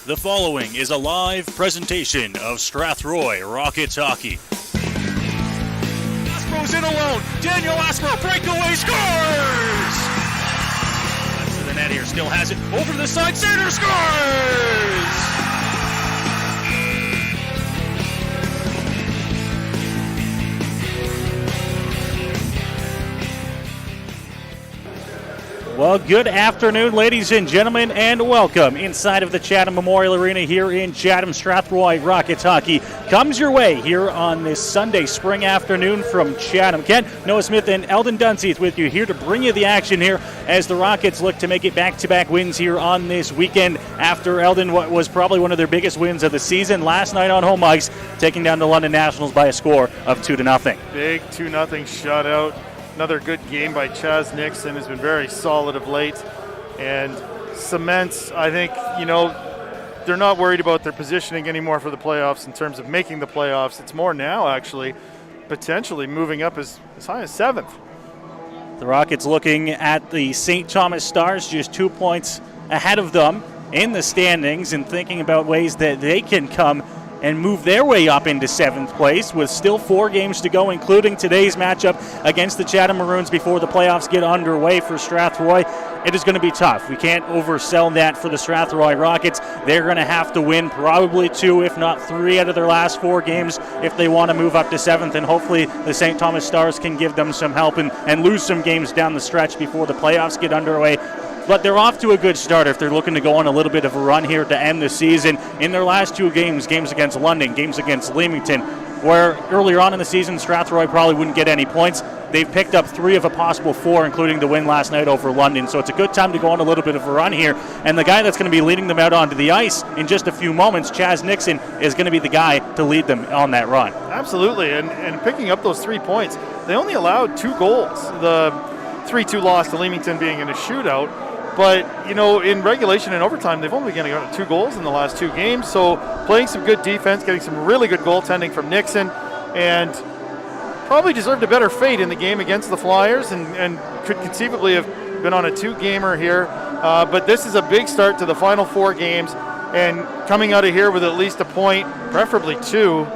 The following is a live presentation of Strathroy Rockets Hockey. Aspro's in alone. Daniel Aspro, breakaway, scores! That's to the net here, still has it. Over to the side, center, scores! Well, good afternoon, ladies and gentlemen, and welcome inside of the Chatham Memorial Arena here in Chatham. Strathroy Rockets Hockey comes your way here on this Sunday spring afternoon from Chatham. Ken, Noah Smith, and Eldon Dunseith with you here to bring you the action here as the Rockets look to make it back-to-back wins here on this weekend after Eldon, what was probably one of their biggest wins of the season last night on home ice, taking down the London Nationals by a score of 2-0. Big 2-0 shutout. Another good game by Chaz Nixon, has been very solid of late and cements, I think, they're not worried about their positioning anymore for the playoffs in terms of making the playoffs. It's more now, actually, potentially moving up as high as 7th. The Rockets looking at the St. Thomas Stars, just 2 points ahead of them in the standings and thinking about ways that they can come and move their way up into 7th place with still 4 games to go, including today's matchup against the Chatham Maroons before the playoffs get underway for Strathroy. It is going to be tough. We can't oversell that for the Strathroy Rockets. They're going to have to win probably 2, if not 3 out of their last 4 games if they want to move up to 7th, and hopefully the St. Thomas Stars can give them some help and lose some games down the stretch before the playoffs get underway. But they're off to a good start if they're looking to go on a little bit of a run here to end the season. In their last 2 games against London, games against Leamington, where earlier on in the season Strathroy probably wouldn't get any points, they've picked up 3 of a possible 4, including the win last night over London. So it's a good time to go on a little bit of a run here. And the guy that's going to be leading them out onto the ice in just a few moments, Chaz Nixon, is going to be the guy to lead them on that run. Absolutely, and picking up those 3 points, they only allowed 2 goals. The 3-2 loss to Leamington being in a shootout. But, in regulation and overtime, they've only got 2 goals in the last 2 games. So playing some good defense, getting some really good goaltending from Nixon, and probably deserved a better fate in the game against the Flyers and could conceivably have been on a 2-gamer here. But this is a big start to the final 4 games, and coming out of here with at least a point, preferably 2,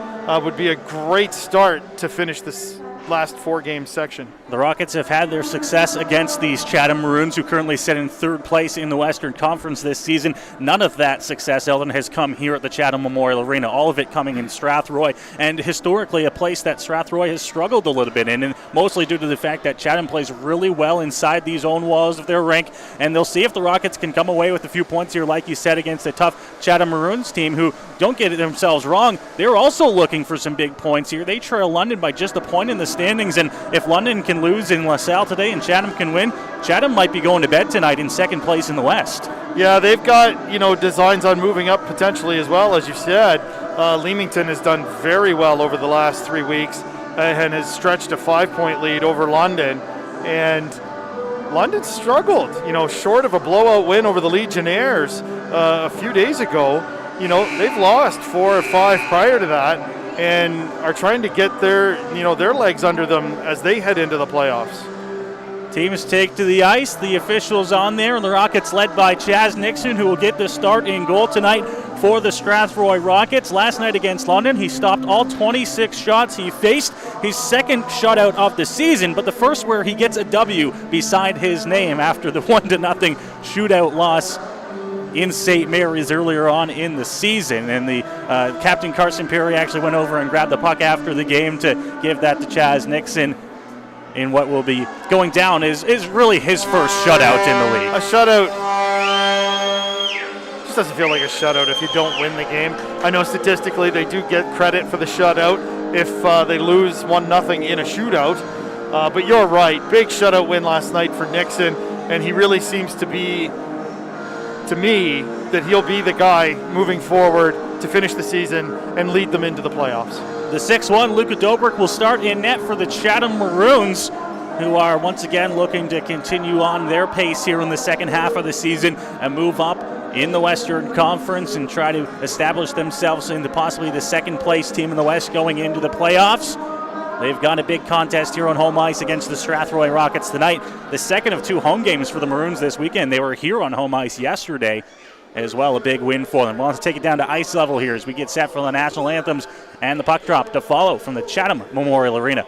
would be a great start to finish this last 4-game section. The Rockets have had their success against these Chatham Maroons, who currently sit in 3rd place in the Western Conference this season. None of that success, Eldon, has come here at the Chatham Memorial Arena, all of it coming in Strathroy, and historically a place that Strathroy has struggled a little bit in, and mostly due to the fact that Chatham plays really well inside these own walls of their rink, and they'll see if the Rockets can come away with a few points here, like you said, against a tough Chatham Maroons team who, don't get themselves wrong, they're also looking for some big points here. They trail London by just a point in the standings, and if London can lose in LaSalle today and Chatham can win, Chatham might be going to bed tonight in 2nd place in the West. Yeah, they've got, designs on moving up potentially as well, as you said. Leamington has done very well over the last 3 weeks and has stretched a 5-point lead over London, and London struggled, short of a blowout win over the Legionnaires a few days ago. They've lost 4 or 5 prior to that, and are trying to get their legs under them as they head into the playoffs. Teams take to the ice, the officials on there, and the Rockets led by Chaz Nixon, who will get the start in goal tonight for the Strathroy Rockets. Last night against London, he stopped all 26 shots he faced, his 2nd shutout of the season, but the first where he gets a W beside his name after the 1-0 shootout loss in St. Mary's earlier on in the season. And the Captain Carson Perry actually went over and grabbed the puck after the game to give that to Chaz Nixon in what will be going down is really his first shutout in the league. A shutout just doesn't feel like a shutout if you don't win the game. I know statistically they do get credit for the shutout if they lose 1-0 in a shootout. But you're right, big shutout win last night for Nixon, and he really seems to be, to me, that he'll be the guy moving forward to finish the season and lead them into the playoffs. The 6-1, Luka Dobrik will start in net for the Chatham Maroons, who are once again looking to continue on their pace here in the second half of the season and move up in the Western Conference and try to establish themselves into possibly the 2nd place team in the West going into the playoffs. They've got a big contest here on home ice against the Strathroy Rockets tonight. The 2nd of 2 home games for the Maroons this weekend. They were here on home ice yesterday as well. A big win for them. We'll have to take it down to ice level here as we get set for the national anthems and the puck drop to follow from the Chatham Memorial Arena.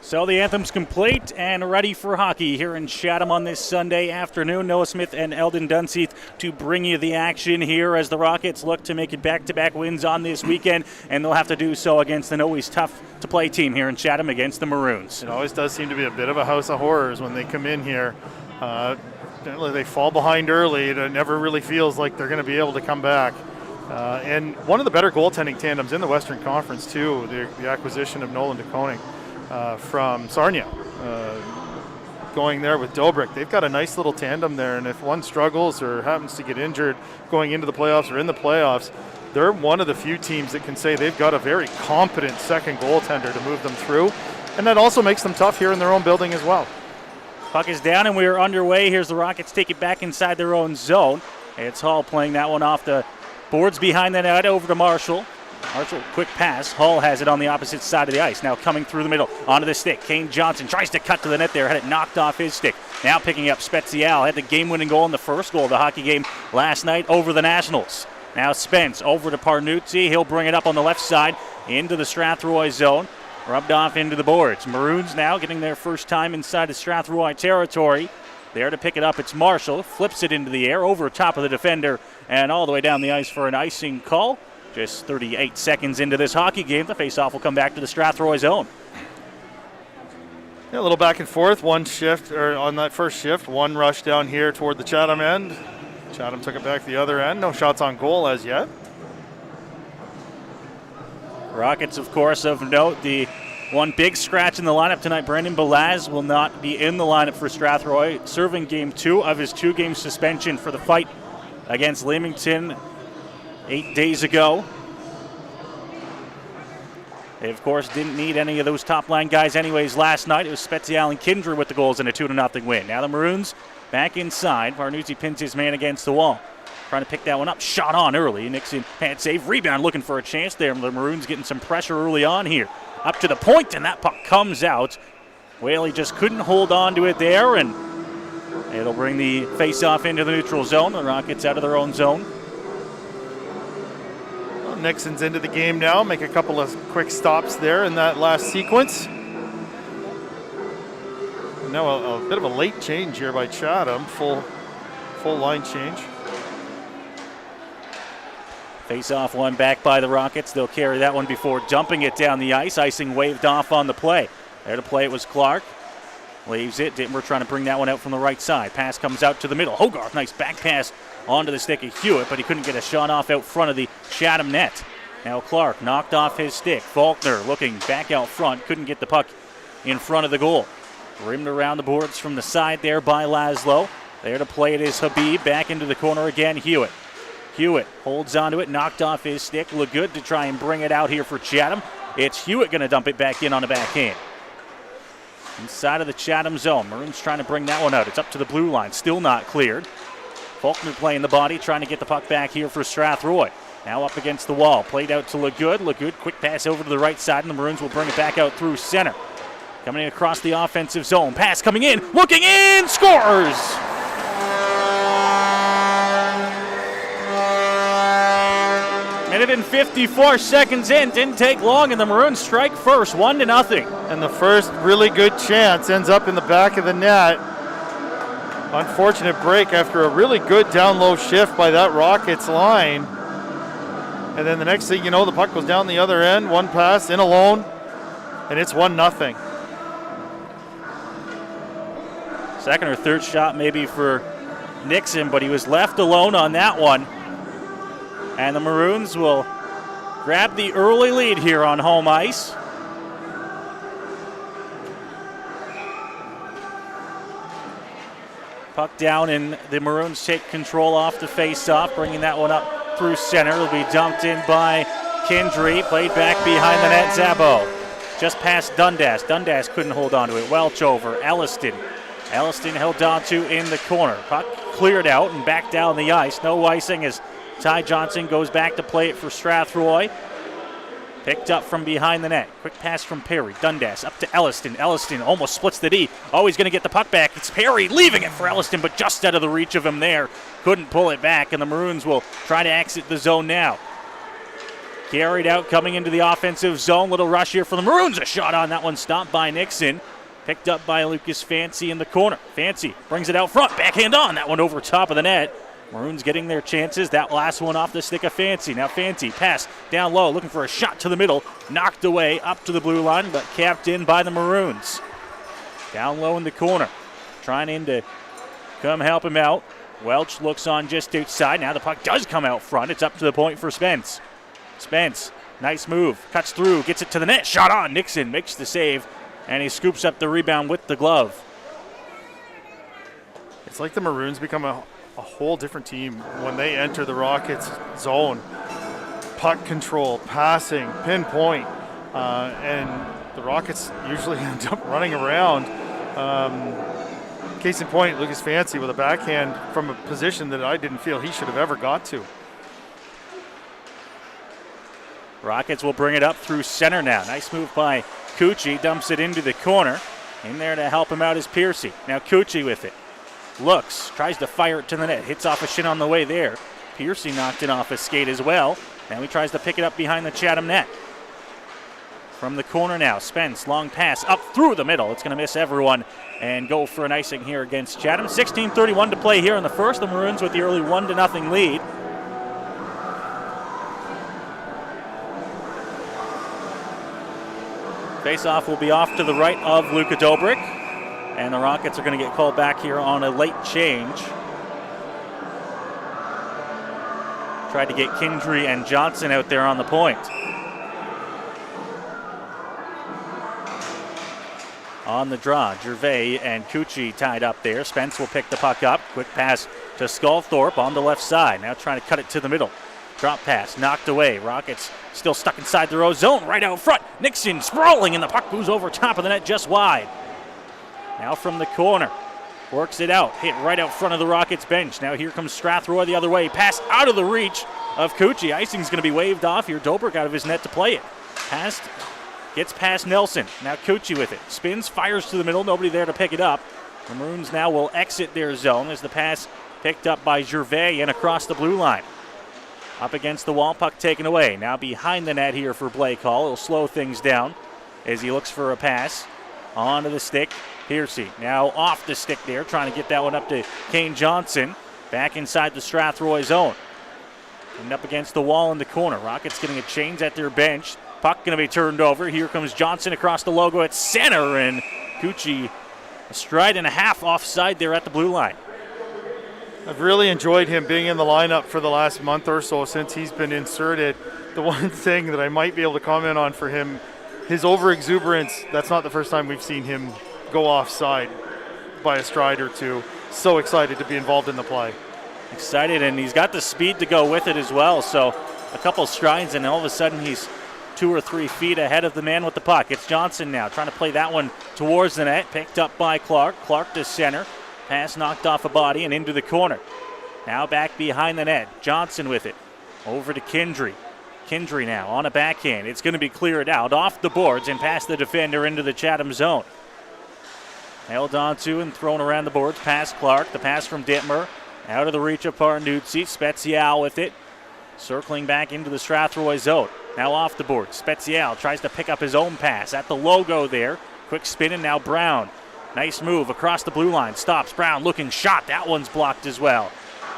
So the anthem's complete and ready for hockey here in Chatham on this Sunday afternoon. Noah Smith and Eldon Dunseith to bring you the action here as the Rockets look to make it back-to-back wins on this weekend, and they'll have to do so against an always tough-to-play team here in Chatham against the Maroons. It always does seem to be a bit of a house of horrors when they come in here. Generally they fall behind early. It never really feels like they're going to be able to come back. And one of the better goaltending tandems in the Western Conference, too, the acquisition of Nolan de Koning. From Sarnia, going there with Dobrik. They've got a nice little tandem there, and if one struggles or happens to get injured going into the playoffs or in the playoffs, they're one of the few teams that can say they've got a very competent second goaltender to move them through, and that also makes them tough here in their own building as well. Puck is down and we are underway. Here's the Rockets take it back inside their own zone. It's Hall playing that one off the boards behind the net over to Marshall. Marshall, quick pass. Hall has it on the opposite side of the ice. Now coming through the middle, onto the stick. Kane Johnson tries to cut to the net there. Had it knocked off his stick. Now picking up Spezial. Had the game-winning goal in the first goal of the hockey game last night over the Nationals. Now Spence over to Parnuzzi. He'll bring it up on the left side into the Strathroy zone. Rubbed off into the boards. Maroons now getting their first time inside the Strathroy territory. There to pick it up, it's Marshall. Flips it into the air over top of the defender and all the way down the ice for an icing call. Just 38 seconds into this hockey game, the faceoff will come back to the Strathroy zone. Yeah, a little back and forth. One shift, or on that first shift, one rush down here toward the Chatham end. Chatham took it back the other end. No shots on goal as yet. Rockets, of course, of note, the one big scratch in the lineup tonight. Brandon Belaz will not be in the lineup for Strathroy, serving game 2 of his 2-game suspension for the fight against Leamington 8 days ago. They, of course, didn't need any of those top-line guys anyways last night. It was Spezial and Kindra with the goals in a 2-0 win. Now the Maroons back inside. Parnuzzi pins his man against the wall. Trying to pick that one up. Shot on early. Nixon had save. Rebound looking for a chance there. The Maroons getting some pressure early on here. Up to the point, and that puck comes out. Whaley just couldn't hold on to it there, and it'll bring the face-off into the neutral zone. The Rockets out of their own zone. Nixon's into the game now. Make a couple of quick stops there in that last sequence. Now a bit of a late change here by Chatham. Full line change. Face-off one back by the Rockets. They'll carry that one before dumping it down the ice. Icing waved off on the play. There to play it was Clark. Leaves it. We're trying to bring that one out from the right side. Pass comes out to the middle. Hogarth, nice back pass onto the stick of Hewitt, but he couldn't get a shot off out front of the Chatham net. Now Clark knocked off his stick. Faulkner looking back out front. Couldn't get the puck in front of the goal. Rimmed around the boards from the side there by Laszlo. There to play it is Habib. Back into the corner again, Hewitt. Hewitt holds onto it, knocked off his stick. Look good to try and bring it out here for Chatham. It's Hewitt going to dump it back in on the backhand. Inside of the Chatham zone. Maroons trying to bring that one out. It's up to the blue line. Still not cleared. Faulkner playing the body, trying to get the puck back here for Strathroy. Now up against the wall, played out to LeGood. LeGood, quick pass over to the right side, and the Maroons will bring it back out through center. Coming in across the offensive zone, pass coming in, looking in, scores! Minute and 54 seconds in, didn't take long, and the Maroons strike first, 1-0. And the first really good chance ends up in the back of the net. Unfortunate break after a really good down low shift by that Rockets line. And then the next thing you know, the puck goes down the other end, one pass, in alone, and it's 1-0. Second or third shot maybe for Nixon, but he was left alone on that one. And the Maroons will grab the early lead here on home ice. Puck down, and the Maroons take control off the face-off, bringing that one up through center. It'll be dumped in by Kindry, played back behind the net. Zabo just past Dundas. Dundas couldn't hold on to it. Welch over. Elliston held on to in the corner. Puck cleared out and back down the ice. No icing as Ty Johnson goes back to play it for Strathroy. Picked up from behind the net. Quick pass from Perry. Dundas up to Elliston. Elliston almost splits the D. Oh, he's going to get the puck back. It's Perry leaving it for Elliston, but just out of the reach of him there. Couldn't pull it back, and the Maroons will try to exit the zone now. Carried out, coming into the offensive zone. Little rush here for the Maroons. A shot on that one, stopped by Nixon. Picked up by Lucas Fancy in the corner. Fancy brings it out front. Backhand on. That one over top of the net. Maroons getting their chances. That last one off the stick of Fancy. Now Fancy, pass down low, looking for a shot to the middle. Knocked away up to the blue line, but capped in by the Maroons. Down low in the corner. Trying in to come help him out. Welch looks on just outside. Now the puck does come out front. It's up to the point for Spence. Spence, nice move. Cuts through, gets it to the net. Shot on. Nixon makes the save, and he scoops up the rebound with the glove. It's like the Maroons become a whole different team when they enter the Rockets zone. Puck control, passing, pinpoint, and the Rockets usually end up running around. Case in point, Lucas Fancy with a backhand from a position that I didn't feel he should have ever got to. Rockets will bring it up through center now. Nice move by Cucci, dumps it into the corner. In there to help him out is Piercy. Now Cucci with it. Looks, tries to fire it to the net. Hits off a shin on the way there. Piercy knocked it off his skate as well. Now he tries to pick it up behind the Chatham net. From the corner now, Spence, long pass up through the middle. It's going to miss everyone and go for an icing here against Chatham. 16:31 to play here in the first. The Maroons with the early 1-0 lead. Face-off will be off to the right of Luka Dobrik. And the Rockets are going to get called back here on a late change. Tried to get Kindry and Johnson out there on the point. On the draw, Gervais and Cucci tied up there. Spence will pick the puck up. Quick pass to Sculthorpe on the left side. Now trying to cut it to the middle. Drop pass, knocked away. Rockets still stuck inside their own zone, right out front. Nixon sprawling, and the puck goes over top of the net just wide. Now from the corner, works it out, hit right out front of the Rockets bench. Now here comes Strathroy the other way. Pass out of the reach of Cucci. Icing's going to be waved off here. Dobrik out of his net to play it. Passed, gets past Nelson. Now Cucci with it. Spins, fires to the middle. Nobody there to pick it up. The Maroons now will exit their zone as the pass picked up by Gervais and across the blue line. Up against the wall, puck taken away. Now behind the net here for Blake Hall. He'll slow things down as he looks for a pass. Onto the stick. Piercy now off the stick there, trying to get that one up to Kane Johnson. Back inside the Strathroy zone. And up against the wall in the corner. Rockets getting a change at their bench. Puck going to be turned over. Here comes Johnson across the logo at center. And Cucci a stride and a half offside there at the blue line. I've really enjoyed him being in the lineup for the last month or so since he's been inserted. The one thing that I might be able to comment on for him, his over-exuberance, that's not the first time we've seen him go offside by a stride or two. So excited to be involved in the play. Excited, and he's got the speed to go with it as well. So a couple strides, and all of a sudden he's 2 or 3 feet ahead of the man with the puck. It's Johnson now trying to play that one towards the net. Picked up by Clark. Clark to center. Pass knocked off a body and into the corner. Now back behind the net. Johnson with it. Over to Kindry. Kindry now on a backhand. It's going to be cleared out off the boards and past the defender into the Chatham zone. Held on to and thrown around the boards. Past Clark. The pass from Dittmer. Out of the reach of Parnuzzi. Spezial with it. Circling back into the Strathroy zone. Now off the board. Spezial tries to pick up his own pass at the logo there. Quick spin and now Brown. Nice move across the blue line. Stops. Brown looking shot. That one's blocked as well.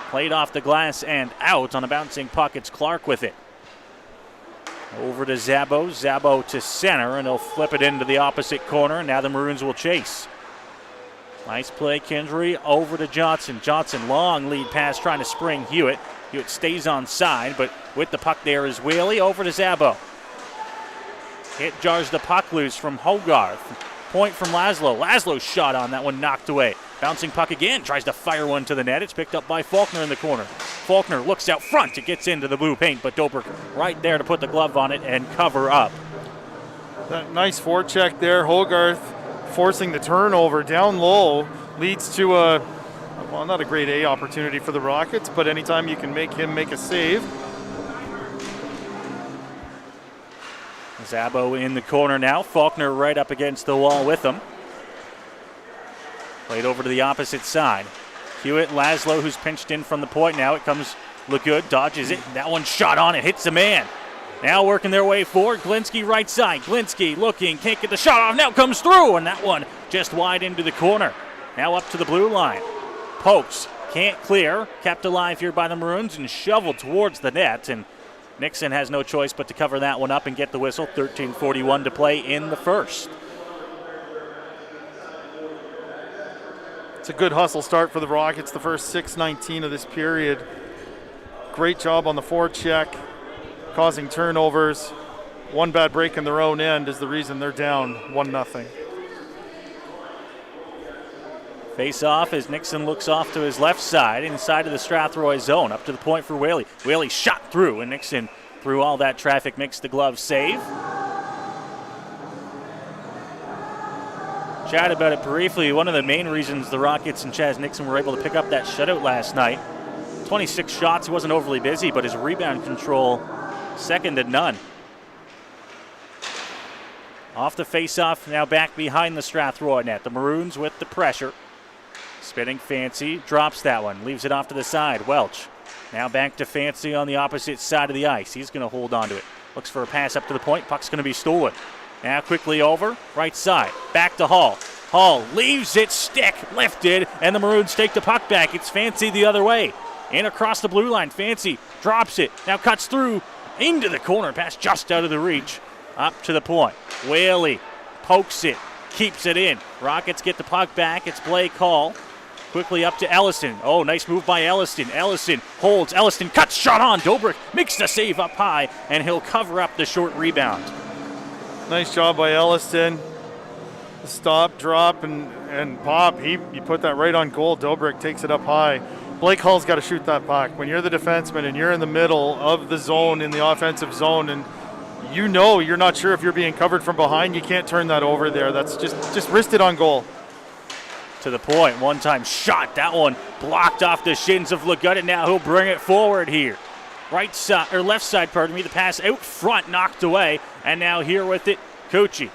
Played off the glass and out on a bouncing puck. It's Clark with it. Over to Zabo. Zabo to center, and he'll flip it into the opposite corner. Now the Maroons will chase. Nice play, Kindry. Over to Johnson. Johnson, long lead pass trying to spring Hewitt. Hewitt stays on side, but with the puck there is Whaley. Over to Zabo. Hit jars the puck loose from Hogarth. Point from Laszlo. Laszlo's shot on that one knocked away. Bouncing puck again, tries to fire one to the net. It's picked up by Faulkner in the corner. Faulkner looks out front. It gets into the blue paint, but Dobrik right there to put the glove on it and cover up. That nice forecheck there. Hogarth forcing the turnover down low leads to not a grade A opportunity for the Rockets, but anytime you can make him make a save. Zabo in the corner now. Faulkner right up against the wall with him. Played over to the opposite side. Hewitt, Laszlo, who's pinched in from the point now. It comes LeGood, dodges it. That one shot on it, hits a man. Now working their way forward. Glinski right side. Glinski looking, can't get the shot off. Now comes through, and that one just wide into the corner. Now up to the blue line. Pokes, can't clear. Kept alive here by the Maroons and shoveled towards the net. And Nixon has no choice but to cover that one up and get the whistle. 13:41 to play in the first. It's a good hustle start for the Rockets, the first 6:19 of this period. Great job on the forecheck, causing turnovers. One bad break in their own end is the reason they're down 1-0. Face off as Nixon looks off to his left side, inside of the Strathroy zone, up to the point for Whaley. Whaley shot through, and Nixon, through all that traffic, makes the glove save. Chat about it briefly. One of the main reasons the Rockets and Chaz Nixon were able to pick up that shutout last night. 26 shots, he wasn't overly busy, but his rebound control, second to none. Off the face-off, now back behind the Strathroy net. The Maroons with the pressure. Spinning Fancy, drops that one, leaves it off to the side. Welch, now back to Fancy on the opposite side of the ice. He's going to hold on to it. Looks for a pass up to the point. Puck's going to be stolen. Now quickly over, right side, back to Hall. Hall leaves it, stick lifted, and the Maroons take the puck back. It's Fancy the other way. In across the blue line, Fancy drops it, now cuts through into the corner, pass just out of the reach, up to the point. Whaley pokes it, keeps it in. Rockets get the puck back, it's Blake Hall. Quickly up to Elliston. Oh, nice move by Elliston. Elliston holds, Elliston cuts, shot on. Dobrik makes the save up high, and he'll cover up the short rebound. Nice job by Elliston. Stop, drop, and pop. He put that right on goal. Dobrik takes it up high. Blake Hall's got to shoot that puck. When you're the defenseman and you're in the middle of the zone, in the offensive zone, and you know you're not sure if you're being covered from behind, you can't turn that over there. That's just wrist it on goal. To the point, one-time shot. That one blocked off the shins of LeGood, and now he'll bring it forward here. Right side, or left side, pardon me. The pass out front, knocked away, and now here with it, Cucci.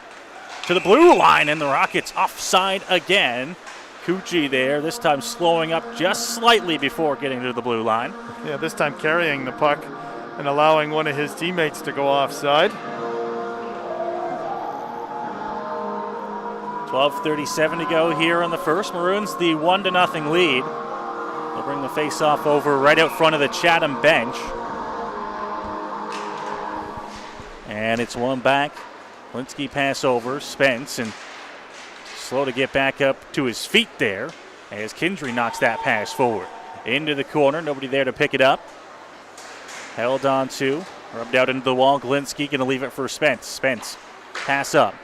To the blue line, and the Rockets offside again. Cucci there, this time slowing up just slightly before getting to the blue line. Yeah, this time carrying the puck and allowing one of his teammates to go offside. 12:37 to go here in the first. Maroons the 1-0 lead. They'll bring the face-off over right out front of the Chatham bench. And it's one back. Linsky pass over. Spence, and slow to get back up to his feet there as Kindry knocks that pass forward. Into the corner. Nobody there to pick it up. Held on to. Rubbed out into the wall. Glinski going to leave it for Spence. Spence pass up.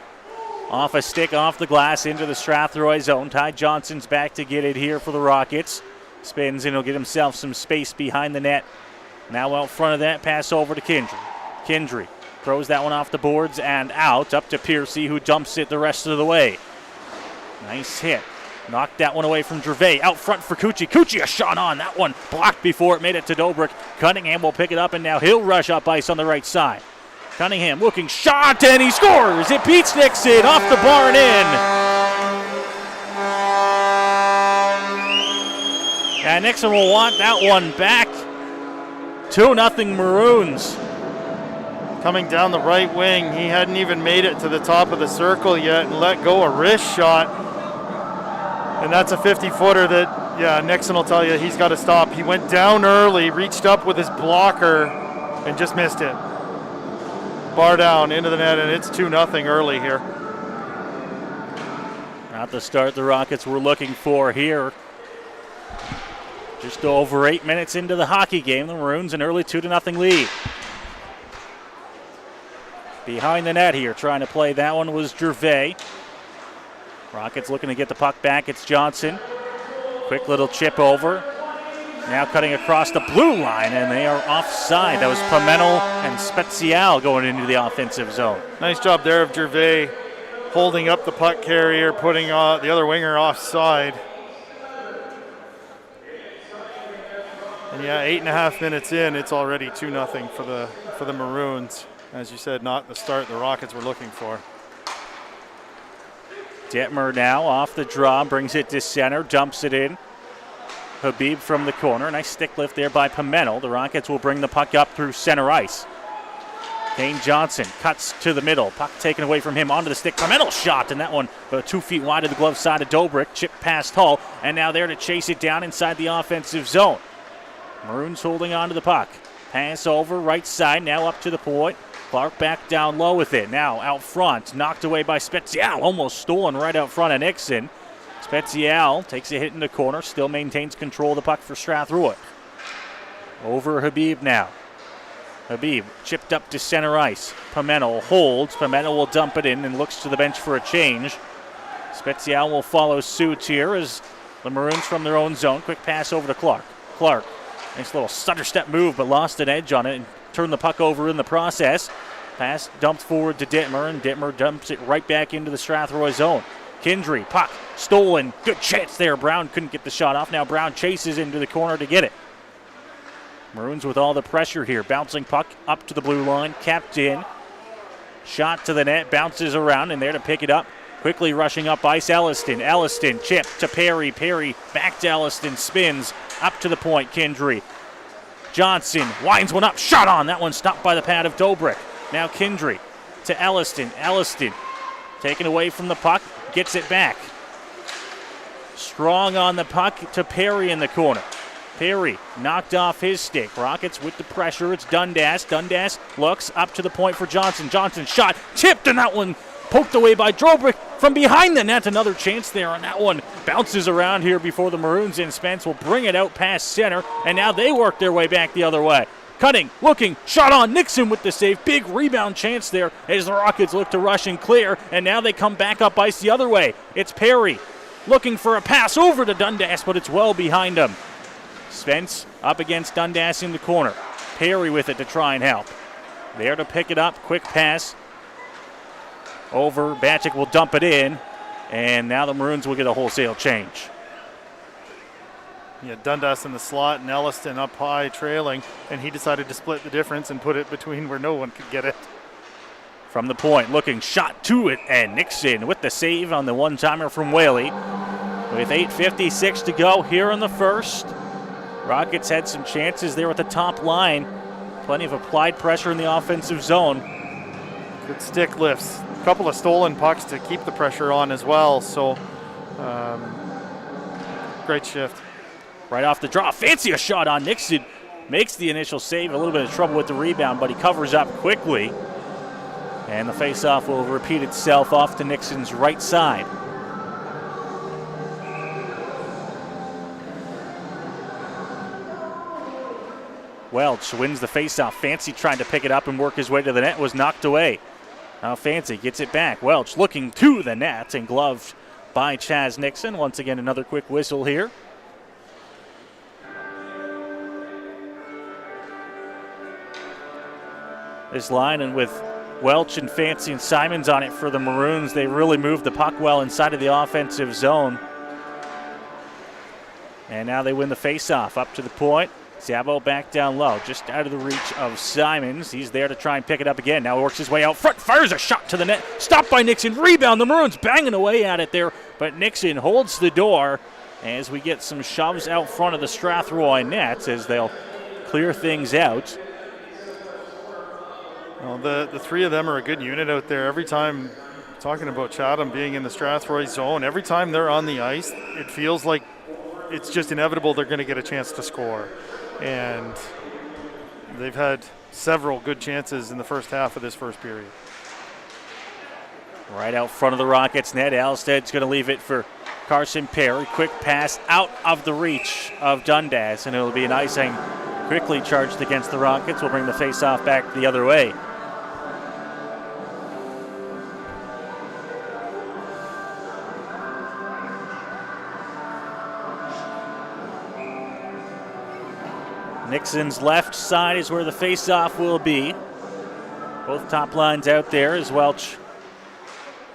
Off a stick, off the glass, into the Strathroy zone. Ty Johnson's back to get it here for the Rockets. Spins and he'll get himself some space behind the net. Now out front of that, pass over to Kindry. Kindry throws that one off the boards and out, up to Piercy, who dumps it the rest of the way. Nice hit Knocked that one away from Gervais. Out front for Cucci. Cucci a shot on. That one blocked before it made it to Dobrik. Cunningham will pick it up, and now he'll rush up ice on the right side. Cunningham looking, shot, and he scores. It beats Nixon off the bar and in. And Nixon will want that one back. 2-0 Maroons. Coming down the right wing, he hadn't even made it to the top of the circle yet and let go a wrist shot. And that's a 50-footer that, yeah, Nixon will tell you he's got to stop. He went down early, reached up with his blocker, and just missed it. Bar down into the net, and it's 2-0 early here. Not the start the Rockets were looking for here. Just over 8 minutes into the hockey game, the Maroons an early 2-0 lead. Behind the net here, trying to play that one was Gervais. Rockets looking to get the puck back. It's Johnson. Quick little chip over. Now cutting across the blue line, and they are offside. That was Pimentel and Spezial going into the offensive zone. Nice job there of Gervais holding up the puck carrier, putting the other winger offside. And yeah, 8.5 minutes in, it's already 2-0 for the Maroons. As you said, not the start the Rockets were looking for. Detmer now off the draw, brings it to center, dumps it in. Habib from the corner. Nice stick lift there by Pimentel. The Rockets will bring the puck up through center ice. Kane Johnson cuts to the middle. Puck taken away from him onto the stick. Pimentel shot, and that one about 2 feet wide of the glove side of Dobrik. Chip past Hull, and now there to chase it down inside the offensive zone. Maroons holding on to the puck. Pass over, right side, now up to the point. Clark back down low with it. Now out front, knocked away by Spezial. Almost stolen right out front of Nixon. Spezial takes a hit in the corner, still maintains control of the puck for Strathroy. Over Habib now. Habib chipped up to center ice. Pimentel holds. Pimentel will dump it in and looks to the bench for a change. Spezial will follow suit here as the Maroons from their own zone. Quick pass over to Clark. Clark, nice little stutter step move, but lost an edge on it and turned the puck over in the process. Pass dumped forward to Detmer, and Detmer dumps it right back into the Strathroy zone. Kindry, puck stolen. Good chance there. Brown couldn't get the shot off. Now Brown chases into the corner to get it. Maroons with all the pressure here. Bouncing puck up to the blue line. Capped in. Shot to the net. Bounces around, and there to pick it up. Quickly rushing up ice, Elliston. Elliston, chip to Perry. Perry back to Elliston. Spins up to the point. Kindry. Johnson winds one up, shot on. That one stopped by the pad of Dobrik. Now Kindry to Elliston. Elliston taken away from the puck, gets it back. Strong on the puck to Perry in the corner. Perry knocked off his stick. Rockets with the pressure. It's Dundas. Dundas looks up to the point for Johnson. Johnson shot, tipped, and that one poked away by Dobrik from behind the net. Another chance there, and that one bounces around here before the Maroons in Spence will bring it out past center, and now they work their way back the other way. Cutting, looking, shot on. Nixon with the save. Big rebound chance there as the Rockets look to rush and clear, and now they come back up ice the other way. It's Perry looking for a pass over to Dundas, but it's well behind him. Spence up against Dundas in the corner. Perry with it to try and help. There to pick it up. Quick pass over. Bacik will dump it in, and now the Maroons will get a wholesale change. Yeah, Dundas in the slot and Elliston up high trailing, and he decided to split the difference and put it between where no one could get it. From the point, looking, shot to it, and Nixon with the save on the one-timer from Whaley. With 8:56 to go here in the first. Rockets had some chances there at the top line. Plenty of applied pressure in the offensive zone. Good stick lifts. A couple of stolen pucks to keep the pressure on as well, so great shift. Right off the draw, fancy a shot on Nixon. Makes the initial save, a little bit of trouble with the rebound, but he covers up quickly. And the faceoff will repeat itself off to Nixon's right side. Welch wins the faceoff. Fancy trying to pick it up and work his way to the net, was knocked away. Now Fancy gets it back. Welch looking to the net and gloved by Chaz Nixon. Once again, another quick whistle here. This line, and with Welch and Fancy and Simons on it for the Maroons, they really moved the puck well inside of the offensive zone. And now they win the face-off up to the point. Zabo back down low, just out of the reach of Simons. He's there to try and pick it up again. Now works his way out front, fires a shot to the net. Stopped by Nixon, rebound. The Maroons banging away at it there, but Nixon holds the door as we get some shoves out front of the Strathroy nets as they'll clear things out. Well, the three of them are a good unit out there. Every time, talking about Chatham being in the Strathroy zone, every time they're on the ice, it feels like it's just inevitable they're going to get a chance to score. And they've had several good chances in the first half of this first period. Right out front of the Rockets net, Alsted's going to leave it for Carson Perry. Quick pass out of the reach of Dundas, and it'll be an icing quickly charged against the Rockets. We'll bring the face-off back the other way. Nixon's left side is where the face-off will be. Both top lines out there as Welch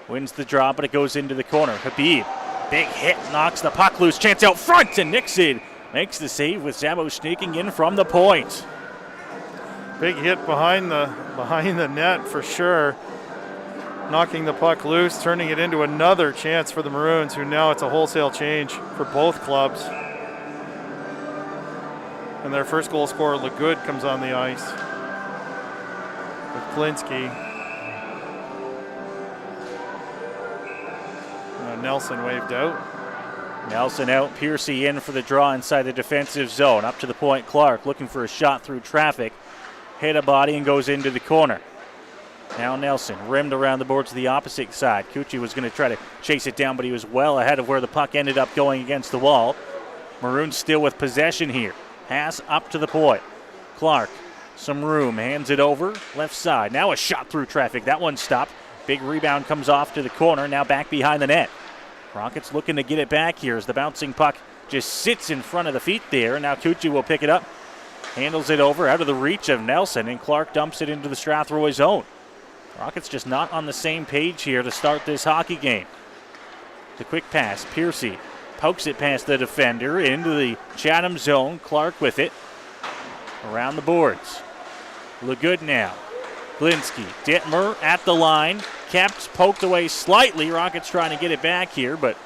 wins the draw, but it goes into the corner. Habib, big hit, knocks the puck loose. Chance out front, and Nixon makes the save with Zabo sneaking in from the point. Big hit behind the net for sure. Knocking the puck loose, turning it into another chance for the Maroons, who now it's a wholesale change for both clubs. And their first goal scorer, LeGood, comes on the ice with Klinsky. Nelson waved out. Nelson out, Piercy in for the draw inside the defensive zone. Up to the point, Clark looking for a shot through traffic. Hit a body and goes into the corner. Now Nelson rimmed around the boards to the opposite side. Cucci was going to try to chase it down, but he was well ahead of where the puck ended up going against the wall. Maroons still with possession here. Pass up to the point. Clark, some room, hands it over, left side. Now a shot through traffic. That one stopped. Big rebound comes off to the corner, now back behind the net. Rockets looking to get it back here as the bouncing puck just sits in front of the feet there. Now Cucci will pick it up, handles it over out of the reach of Nelson, and Clark dumps it into the Strathroy zone. Rockets just not on the same page here to start this hockey game. The quick pass, Piercy pokes it past the defender into the Chatham zone. Clark with it around the boards. LeGood now. Glinsky, Dittmer at the line. Kept, poked away slightly. Rockets trying to get it back here, but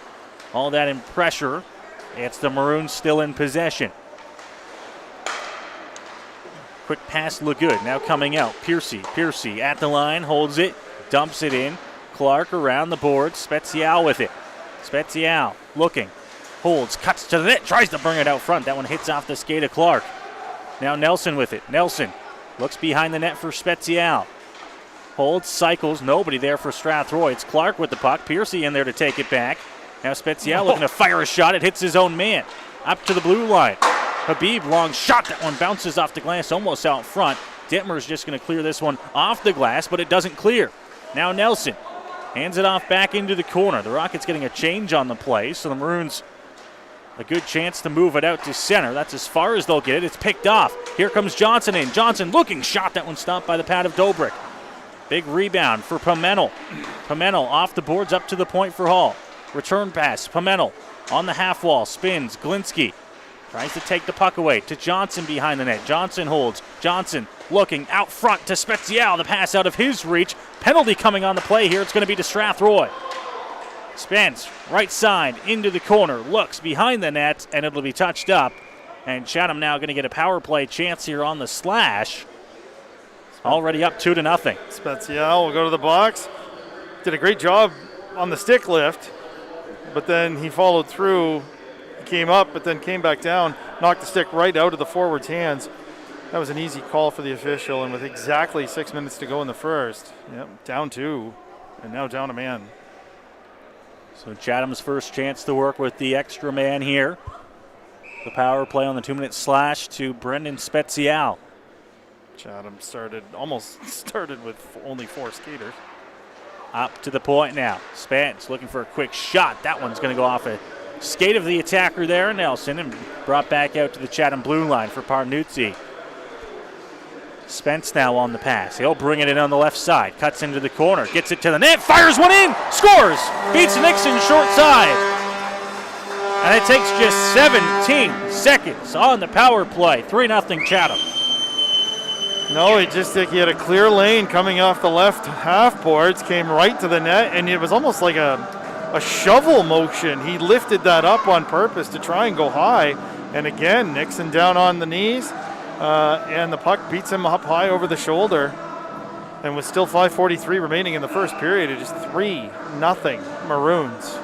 all that in pressure. It's the Maroons still in possession. Quick pass, LeGood now coming out. Piercy at the line, holds it, dumps it in. Clark around the boards. Spezial with it. Spezial looking. Holds, cuts to the net, tries to bring it out front. That one hits off the skate of Clark. Now Nelson with it. Nelson looks behind the net for Spezial. Holds, cycles, nobody there for Strathroy. It's Clark with the puck. Piercy in there to take it back. Now Spezial looking to fire a shot. It hits his own man. Up to the blue line. Habib, long shot. That one bounces off the glass almost out front. Dittmer's just going to clear this one off the glass, but it doesn't clear. Now Nelson hands it off back into the corner. The Rockets getting a change on the play, so the Maroons a good chance to move it out to center. That's as far as they'll get it. It's picked off. Here comes Johnson in. Johnson looking shot. That one stopped by the pad of Dobrik. Big rebound for Pimentel. Pimentel off the boards up to the point for Hall. Return pass. Pimentel on the half wall. Spins. Glinsky tries to take the puck away to Johnson behind the net. Johnson holds. Johnson looking out front to Spezial. The pass out of his reach. Penalty coming on the play here. It's going to be to Strathroy. Spence, right side, into the corner, looks behind the net, and it'll be touched up. And Chatham now going to get a power play chance here on the slash. Already up 2-0. Spezial will go to the box. Did a great job on the stick lift, but then he followed through. He came up, but then came back down, knocked the stick right out of the forward's hands. That was an easy call for the official, and with exactly 6 minutes to go in the first, down 2, and now down a man. So Chatham's first chance to work with the extra man here. The power play on the 2-minute slash to Brendan Spezial. Chatham almost started with only 4 skaters. Up to the point now. Spence looking for a quick shot. That one's going to go off a skate of the attacker there, Nelson, and brought back out to the Chatham blue line for Parnuzzi. Spence now on the pass. He'll bring it in on the left side. Cuts into the corner. Gets it to the net. Fires one in. Scores. Beats Nixon short side. And it takes just 17 seconds on the power play. 3-0 Chatham. No, he had a clear lane coming off the left half boards, came right to the net, and it was almost like a shovel motion. He lifted that up on purpose to try and go high. And again, Nixon down on the knees, and the puck beats him up high over the shoulder. And with still 5:43 remaining in the first period, it is 3-0 Maroons.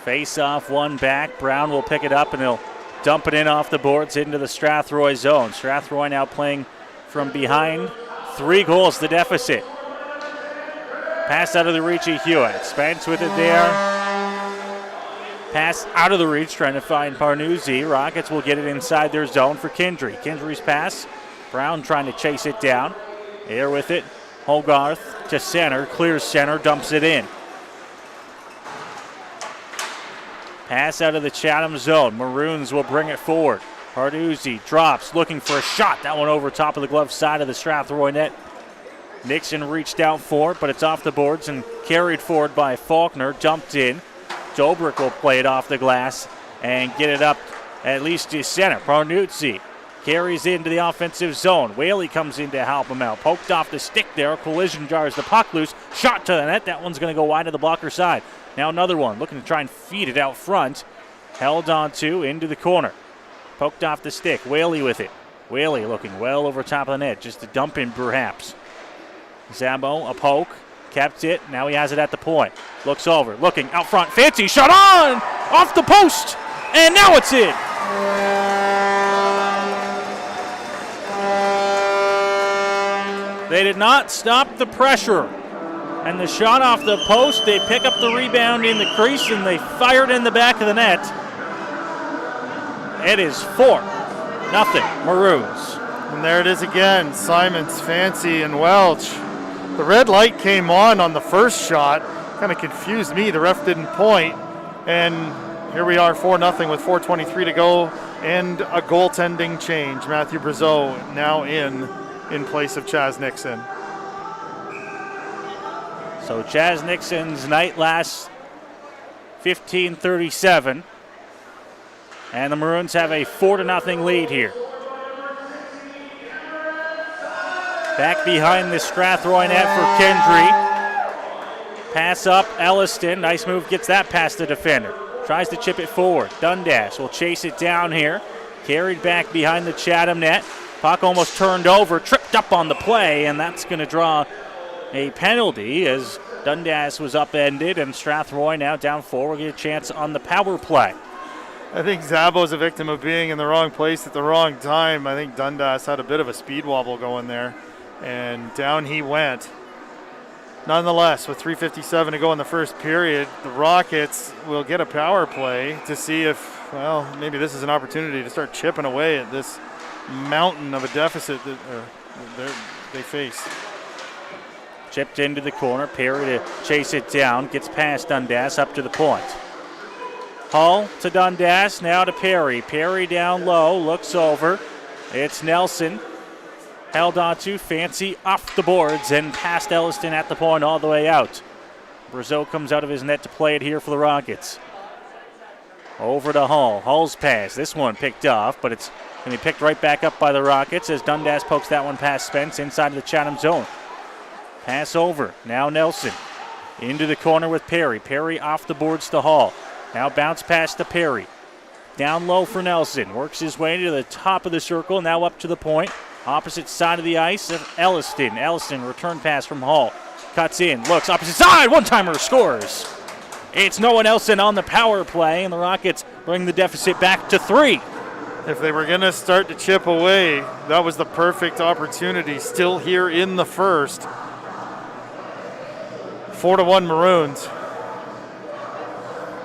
Face off, one back. Brown will pick it up and he'll dump it in off the boards into the Strathroy zone. Strathroy now playing from behind. 3 goals the deficit. Pass out of the reach of Hewitt. Spence with it there. Pass out of the reach, trying to find Parnuzzi. Rockets will get it inside their zone for Kindry. Kindry's pass. Brown trying to chase it down. Air with it. Hogarth to center. Clears center. Dumps it in. Pass out of the Chatham zone. Maroons will bring it forward. Parnuzzi drops, looking for a shot. That one over top of the glove side of the Strathroy net. Nixon reached out for it, but it's off the boards and carried forward by Faulkner. Dumped in. Dobrik will play it off the glass and get it up at least to center. Parnuzzi carries into the offensive zone. Whaley comes in to help him out. Poked off the stick there. Collision jars the puck loose. Shot to the net. That one's going to go wide to the blocker side. Now another one, looking to try and feed it out front. Held on to into the corner. Poked off the stick. Whaley with it. Whaley looking well over top of the net. Just a dump in perhaps. Zambo, a poke. Kept it. Now he has it at the point. Looks over. Looking out front. Fancy shot on! Off the post! And now it's in! They did not stop the pressure. And the shot off the post, they pick up the rebound in the crease and they fire it in the back of the net. It is 4-0 Maroons. And there it is again, Simons, Fancy, and Welch. The red light came on the first shot. Kind of confused me, the ref didn't point. And here we are, 4-0 with 4:23 to go and a goaltending change. Matthew Brazeau now in place of Chaz Nixon. So Chaz Nixon's night lasts 15:37. And the Maroons have a 4-0 lead here. Back behind the Strathroy net for Kendry. Pass up, Elliston. Nice move, gets that past the defender. Tries to chip it forward. Dundas will chase it down here. Carried back behind the Chatham net. Puck almost turned over, tripped up on the play, and that's going to draw a penalty as Dundas was upended, and Strathroy now down 4 will get a chance on the power play. I think Zabo's a victim of being in the wrong place at the wrong time. I think Dundas had a bit of a speed wobble going there, and down he went. Nonetheless, with 3:57 to go in the first period, the Rockets will get a power play to see if, well, maybe this is an opportunity to start chipping away at this mountain of a deficit that they face. Chipped into the corner. Perry to chase it down. Gets past Dundas up to the point. Hull to Dundas. Now to Perry. Perry down low. Looks over. It's Nelson. Held on to Fancy off the boards and past Elliston at the point all the way out. Brazeau comes out of his net to play it here for the Rockets. Over to Hull. Hull's pass. This one picked off, but it's going to be picked right back up by the Rockets as Dundas pokes that one past Spence inside of the Chatham zone. Pass over. Now Nelson. Into the corner with Perry. Perry off the boards to Hall. Now bounce pass to Perry. Down low for Nelson. Works his way to the top of the circle. Now up to the point. Opposite side of the ice of Elliston. Elliston return pass from Hall. Cuts in. Looks opposite side. One-timer scores. It's Noah Nelson on the power play, and the Rockets bring the deficit back to 3. If they were going to start to chip away, that was the perfect opportunity. Still here in the first. 4-1 Maroons.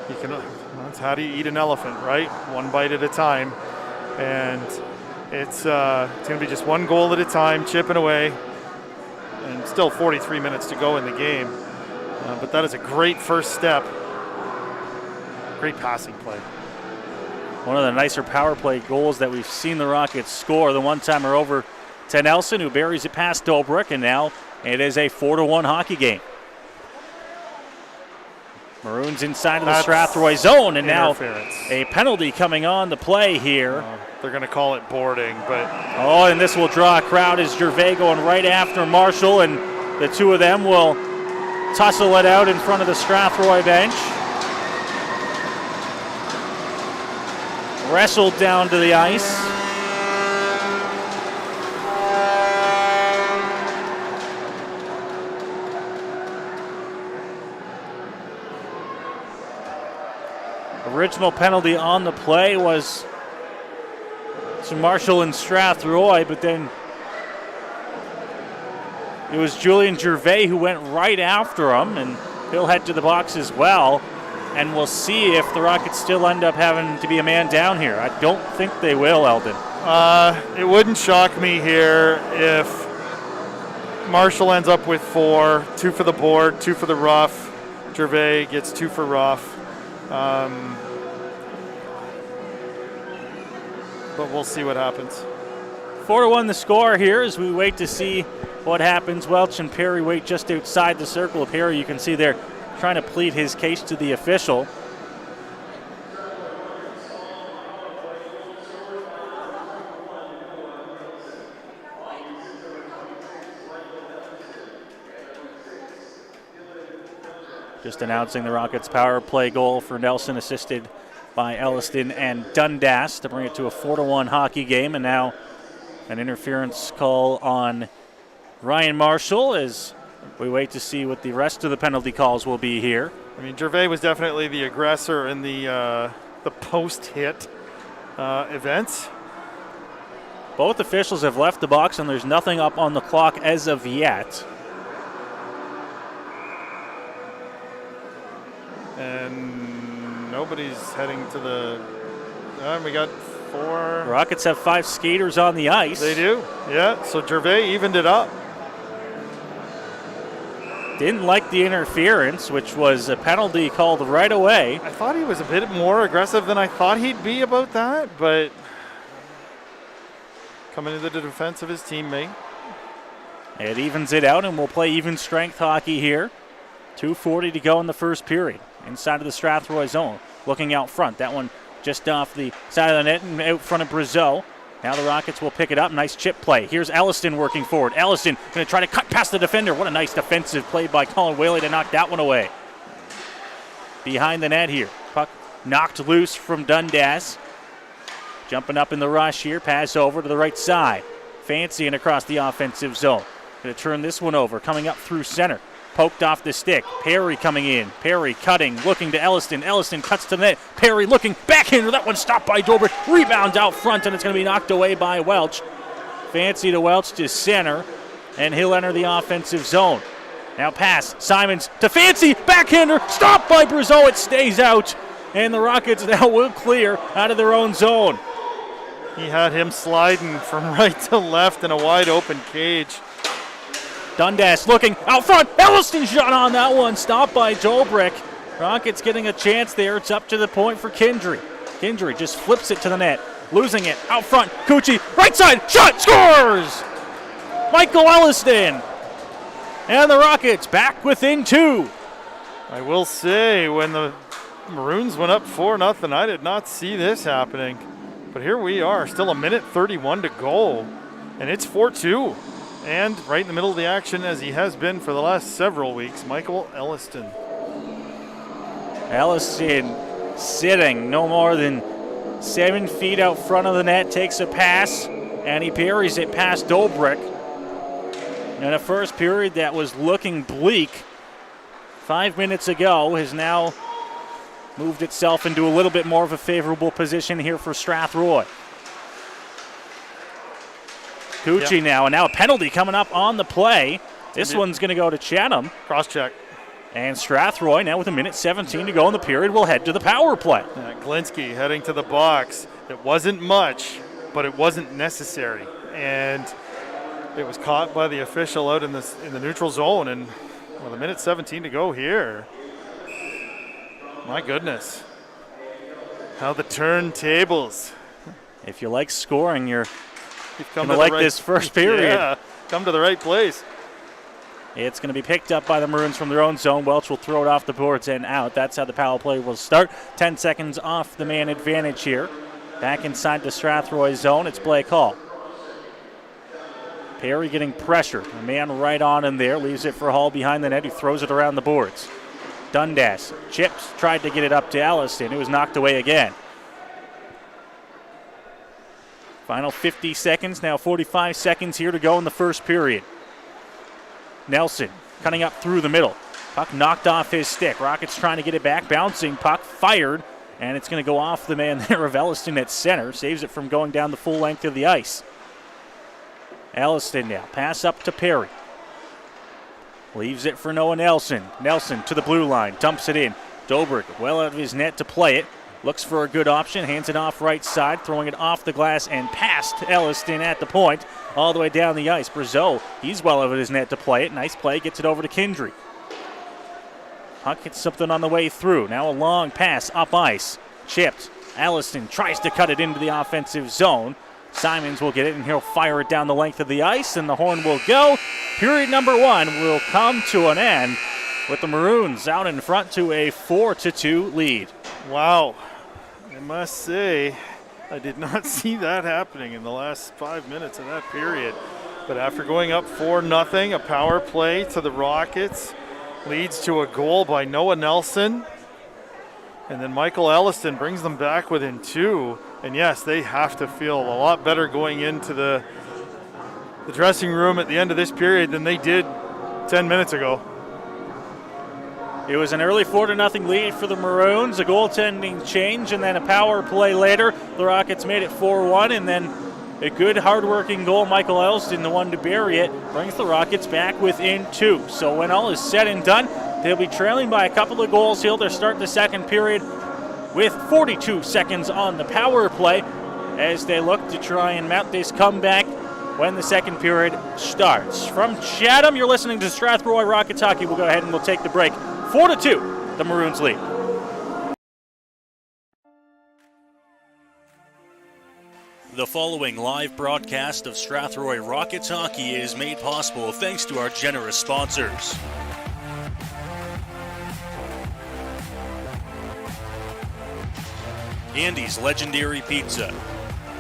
That's how do you eat an elephant, right? One bite at a time. And it's going to be just one goal at a time, chipping away. And still 43 minutes to go in the game. But that is a great first step. Great passing play. One of the nicer power play goals that we've seen the Rockets score. The one-timer over to Nelson, who buries it past Dobrik, and now it is a 4-1 hockey game. Maroons inside of the Strathroy zone, and now a penalty coming on the play here. They're going to call it boarding, but... Oh, and this will draw a crowd as Gervais going right after Marshall, and the two of them will tussle it out in front of the Strathroy bench. Wrestled down to the ice. Original penalty on the play was to Marshall and Strathroy, but then it was Julian Gervais who went right after him, and he'll head to the box as well. And we'll see if the Rockets still end up having to be a man down here. I don't think they will, Eldon. It wouldn't shock me here if Marshall ends up with 4, 2 for the board, 2 for the rough. Gervais gets 2 for rough. But we'll see what happens. 4-1 the score here as we wait to see what happens. Welch and Perry wait just outside the circle of Perry. You can see they're trying to plead his case to the official. Just announcing the Rockets' power play goal for Nelson, assisted by Elliston and Dundas to bring it to a 4-1 hockey game. And now an interference call on Ryan Marshall as we wait to see what the rest of the penalty calls will be here. I mean, Gervais was definitely the aggressor in the post-hit events. Both officials have left the box, and there's nothing up on the clock as of yet. And nobody's heading to the... we got 4... The Rockets have 5 skaters on the ice. They do, yeah. So Gervais evened it up. Didn't like the interference, which was a penalty called right away. I thought he was a bit more aggressive than I thought he'd be about that, but coming into the defense of his teammate. It evens it out, and we'll play even strength hockey here. 2:40 to go in the first period. Inside of the Strathroy zone. Looking out front. That one just off the side of the net and out front of Brazeau. Now the Rockets will pick it up. Nice chip play. Here's Elliston working forward. Elliston going to try to cut past the defender. What a nice defensive play by Colin Whaley to knock that one away. Behind the net here. Puck knocked loose from Dundas. Jumping up in the rush here. Pass over to the right side. Fancy and across the offensive zone. Going to turn this one over. Coming up through center. Poked off the stick. Perry coming in. Perry cutting, looking to Elliston. Elliston cuts to the net. Perry looking backhander. That one stopped by Dobrik. Rebound out front, and it's going to be knocked away by Welch. Fancy to Welch to center, and he'll enter the offensive zone. Now pass. Simons to Fancy. Backhander. Stopped by Brazeau. It stays out, and the Rockets now will clear out of their own zone. He had him sliding from right to left in a wide open cage. Dundas looking out front. Elliston shot on that one. Stopped by Dobrik. Rockets getting a chance there. It's up to the point for Kindry. Kindry just flips it to the net. Losing it out front. Cucci, right side. Shot. Scores! Michael Elliston. And the Rockets back within 2. I will say, when the Maroons went up 4-0, I did not see this happening. But here we are. Still 1:31 to go. And it's 4-2. And right in the middle of the action, as he has been for the last several weeks, Michael Elliston. Elliston sitting no more than 7 feet out front of the net, takes a pass, and he parries it past Dobrik. In a first period that was looking bleak 5 minutes ago has now moved itself into a little bit more of a favorable position here for Strathroy. Cucci now, and now a penalty coming up on the play. This one's going to go to Chatham. Cross-check. And Strathroy, now with 1:17 to go in the period, will head to the power play. Glinski heading to the box. It wasn't much, but it wasn't necessary. And it was caught by the official out in the neutral zone. And with 1:17 to go here, my goodness. How the turntables. If you like scoring, you're You've come to like this first period. Yeah, come to the right place. It's going to be picked up by the Maroons from their own zone. Welch will throw it off the boards and out. That's how the power play will start. 10 seconds off the man advantage here. Back inside the Strathroy zone, it's Blake Hall. Perry getting pressured. A man right on in there. Leaves it for Hall behind the net. He throws it around the boards. Dundas chips, tried to get it up to Alliston. It was knocked away again. Final 50 seconds, now 45 seconds here to go in the first period. Nelson cutting up through the middle. Puck knocked off his stick. Rockets trying to get it back. Bouncing puck, fired, and it's going to go off the man there of Elliston at center. Saves it from going down the full length of the ice. Elliston now, pass up to Perry. Leaves it for Noah Nelson. Nelson to the blue line, dumps it in. Dobrik well out of his net to play it. Looks for a good option, hands it off right side, throwing it off the glass and past Elliston at the point, all the way down the ice. Brazeau, he's well out of his net to play it. Nice play, gets it over to Kindry. Puck hits something on the way through. Now a long pass up ice. Chipped. Elliston tries to cut it into the offensive zone. Simons will get it, and he'll fire it down the length of the ice, and the horn will go. Period number 1 will come to an end with the Maroons out in front to a 4-2 lead. Wow. I must say, I did not see that happening in the last 5 minutes of that period. But after going up 4-0, a power play to the Rockets leads to a goal by Noah Nelson. And then Michael Elliston brings them back within 2. And yes, they have to feel a lot better going into the dressing room at the end of this period than they did 10 minutes ago. It was an early 4-0 lead for the Maroons, a goaltending change, and then a power play later. The Rockets made it 4-1, and then a good, hard-working goal. Michael Elston, the one to bury it, brings the Rockets back within 2. So when all is said and done, they'll be trailing by a couple of goals here. They'll start the second period with 42 seconds on the power play as they look to try and mount this comeback when the second period starts. From Chatham, you're listening to Strathroy Rockets Hockey. We'll go ahead and we'll take the break. 4-2, the Maroons lead. The following live broadcast of Strathroy Rockets Hockey is made possible thanks to our generous sponsors. Andy's Legendary Pizza,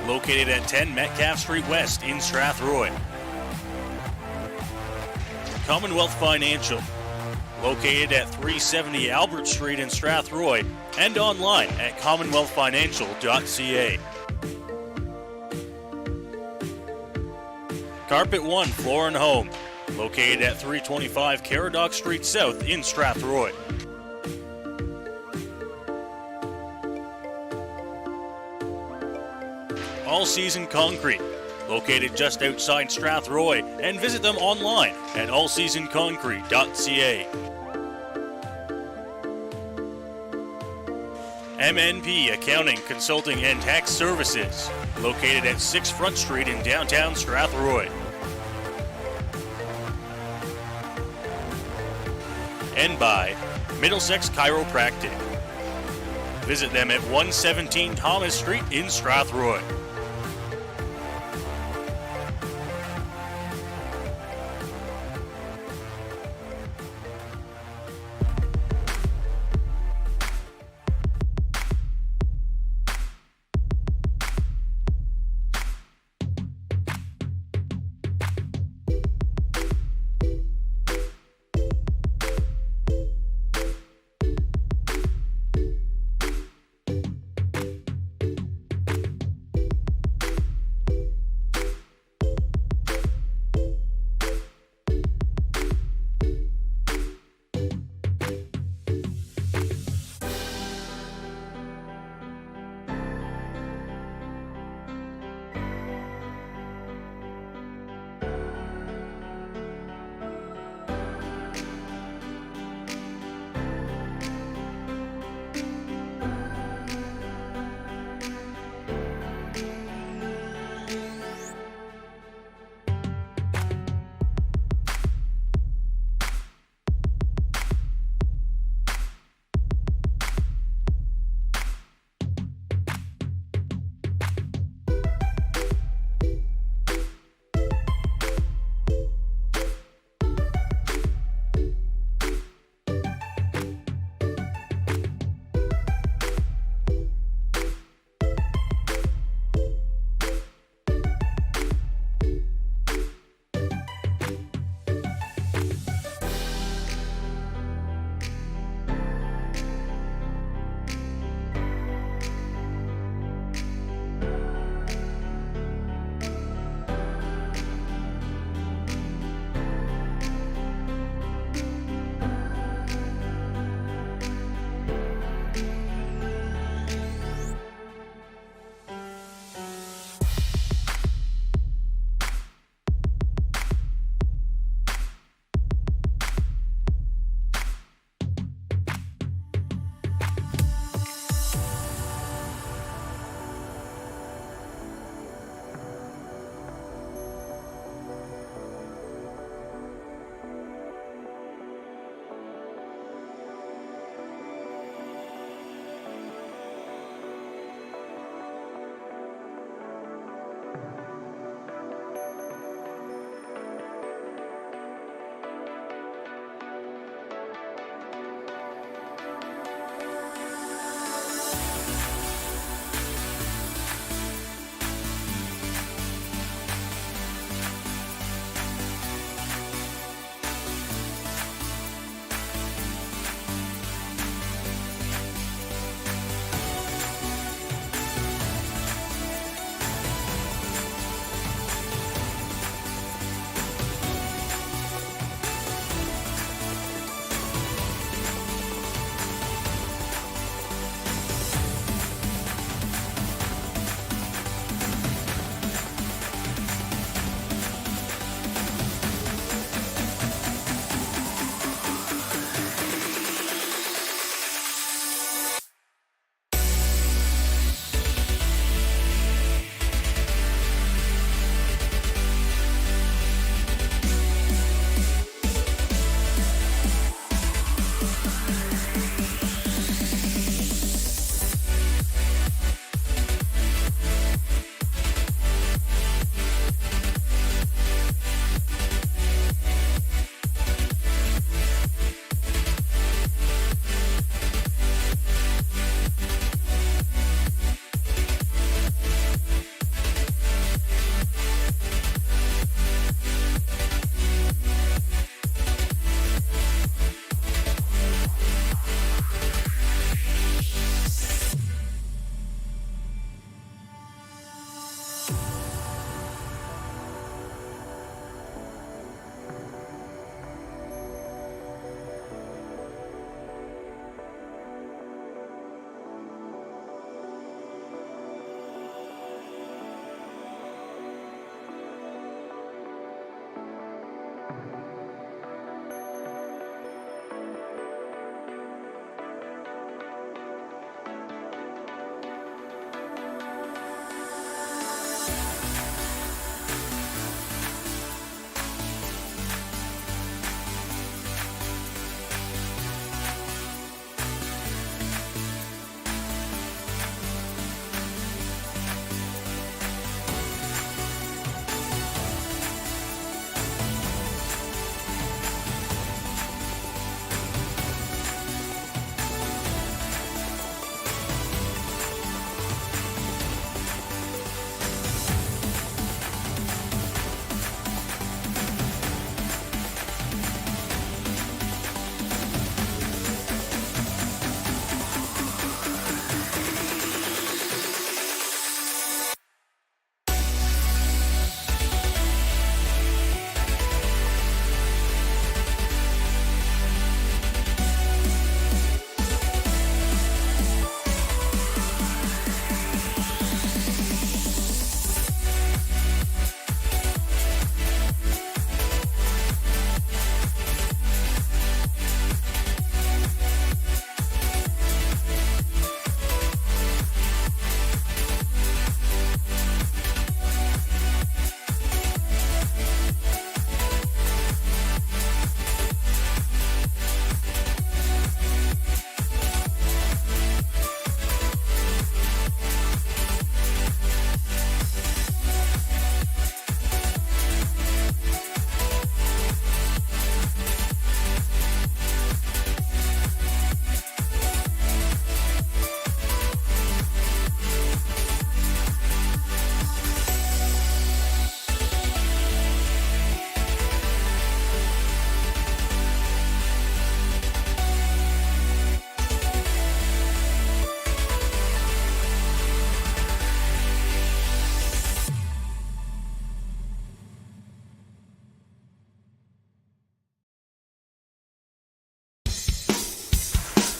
located at 10 Metcalf Street West in Strathroy. Commonwealth Financial, located at 370 Albert Street in Strathroy, and online at commonwealthfinancial.ca. Carpet One Floor and Home, located at 325 Caradoc Street South in Strathroy. All Season Concrete, located just outside Strathroy, and visit them online at allseasonconcrete.ca. MNP Accounting, Consulting and Tax Services, located at 6 Front Street in downtown Strathroy. And by Middlesex Chiropractic. Visit them at 117 Thomas Street in Strathroy.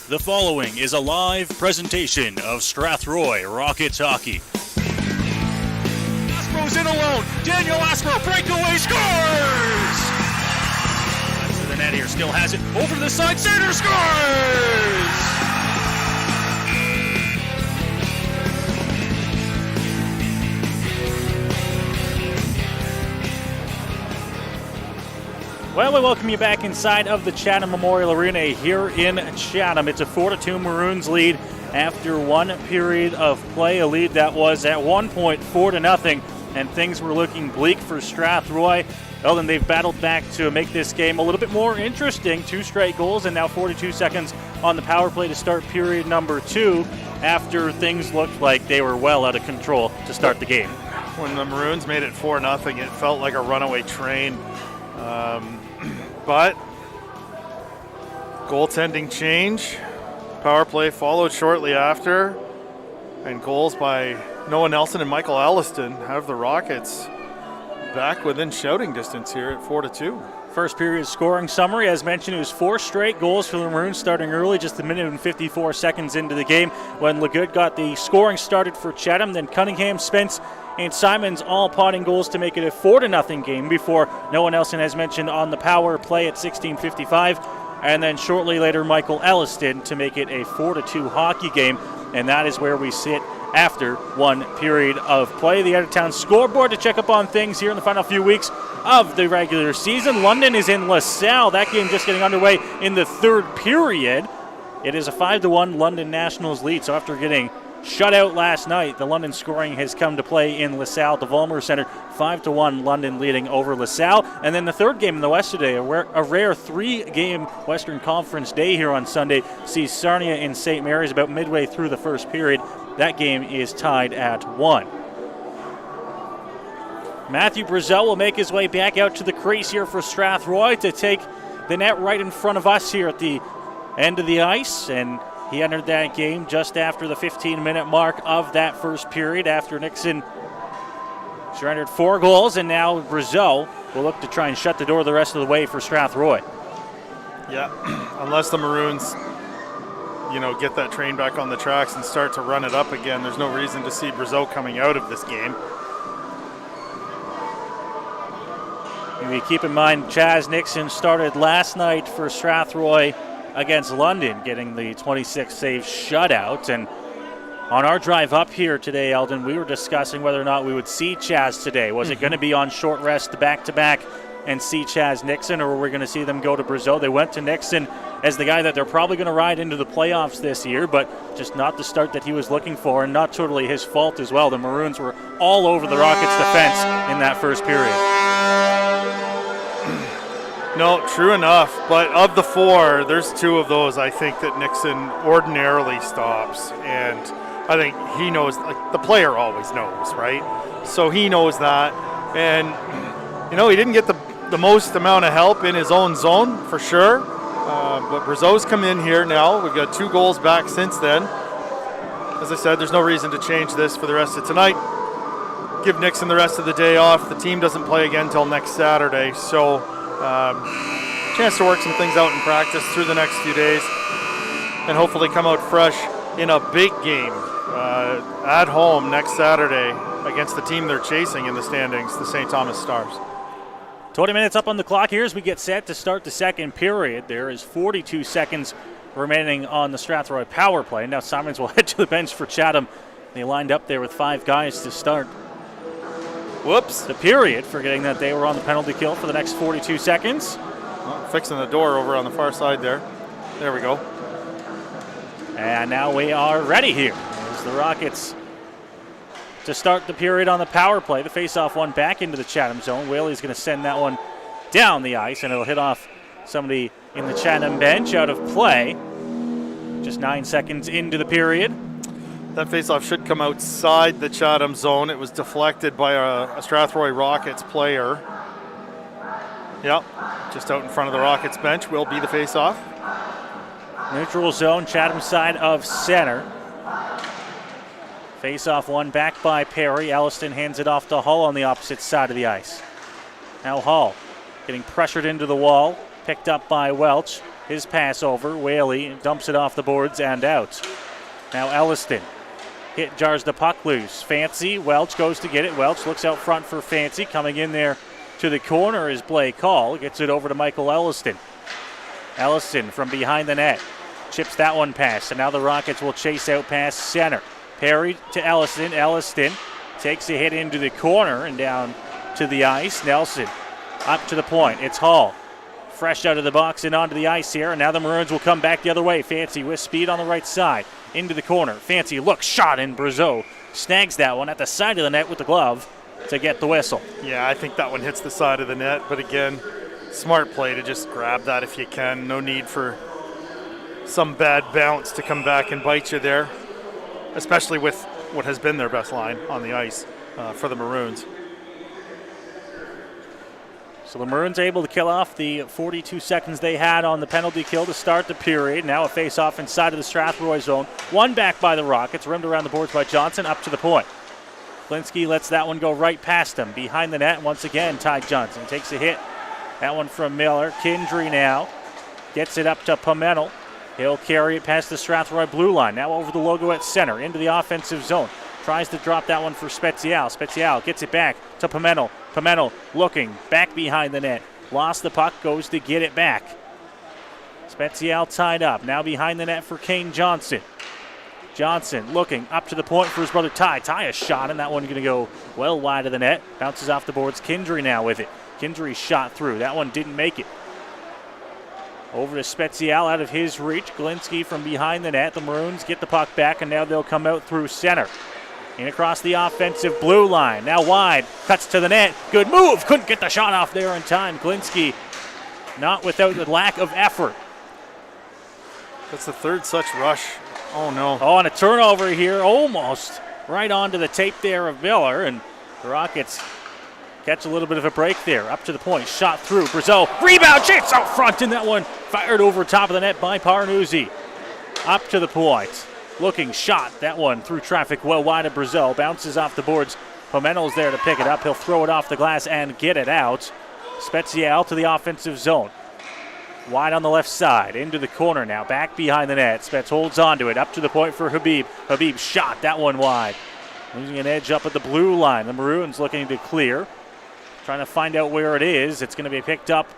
The following is a live presentation of Strathroy Rockets Hockey. Aspro's in alone. Daniel Aspro, breakaway, scores! Back to the net here, still has it. Over to the side, center, scores! Well, we welcome you back inside of the Chatham Memorial Arena here in Chatham. It's a 4-2 Maroons lead after one period of play, a lead that was at one point 4-0, and things were looking bleak for Strathroy. Well, then they've battled back to make this game a little bit more interesting. 2 straight goals and now 42 seconds on the power play to start period number 2 after things looked like they were well out of control to start the game. When the Maroons made it 4-0, it felt like a runaway train. But goaltending change, power play followed shortly after, and goals by Noah Nelson and Michael Alliston have the Rockets back within shouting distance here at 4-2. First period scoring summary, as mentioned, it was 4 straight goals for the Maroons starting early, just a minute and 54 seconds into the game when LeGood got the scoring started for Chatham. Then Cunningham, Spence, and Simons all potting goals to make it a 4-0 game before Noah Nelson, as mentioned, on the power play at 16:55. And then shortly later, Michael Alliston to make it a 4-2 hockey game. And that is where we sit after one period of play. The out-of-town scoreboard to check up on things here in the final few weeks of the regular season. London is in LaSalle. That game just getting underway in the third period. It is a 5-1 London Nationals lead. So after getting shut out last night, the London scoring has come to play in LaSalle at the Vollmer Center. 5-1 London leading over LaSalle. And then the third game in the West today, a rare 3-game Western Conference day here on Sunday, sees Sarnia and St. Mary's about midway through the first period. That game is tied at 1. Matthew Brazel will make his way back out to the crease here for Strathroy to take the net right in front of us here at the end of the ice. And he entered that game just after the 15-minute mark of that first period after Nixon surrendered 4 goals. And now Brazel will look to try and shut the door the rest of the way for Strathroy. Yeah, unless the Maroons get that train back on the tracks and start to run it up again, there's no reason to see Brazeau coming out of this game. Maybe keep in mind, Chaz Nixon started last night for Strathroy against London, getting the 26-save shutout. And on our drive up here today, Eldon, we were discussing whether or not we would see Chaz today. Was it going to be on short rest back-to-back and see Chaz Nixon, or were we going to see them go to Brazeau? They went to Nixon as the guy that they're probably going to ride into the playoffs this year, but just not the start that he was looking for, and not totally his fault as well. The Maroons were all over the Rockets' defense in that first period. No, true enough, but of the 4, there's 2 of those I think that Nixon ordinarily stops, and I think he knows, like the player always knows, right? So he knows that, and he didn't get the most amount of help in his own zone for sure, but Brazeau's come in here now. We've got 2 goals back since then. As I said, there's no reason to change this for the rest of tonight. Give Nixon the rest of the day off. The team doesn't play again until next Saturday, so chance to work some things out in practice through the next few days and hopefully come out fresh in a big game at home next Saturday against the team they're chasing in the standings, the St. Thomas Stars. 20 minutes up on the clock here as we get set to start the second period. There is 42 seconds remaining on the Strathroy power play. Now Simons will head to the bench for Chatham. They lined up there with 5 guys to start the period, forgetting that they were on the penalty kill for the next 42 seconds. Well, fixing the door over on the far side there. There we go. And now we are ready here as the Rockets to start the period on the power play. The faceoff one back into the Chatham zone. Whaley's going to send that one down the ice, and it'll hit off somebody in the Chatham bench out of play. Just 9 seconds into the period. That faceoff should come outside the Chatham zone. It was deflected by a Strathroy Rockets player. Yep, just out in front of the Rockets bench will be the faceoff. Neutral zone, Chatham side of center. Face-off one back by Perry. Alliston hands it off to Hull on the opposite side of the ice. Now Hull getting pressured into the wall. Picked up by Welch. His pass over. Whaley dumps it off the boards and out. Now Elliston. Hit jars the puck loose. Fancy. Welch goes to get it. Welch looks out front for Fancy. Coming in there to the corner is Blake Hall. Gets it over to Michael Elliston. Elliston from behind the net. Chips that one past. And now the Rockets will chase out past center. Perry to Elliston. Elliston takes a hit into the corner and down to the ice. Nelson up to the point. It's Hall. Fresh out of the box and onto the ice here. And now the Maroons will come back the other way. Fancy with speed on the right side. Into the corner. Fancy looks, shot, and Brazeau snags that one at the side of the net with the glove to get the whistle. Yeah, I think that one hits the side of the net. But again, smart play to just grab that if you can. No need for some bad bounce to come back and bite you there, especially with what has been their best line on the ice for the Maroons. So the Maroons able to kill off the 42 seconds they had on the penalty kill to start the period. Now a face-off inside of the Strathroy zone. One back by the Rockets, rimmed around the boards by Johnson, up to the point. Klinsky lets that one go right past him. Behind the net, once again, Ty Johnson takes a hit. That one from Miller. Kindry now gets it up to Pimentel. He'll carry it past the Strathroy blue line. Now over the logo at center, into the offensive zone. Tries to drop that one for Spezial. Spezial gets it back to Pimentel. Pimentel looking back behind the net. Lost the puck, goes to get it back. Spezial tied up. Now behind the net for Kane Johnson. Johnson looking up to the point for his brother Ty. Ty a shot, and that one going to go well wide of the net. Bounces off the boards. Kindry now with it. Kindry shot through. That one didn't make it. Over to Spezial out of his reach. Glinsky from behind the net. The Maroons get the puck back, and now they'll come out through center. In across the offensive blue line. Now wide. Cuts to the net. Good move. Couldn't get the shot off there in time. Glinsky not without the lack of effort. That's the third such rush. Oh, no. Oh, and a turnover here. Almost right onto the tape there of Miller. And the Rockets catch a little bit of a break there. Up to the point. Shot through. Brazeau. Rebound. Chance out front. And that one fired over top of the net by Parnuzzi. Up to the point. Looking shot. That one through traffic well wide of Brazeau. Bounces off the boards. Pimentel's there to pick it up. He'll throw it off the glass and get it out. Spezial to the offensive zone. Wide on the left side. Into the corner now. Back behind the net. Spets holds onto it. Up to the point for Habib. Habib shot. That one wide. Losing an edge up at the blue line. The Maroons looking to clear. Trying to find out where it is. It's going to be picked up.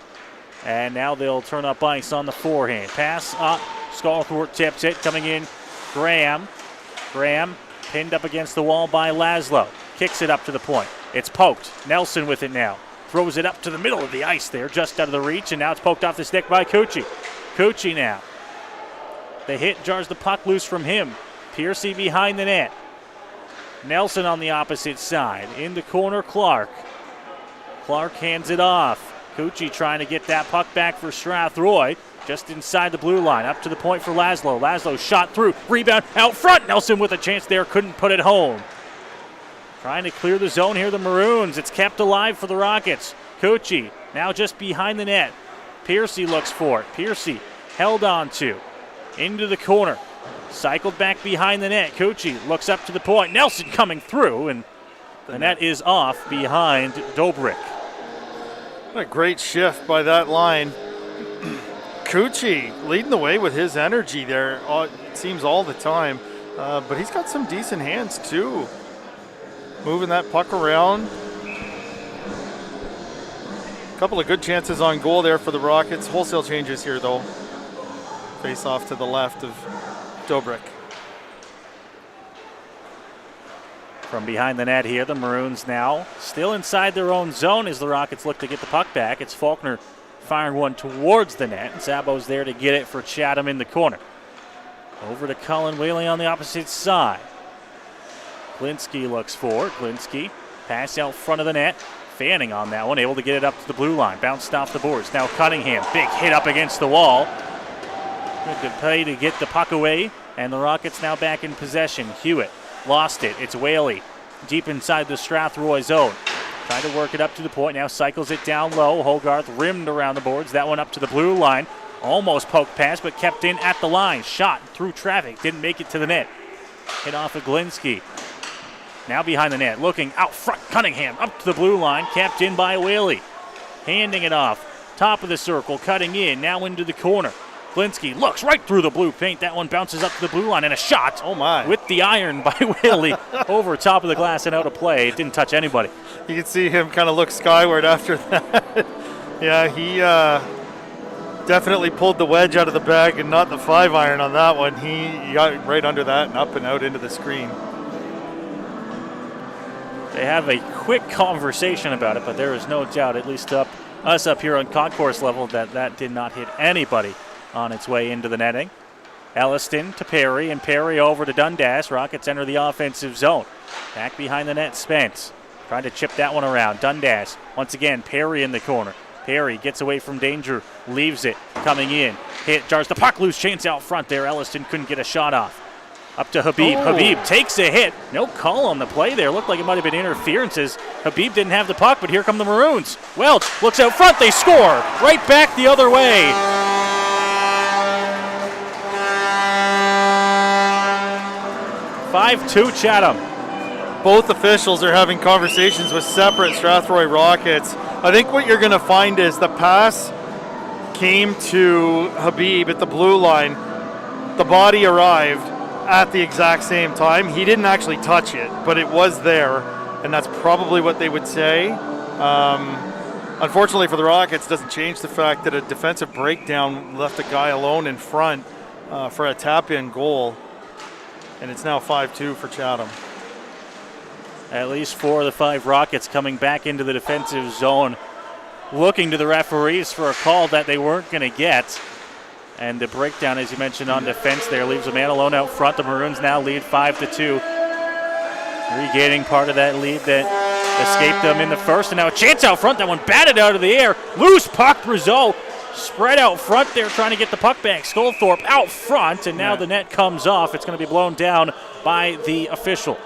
And now they'll turn up ice on the forehand. Pass up. Skalthorpe tips it. Coming in. Graham pinned up against the wall by Laszlo. Kicks it up to the point. It's poked. Nelson with it now. Throws it up to the middle of the ice there, just out of the reach, and now it's poked off the stick by Cucci. Cucci now. The hit jars the puck loose from him. Piercy behind the net. Nelson on the opposite side. In the corner, Clark. Clark hands it off. Cucci trying to get that puck back for Strathroy. Just inside the blue line, up to the point for Laszlo. Laszlo shot through, rebound out front. Nelson with a chance there, couldn't put it home. Trying to clear the zone here, the Maroons. It's kept alive for the Rockets. Cucci now just behind the net. Piercy looks for it. Piercy held on to. Into the corner. Cycled back behind the net. Cucci looks up to the point. Nelson coming through, and the net is off behind Dobrik. What a great shift by that line. Cucci leading the way with his energy there, it seems all the time. But he's got some decent hands too. Moving that puck around. A couple of good chances on goal there for the Rockets. Wholesale changes here though. Face off to the left of Dobrik. From behind the net here, the Maroons now still inside their own zone as the Rockets look to get the puck back. It's Faulkner firing one towards the net. Szabo's there to get it for Chatham in the corner. Over to Cullen Whaley on the opposite side. Glinsky looks for it. Glinsky pass out front of the net. Fanning on that one, able to get it up to the blue line. Bounced off the boards. Now Cunningham, big hit up against the wall. Good play to get the puck away. And the Rockets now back in possession. Hewitt lost it. It's Whaley deep inside the Strathroy zone. Trying to work it up to the point. Now cycles it down low. Hogarth rimmed around the boards. That one up to the blue line. Almost poked past, but kept in at the line. Shot through traffic. Didn't make it to the net. Hit off of Glinsky. Now behind the net. Looking out front. Cunningham up to the blue line. Kept in by Whaley. Handing it off. top of the circle, cutting in, now into the corner. Glinski looks right through the blue paint. That one bounces up to the blue line, and a shot. Oh my! With the iron by Whaley over top of the glass and out of play. It didn't touch anybody. You can see him kind of look skyward after that. Yeah, he definitely pulled the wedge out of the bag and not the 5-iron on that one. He got right under that and up and out into the screen. They have a quick conversation about it, but there is no doubt, at least us up here on concourse level, that did not hit anybody on its way into the netting. Elliston to Perry, and Perry over to Dundas. Rockets enter the offensive zone. Back behind the net, Spence trying to chip that one around. Dundas, once again, Perry in the corner. Perry gets away from danger, leaves it, coming in. Hit, jars the puck loose, chance out front there. Elliston couldn't get a shot off. Up to Habib. Oh. Habib takes a hit. No call on the play there. Looked like it might have been interferences. Habib didn't have the puck, but here come the Maroons. Welch looks out front. They score. Right back the other way. (5-2) Chatham. Both officials are having conversations with separate Strathroy Rockets. I think what you're going to find is the pass came to Habib at the blue line. The body arrived at the exact same time. He didn't actually touch it, but it was there, and that's probably what they would say. Unfortunately for the Rockets, it doesn't change the fact that a defensive breakdown left a guy alone in front for a tap-in goal, and it's now 5-2 for Chatham. At least 4 of the 5 Rockets coming back into the defensive zone, looking to the referees for a call that they weren't going to get. And the breakdown, as you mentioned, on defense there leaves a man alone out front. The Maroons now lead 5-2. Regaining part of that lead that escaped them in the first. And now a chance out front. That one batted out of the air. Loose puck. Brazeau spread out front there trying to get the puck back. Sculthorpe out front. And now the net comes off. It's going to be blown down by the official.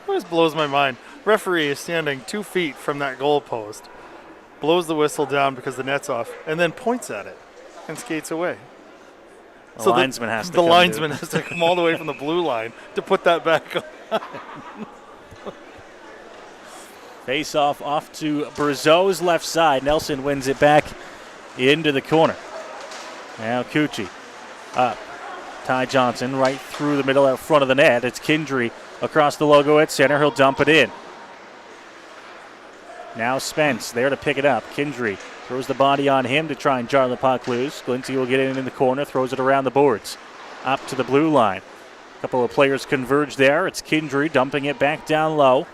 This blows my mind. Referee is standing 2 feet from that goal post, blows the whistle down because the net's off, and then points at it and skates away. The linesman has to come. The linesman has to come all the way from the blue line to put that back on. Face off to Brazeau's left side. Nelson wins it back into the corner. Now Cucci up. Ty Johnson right through the middle out front of the net. It's Kindry across the logo at center. He'll dump it in. Now Spence there to pick it up. Kindry throws the body on him to try and jar the puck loose. Glincy will get in the corner, throws it around the boards. Up to the blue line. A couple of players converge there. It's Kindry dumping it back down low.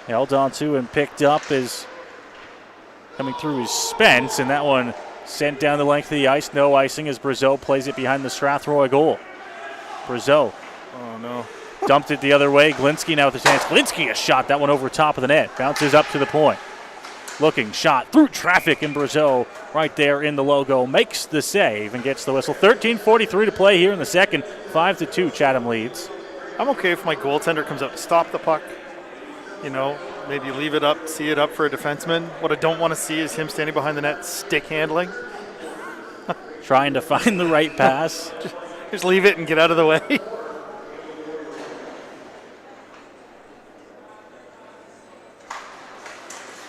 Held onto and picked up is coming through is Spence, and that one sent down the length of the ice. No icing as Brazeau plays it behind the Strathroy goal. Brazeau. Oh, no. Dumped it the other way. Glinski now with the chance. Glinski a shot. That one over top of the net. Bounces up to the point. Looking, shot through traffic, and Brazeau right there in the logo makes the save and gets the whistle. 13:43 to play here in the second. 5-2 Chatham leads. I'm okay if my goaltender comes out to stop the puck. You know, maybe leave it up, see it up for a defenseman. What I don't want to see is him standing behind the net stick handling. Trying to find the right pass. Just leave it and get out of the way.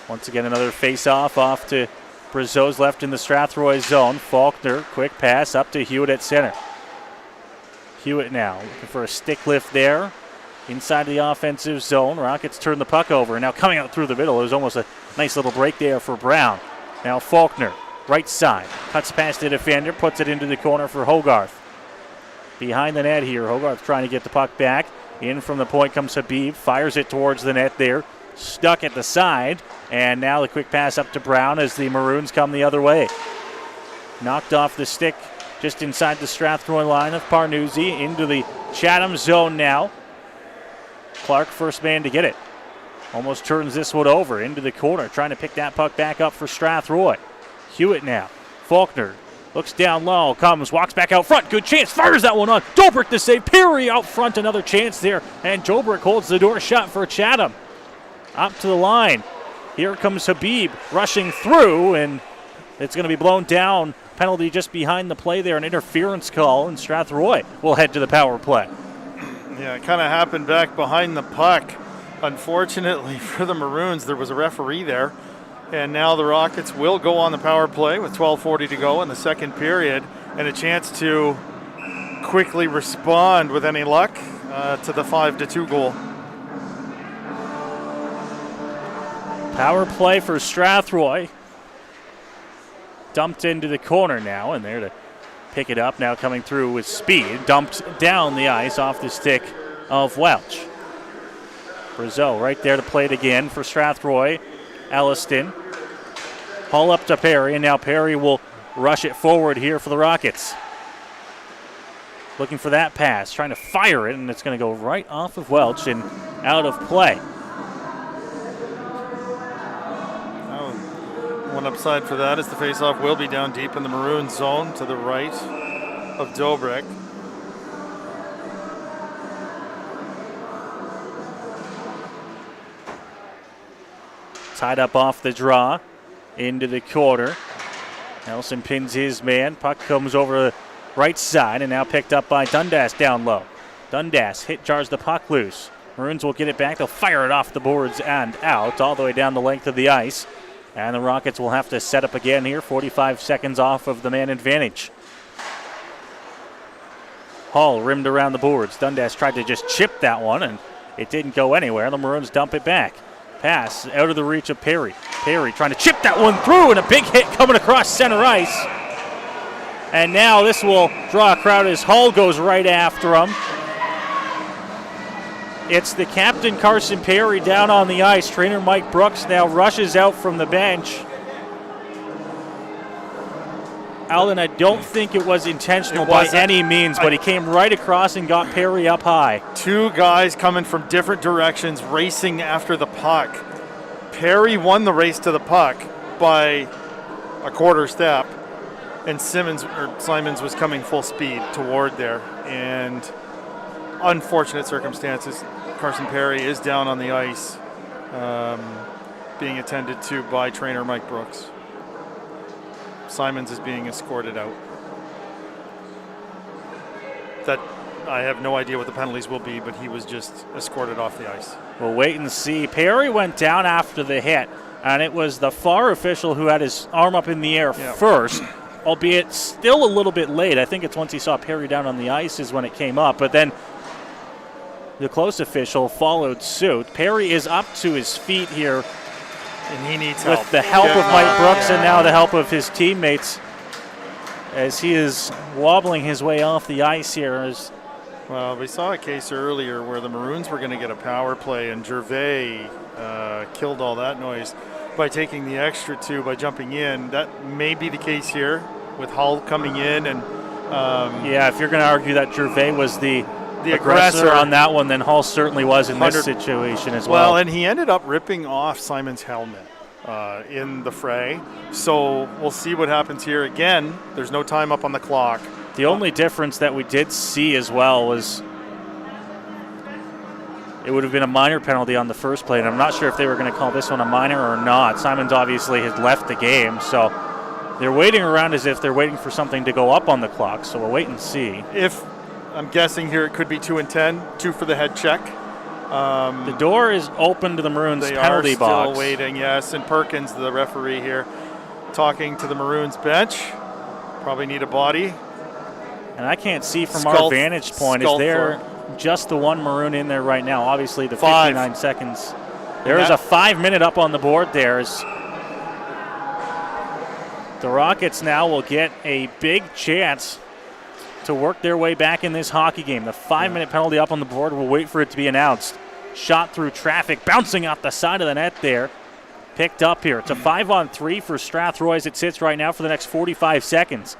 Once again, another face-off off to Brazeau's left in the Strathroy zone. Faulkner, quick pass up to Hewitt at center. Hewitt now looking for a stick lift there. Inside the offensive zone, Rockets turn the puck over. Now coming out through the middle, it was almost a nice little break there for Brown. Now Faulkner, right side, cuts past the defender, puts it into the corner for Hogarth. Behind the net here, Hogarth trying to get the puck back. In from the point comes Habib, fires it towards the net there. Stuck at the side, and now the quick pass up to Brown as the Maroons come the other way. Knocked off the stick just inside the Strathroy line of Parnuzzi into the Chatham zone now. Clark first man to get it. Almost turns this one over into the corner, trying to pick that puck back up for Strathroy. Hewitt now. Faulkner looks down low, comes, walks back out front. Good chance, fires that one on. Jobrick to save. Perry out front, another chance there. And Jobrick holds the door shut for Chatham. Up to the line. Here comes Habib rushing through, and it's going to be blown down. Penalty just behind the play there, an interference call, and Strathroy will head to the power play. Yeah, it kind of happened back behind the puck. Unfortunately for the Maroons, there was a referee there, and now the Rockets will go on the power play with 12:40 to go in the second period, and a chance to quickly respond with any luck to the 5-2 goal. Power play for Strathroy. Dumped into the corner now, and there to pick it up, now coming through with speed. Dumped down the ice off the stick of Welch. Brazeau right there to play it again for Strathroy. Elliston. Haul up to Perry, and now Perry will rush it forward here for the Rockets. Looking for that pass, trying to fire it, and it's going to go right off of Welch and out of play. One upside for that is the faceoff will be down deep in the Maroon zone to the right of Dobrik. Tied up off the draw into the corner. Nelson pins his man. Puck comes over the right side and now picked up by Dundas down low. Dundas jars the puck loose. Maroons will get it back. They'll fire it off the boards and out all the way down the length of the ice. And the Rockets will have to set up again here. 45 seconds off of the man advantage. Hall rimmed around the boards. Dundas tried to just chip that one, and it didn't go anywhere. The Maroons dump it back. Pass out of the reach of Perry. Perry trying to chip that one through, and a big hit coming across center ice. And now this will draw a crowd as Hall goes right after him. It's the captain, Carson Perry, down on the ice. Trainer Mike Brooks now rushes out from the bench. Alan, I don't think it was intentional by any means, but he came right across and got Perry up high. Two guys coming from different directions racing after the puck. Perry won the race to the puck by a quarter step, and Simons was coming full speed toward there. And unfortunate circumstances, Carson Perry is down on the ice, being attended to by trainer Mike Brooks. Simons is being escorted out. That I have no idea what the penalties will be, but he was just escorted off the ice. We'll wait and see. Perry went down after the hit, and it was the far official who had his arm up in the air first, albeit still a little bit late. I think it's once he saw Perry down on the ice is when it came up, but then the close official followed suit. Perry is up to his feet here, and he needs with help. the help of Mike Brooks and now the help of his teammates as he is wobbling his way off the ice here. Well, we saw a case earlier where the Maroons were going to get a power play, and Gervais killed all that noise by taking the extra two by jumping in. That may be the case here with Hull coming in. And if you're going to argue that Gervais was the aggressor on that one, then Hull certainly was in this situation as well. Well, and he ended up ripping off Simon's helmet in the fray. So we'll see what happens here. Again, there's no time up on the clock. The only difference that we did see as well was it would have been a minor penalty on the first play, and I'm not sure if they were going to call this one a minor or not. Simons obviously has left the game, so they're waiting around as if they're waiting for something to go up on the clock, so we'll wait and see. I'm guessing here it could be 2 and 10, 2 for the head check. The door is open to the Maroons penalty box. They are still waiting, yes. And Perkins, the referee here, talking to the Maroons bench. Probably need a body. And I can't see from our vantage point, is there just the one Maroon in there right now? Obviously the 59 seconds. There is a 5-minute up on the board there. The Rockets now will get a big chance to work their way back in this hockey game. The 5-minute penalty up on the board. We'll wait for it to be announced. Shot through traffic, bouncing off the side of the net there. Picked up here. It's a 5-on-3 for Strathroy as it sits right now for the next 45 seconds.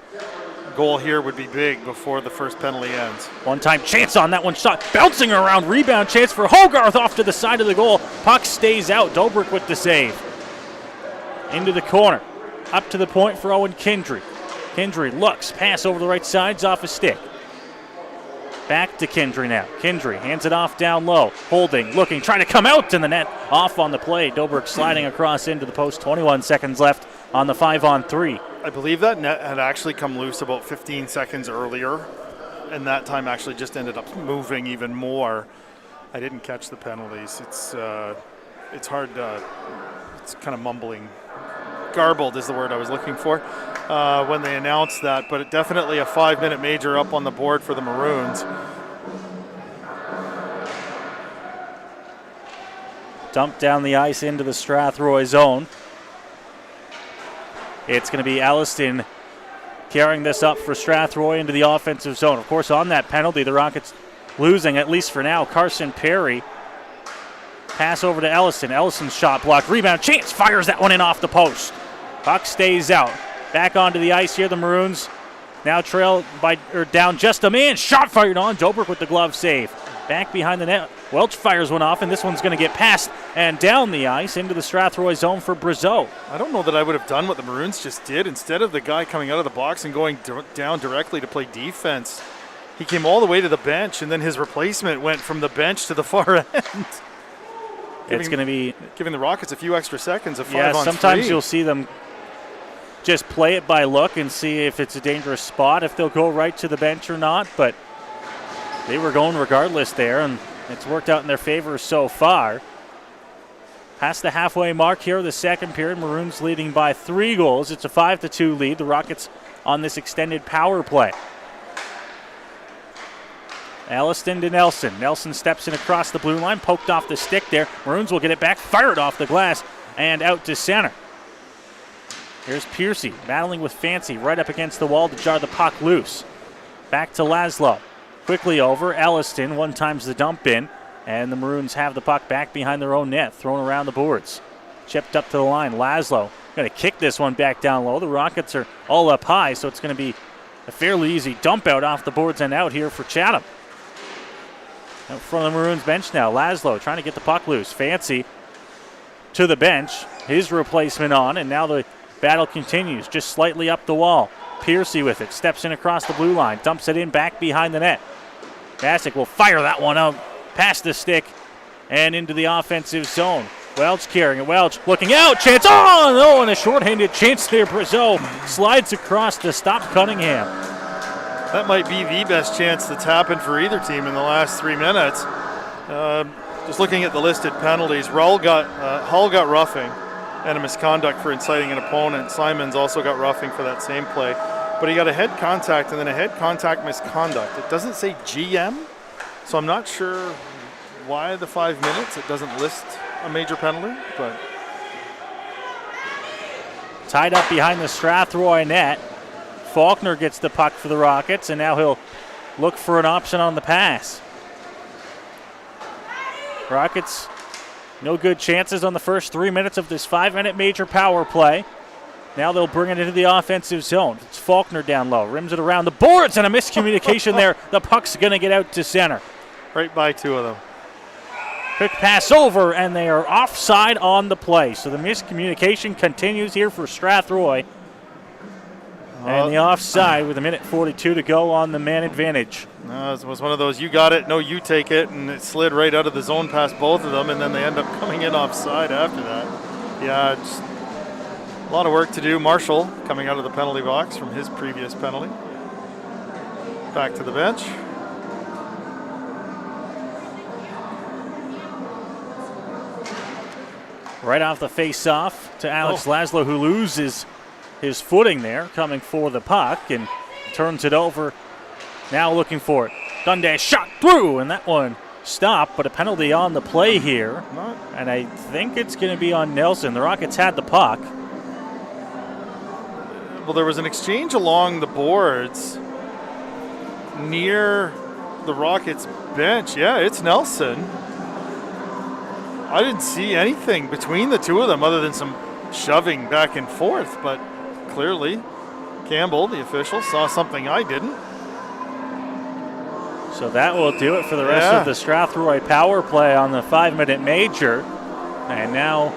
Goal here would be big before the first penalty ends. One-time chance on that one shot. Bouncing around, rebound chance for Hogarth off to the side of the goal. Puck stays out. Dobrik with the save. Into the corner. Up to the point for Owen Kindry. Kindry looks, pass over the right side's off a stick. Back to Kindry now. Kindry hands it off down low. Holding, looking, trying to come out in the net. Off on the play. Dobrik sliding across into the post. 21 seconds left on the 5-on-3. I believe that net had actually come loose about 15 seconds earlier, and that time actually just ended up moving even more I didn't catch the penalties. It's hard. It's kind of mumbling. Garbled is the word I was looking for when they announced that, but definitely a 5-minute major up on the board for the Maroons. Dumped down the ice into the Strathroy zone. It's going to be Alliston carrying this up for Strathroy into the offensive zone. Of course, on that penalty, the Rockets losing, at least for now. Carson Perry. Pass over to Ellison. Ellison's shot blocked. Rebound. Chance fires that one in off the post. Puck stays out. Back onto the ice here. The Maroons now trail down just a man. Shot fired on. Dobrik with the glove save. Back behind the net. Welch fires one off, and this one's going to get past and down the ice into the Strathroy zone for Brazeau. I don't know that I would have done what the Maroons just did. Instead of the guy coming out of the box and going down directly to play defense, he came all the way to the bench, and then his replacement went from the bench to the far end. It's going to be giving the Rockets a few extra seconds of 5-on-3. Yeah, sometimes you'll see them just play it by look and see if it's a dangerous spot, if they'll go right to the bench or not, but they were going regardless there, and it's worked out in their favor so far. Past the halfway mark here of the second period, Maroons leading by 3 goals. It's a 5-2 lead. The Rockets on this extended power play. Alliston to Nelson. Nelson steps in across the blue line, poked off the stick there. Maroons will get it back, fired off the glass, and out to center. Here's Piercy battling with Fancy right up against the wall to jar the puck loose. Back to Laszlo. Quickly over. Alliston one times the dump in, and the Maroons have the puck back behind their own net, thrown around the boards. Chipped up to the line. Laszlo going to kick this one back down low. The Rockets are all up high, so it's going to be a fairly easy dump out off the boards and out here for Chatham. Out front of the Maroons bench now. Laszlo trying to get the puck loose. Fancy to the bench. His replacement on, and now the battle continues just slightly up the wall. Piercy with it. Steps in across the blue line. Dumps it in back behind the net. Bassick will fire that one out past the stick and into the offensive zone. Welch carrying it. Welch looking out. Chance. Oh, no, and a shorthanded chance there. Brazeau slides across to stop Cunningham. That might be the best chance that's happened for either team in the last 3 minutes. Just looking at the listed penalties, Hull got roughing and a misconduct for inciting an opponent. Simons also got roughing for that same play. But he got a head contact and then a head contact misconduct. It doesn't say GM, so I'm not sure why the 5 minutes. It doesn't list a major penalty, but tied up behind the Strathroy net. Faulkner gets the puck for the Rockets, and now he'll look for an option on the pass. Rockets, no good chances on the first 3 minutes of this 5-minute major power play. Now they'll bring it into the offensive zone. It's Faulkner down low, rims it around the boards, and a miscommunication there. The puck's going to get out to center. Right by 2 of them. Quick pass over, and they are offside on the play. So the miscommunication continues here for Strathroy. And the offside with 1:42 to go on the man advantage. It was one of those, you got it, no, you take it, and it slid right out of the zone past both of them, and then they end up coming in offside after that. Yeah, just a lot of work to do. Marshall coming out of the penalty box from his previous penalty. Back to the bench. Right off the face-off to Alex Laszlo, who loses his footing there, coming for the puck and turns it over. Now looking for it. Dundas shot through, and that one stopped, but a penalty on the play here. And I think it's going to be on Nelson. The Rockets had the puck. Well, there was an exchange along the boards near the Rockets bench. Yeah, it's Nelson. I didn't see anything between the two of them other than some shoving back and forth, but clearly Campbell, the official, saw something I didn't. So that will do it for the rest of the Strathroy power play on the 5-minute major. And now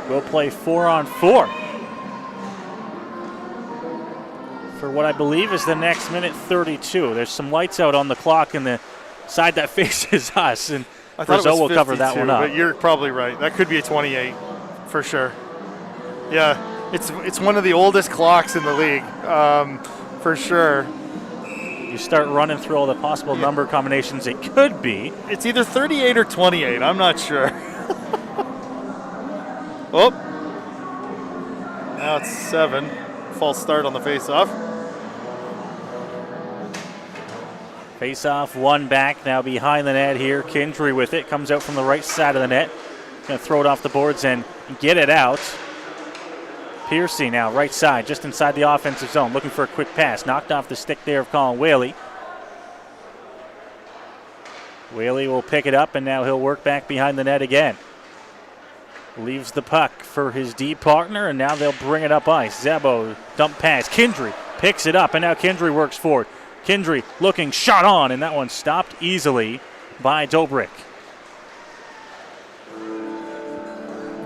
we'll play 4-on-4 for what I believe is the next 1:32. There's some lights out on the clock in the side that faces us, and Brazeau will cover that one up. But you're probably right. That could be a 28 for sure. Yeah, it's one of the oldest clocks in the league, for sure. you start running through all the possible number combinations it could be. It's either 38 or 28. I'm not sure. Oh. Now it's 7. False start on the face-off. Face-off, one back, now behind the net here. Kindry with it, comes out from the right side of the net. Going to throw it off the boards and get it out. Piercy now, right side, just inside the offensive zone, looking for a quick pass. Knocked off the stick there of Colin Whaley. Whaley will pick it up, and now he'll work back behind the net again. Leaves the puck for his D partner, and now they'll bring it up ice. Zabo, dump pass. Kindry picks it up, and now Kindry works forward. Kindry looking, shot on, and that one stopped easily by Dobrik.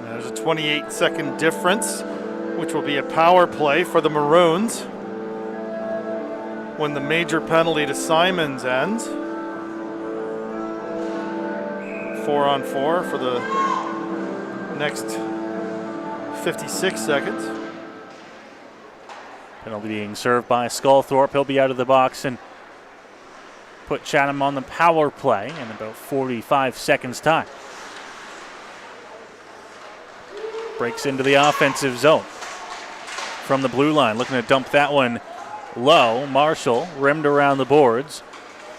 There's a 28-second difference, which will be a power play for the Maroons when the major penalty to Simons ends. 4-on-4 for the next 56 seconds. Penalty being served by Sculthorpe. He'll be out of the box and put Chatham on the power play in about 45 seconds time. Breaks into the offensive zone from the blue line, looking to dump that one low. Marshall rimmed around the boards,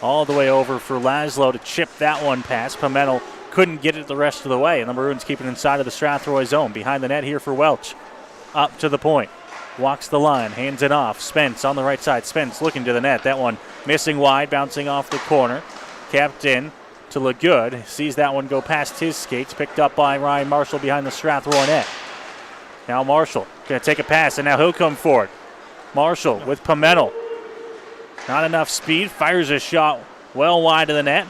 all the way over for Laszlo to chip that one past. Pimentel couldn't get it the rest of the way, and the Maroons keep it inside of the Strathroy zone. Behind the net here for Welch. Up to the point. Walks the line, hands it off. Spence on the right side. Spence looking to the net. That one missing wide, bouncing off the corner. Capped in to look good. Sees that one go past his skates. Picked up by Ryan Marshall behind the Strathroy net. Now Marshall going to take a pass, and now he'll come forward. Marshall with Pimentel. Not enough speed. Fires a shot well wide of the net.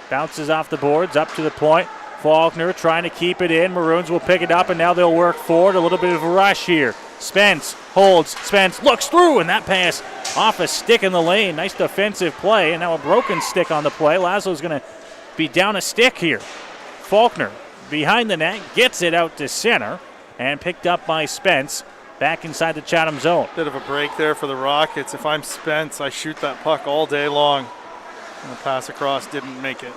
Bounces off the boards, up to the point. Faulkner trying to keep it in. Maroons will pick it up, and now they'll work forward. A little bit of a rush here. Spence holds. Spence looks through, and that pass off a stick in the lane. Nice defensive play, and now a broken stick on the play. Laszlo's going to be down a stick here. Faulkner behind the net, gets it out to center, and picked up by Spence back inside the Chatham zone. Bit of a break there for the Rockets. If I'm Spence, I shoot that puck all day long. And the pass across didn't make it.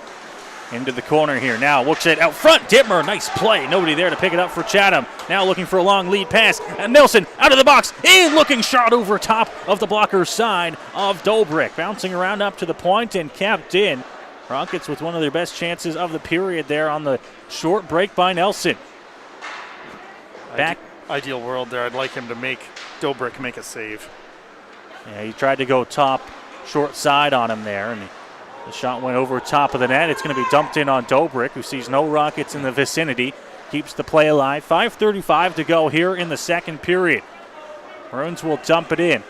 Into the corner here. Now looks it out front. Dittmer, nice play. Nobody there to pick it up for Chatham. Now looking for a long lead pass. And Nelson out of the box. In looking shot over top of the blocker's side of Dobrik. Bouncing around up to the point and capped in. Rockets with one of their best chances of the period there on the short break by Nelson. Back. Ideal world there. I'd like him to make Dobrik make a save. Yeah, he tried to go top short side on him there, and the shot went over top of the net. It's going to be dumped in on Dobrik, who sees no Rockets in the vicinity. Keeps the play alive. 5:35 to go here in the second period. Maroons will dump it in.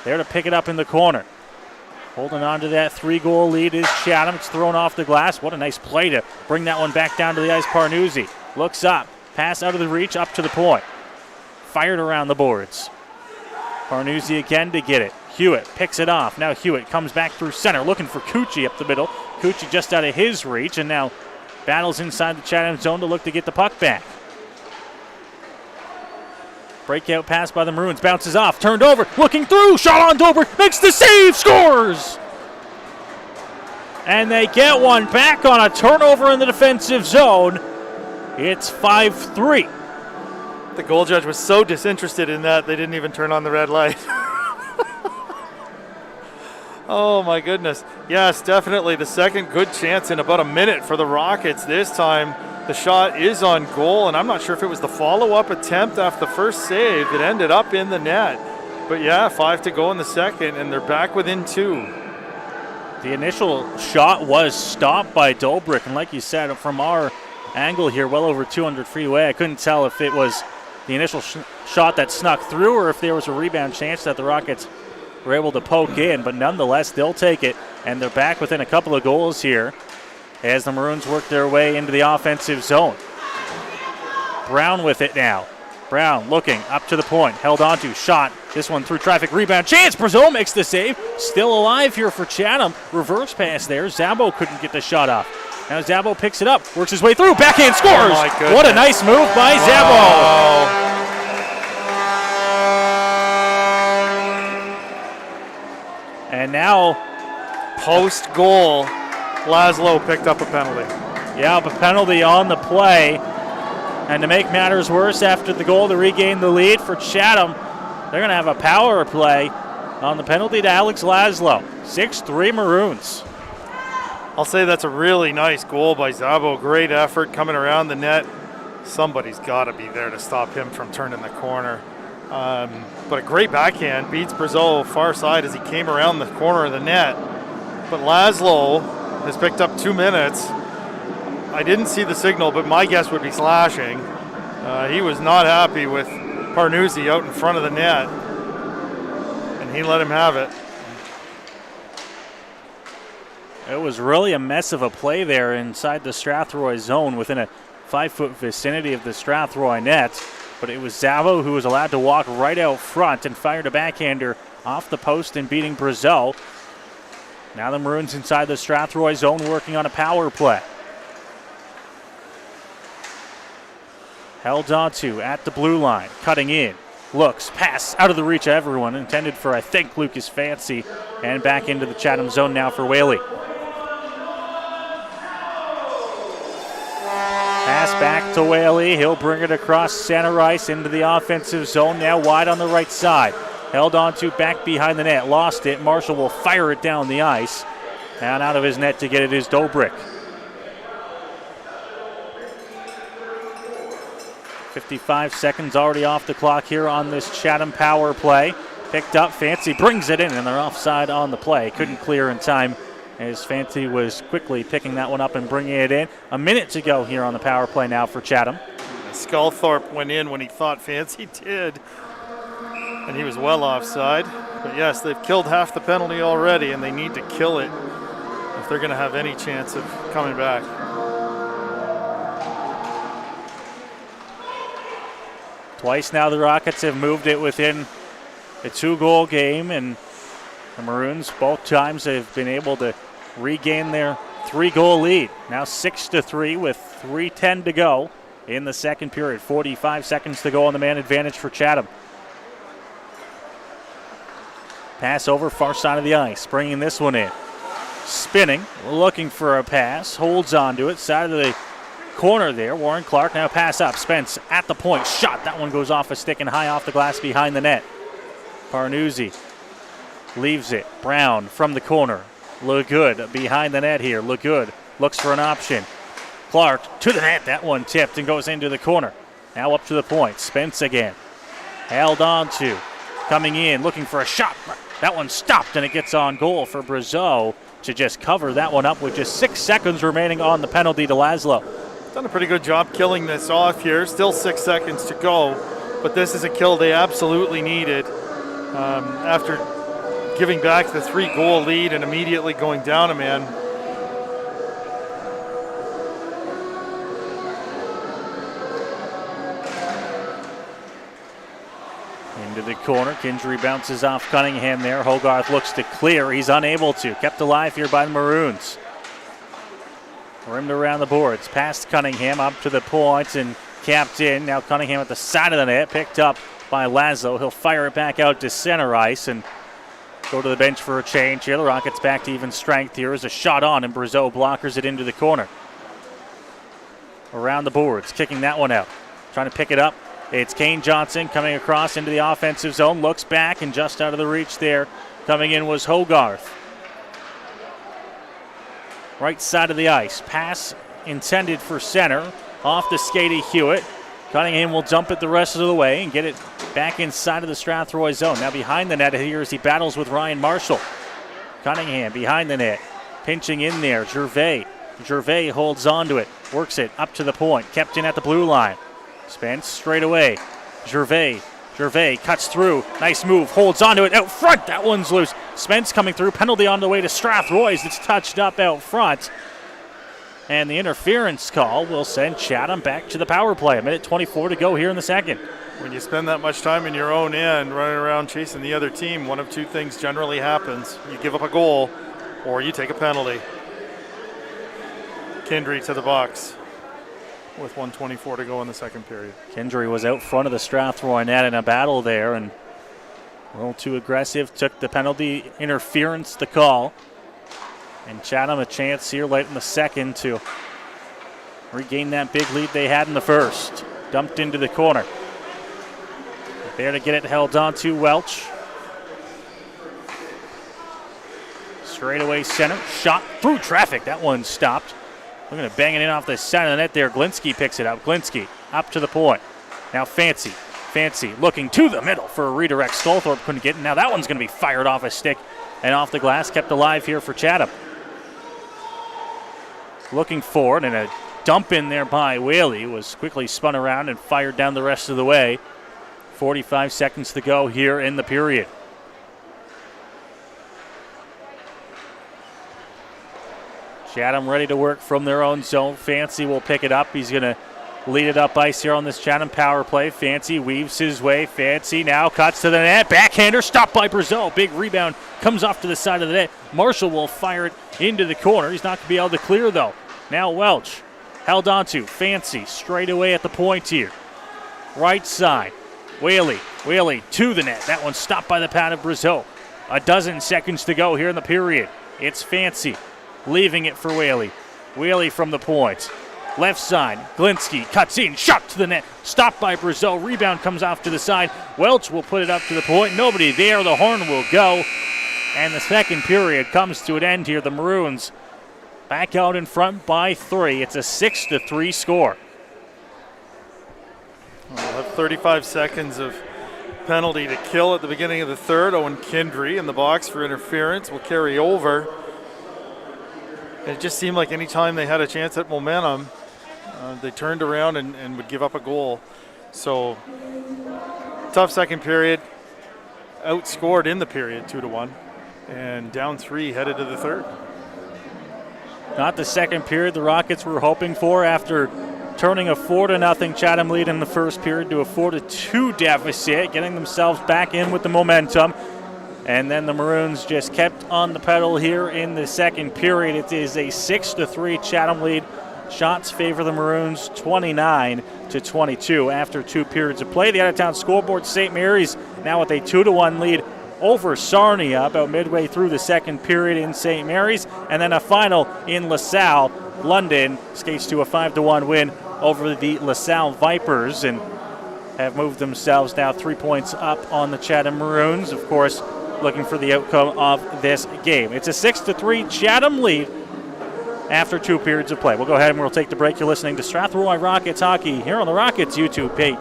There to pick it up in the corner. Holding on to that 3-goal lead is Chatham. It's thrown off the glass. What a nice play to bring that one back down to the ice. Parnuzzi looks up. Pass out of the reach, up to the point. Fired around the boards. Parnuzzi again to get it. Hewitt picks it off. Now Hewitt comes back through center, looking for Cucci up the middle. Cucci just out of his reach, and now battles inside the Chatham zone to look to get the puck back. Breakout pass by the Maroons. Bounces off. Turned over. Looking through. Shot on Dobrik. Makes the save. Scores! And they get one back on a turnover in the defensive zone. It's 5-3. The goal judge was so disinterested in that they didn't even turn on the red light. Oh my goodness. Yes, definitely the second good chance in about a minute for the Rockets. This time the shot is on goal, and I'm not sure if it was the follow-up attempt after the first save that ended up in the net. But yeah, 5 to go in the second, and they're back within 2. The initial shot was stopped by Dobrik, and like you said, from our angle here, well over 200 feet away, I couldn't tell if it was the initial shot that snuck through or if there was a rebound chance that the Rockets were able to poke in, but nonetheless, they'll take it, and they're back within a couple of goals here as the Maroons work their way into the offensive zone. Brown with it now. Brown looking up to the point, held onto, shot. This one through traffic, rebound, chance. Brazeau makes the save. Still alive here for Chatham. Reverse pass there. Zabo couldn't get the shot off. Now Zabo picks it up, works his way through, backhand scores. Oh, what a nice move by Zabo. And now, post goal, Laszlo picked up a penalty. yeah, a penalty on the play. And to make matters worse, after the goal to regain the lead for Chatham, they're going to have a power play on the penalty to Alex Laszlo. 6-3 Maroons. I'll say that's a really nice goal by Zabo. Great effort coming around the net. Somebody's got to be there to stop him from turning the corner. But a great backhand beats Brazeau far side as he came around the corner of the net. But Laszlo has picked up 2 minutes. I didn't see the signal, but my guess would be slashing. He was not happy with Parnuzzi out in front of the net, and he let him have it. It was really a mess of a play there inside the Strathroy zone within a 5-foot vicinity of the Strathroy net. But it was Zavo who was allowed to walk right out front and fired a backhander off the post and beating Brazeau. Now the Maroons inside the Strathroy zone working on a power play. Held onto at the blue line, cutting in. Looks, pass out of the reach of everyone, intended for, I think, Lucas Fancy, and back into the Chatham zone now for Whaley. Pass back to Whaley. He'll bring it across center ice into the offensive zone, now wide on the right side. Held onto back behind the net, lost it. Marshall will fire it down the ice, and out of his net to get it is Dobrik. 55 seconds already off the clock here on this Chatham power play. Picked up, Fancy brings it in, and they're offside on the play. Couldn't clear in time as Fancy was quickly picking that one up and bringing it in. A minute to go here on the power play now for Chatham. Sculthorpe went in when he thought Fancy did, and he was well offside. But yes, they've killed half the penalty already, and they need to kill it if they're going to have any chance of coming back. Twice now the Rockets have moved it within a 2-goal game, and the Maroons both times have been able to regain their 3-goal lead. Now 6-3 with 3:10 to go in the second period. 45 seconds to go on the man advantage for Chatham. Pass over far side of the ice, bringing this one in. Spinning, looking for a pass, holds onto it, side of the corner there. Warren Clark now pass up. Spence at the point, shot. That one goes off a stick and high off the glass behind the net. Parnuzzi leaves it. Brown from the corner. Look good behind the net here. Look good. Looks for an option. Clark to the net. That one tipped and goes into the corner. Now up to the point. Spence again. Held on to. Coming in, looking for a shot. That one stopped, and it gets on goal for Brazeau to just cover that one up with just 6 seconds remaining on the penalty to Laszlo. Done a pretty good job killing this off here. Still 6 seconds to go, but this is a kill they absolutely needed. After giving back the 3-goal lead and immediately going down a man. Into the corner. Kindry bounces off Cunningham there. Hogarth looks to clear. He's unable to. Kept alive here by the Maroons. Rimmed around the boards. Past Cunningham up to the point and capped in. Now Cunningham at the side of the net. Picked up by Laszlo. He'll fire it back out to center ice and go to the bench for a change here. The Rockets back to even strength here as a shot on, and Brazeau blockers it into the corner. Around the boards. Kicking that one out. Trying to pick it up. It's Kane Johnson coming across into the offensive zone. Looks back and just out of the reach there. Coming in was Hogarth. Right side of the ice. Pass intended for center. Off the skate of Hewitt. Cunningham will dump it the rest of the way and get it back inside of the Strathroy zone. Now behind the net here as he battles with Ryan Marshall. Cunningham behind the net. Pinching in there. Gervais holds on to it. Works it up to the point. Kept in at the blue line. Spence straight away. Gervais cuts through. Nice move. Holds onto it out front. That one's loose. Spence coming through. Penalty on the way to Strathroy. It's touched up out front. And the interference call will send Chatham back to the power play. 1:24 to go here in the second. When you spend that much time in your own end running around chasing the other team, one of two things generally happens. You give up a goal or you take a penalty. Kindry to the box with 1:24 to go in the second period. Kindry was out front of the Strathroy net in a battle there, and A little too aggressive, took the penalty, interference, the call. And Chatham a chance here late in the second to regain that big lead they had in the first. Dumped into the corner. There to get it held on to Welch. Straightaway center, shot through traffic. That one stopped. Looking at banging in off the side of the net there. Glinski picks it up. Glinski up to the point. Now Fancy. Fancy looking to the middle for a redirect. Stolthorpe couldn't get it. Now that one's going to be fired off a stick and off the glass. Kept alive here for Chatham. Looking forward, and a dump in there by Whaley was quickly spun around and fired down the rest of the way. 45 seconds to go here in the period. Chatham ready to work from their own zone. Fancy will pick it up. He's going to lead it up ice here on this Chatham power play. Fancy weaves his way. Fancy now cuts to the net. Backhander stopped by Brazeau. Big rebound comes off to the side of the net. Marshall will fire it into the corner. He's not going to be able to clear though. Now Welch held on to. Fancy straight away at the point here. Right side. Whaley to the net. That one stopped by the pad of Brazeau. A dozen seconds to go here in the period. It's Fancy leaving it for Whaley. Whaley from the point. Left side, Glinski cuts in, shot to the net, stopped by Brazeau. Rebound comes off to the side. Welch will put it up to the point. Nobody there. The horn will go. And the second period comes to an end here. The Maroons back out in front by 3. It's a 6-3 score. We'll have 35 seconds of penalty to kill at the beginning of the third. Owen Kindry in the box for interference will carry over. It just seemed like any time they had a chance at momentum, they turned around and would give up a goal. So tough second period. Outscored in the period 2-1, and down 3 headed to the third. Not the second period the Rockets were hoping for after turning a 4-0 Chatham lead in the first period to a 4-2 deficit, getting themselves back in with the momentum. And then the Maroons just kept on the pedal here in the second period. It is a 6-3 Chatham lead. Shots favor the Maroons 29-22 after 2 periods of play. The out-of-town scoreboard, St. Mary's now with a 2-1 lead over Sarnia about midway through the second period in St. Mary's. And then a final in LaSalle. London skates to a 5-1 win over the LaSalle Vipers and have moved themselves now 3 points up on the Chatham Maroons. Of course, looking for the outcome of this game. It's a 6-3 Chatham lead after 2 periods of play. We'll go ahead and we'll take the break. You're listening to Strathroy Rockets Hockey here on the Rockets YouTube page.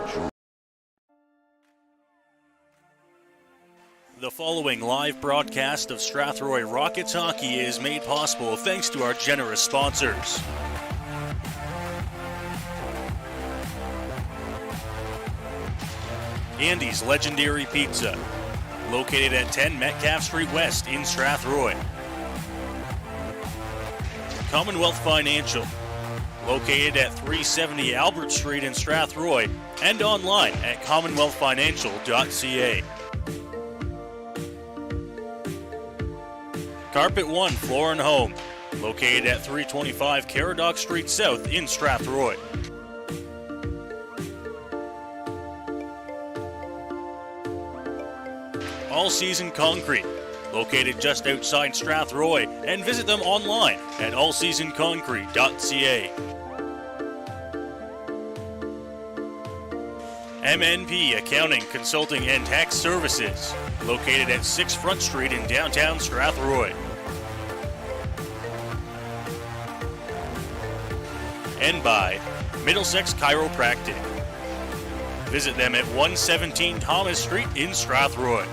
The following live broadcast of Strathroy Rockets Hockey is made possible thanks to our generous sponsors. Andy's Legendary Pizza, located at 10 Metcalf Street West in Strathroy. Commonwealth Financial, located at 370 Albert Street in Strathroy and online at commonwealthfinancial.ca. Carpet One Floor and Home, located at 325 Caradoc Street South in Strathroy. All Season Concrete, located just outside Strathroy, and visit them online at allseasonconcrete.ca. MNP Accounting, Consulting, and Tax Services, located at 6 Front Street in downtown Strathroy. And by Middlesex Chiropractic. Visit them at 117 Thomas Street in Strathroy.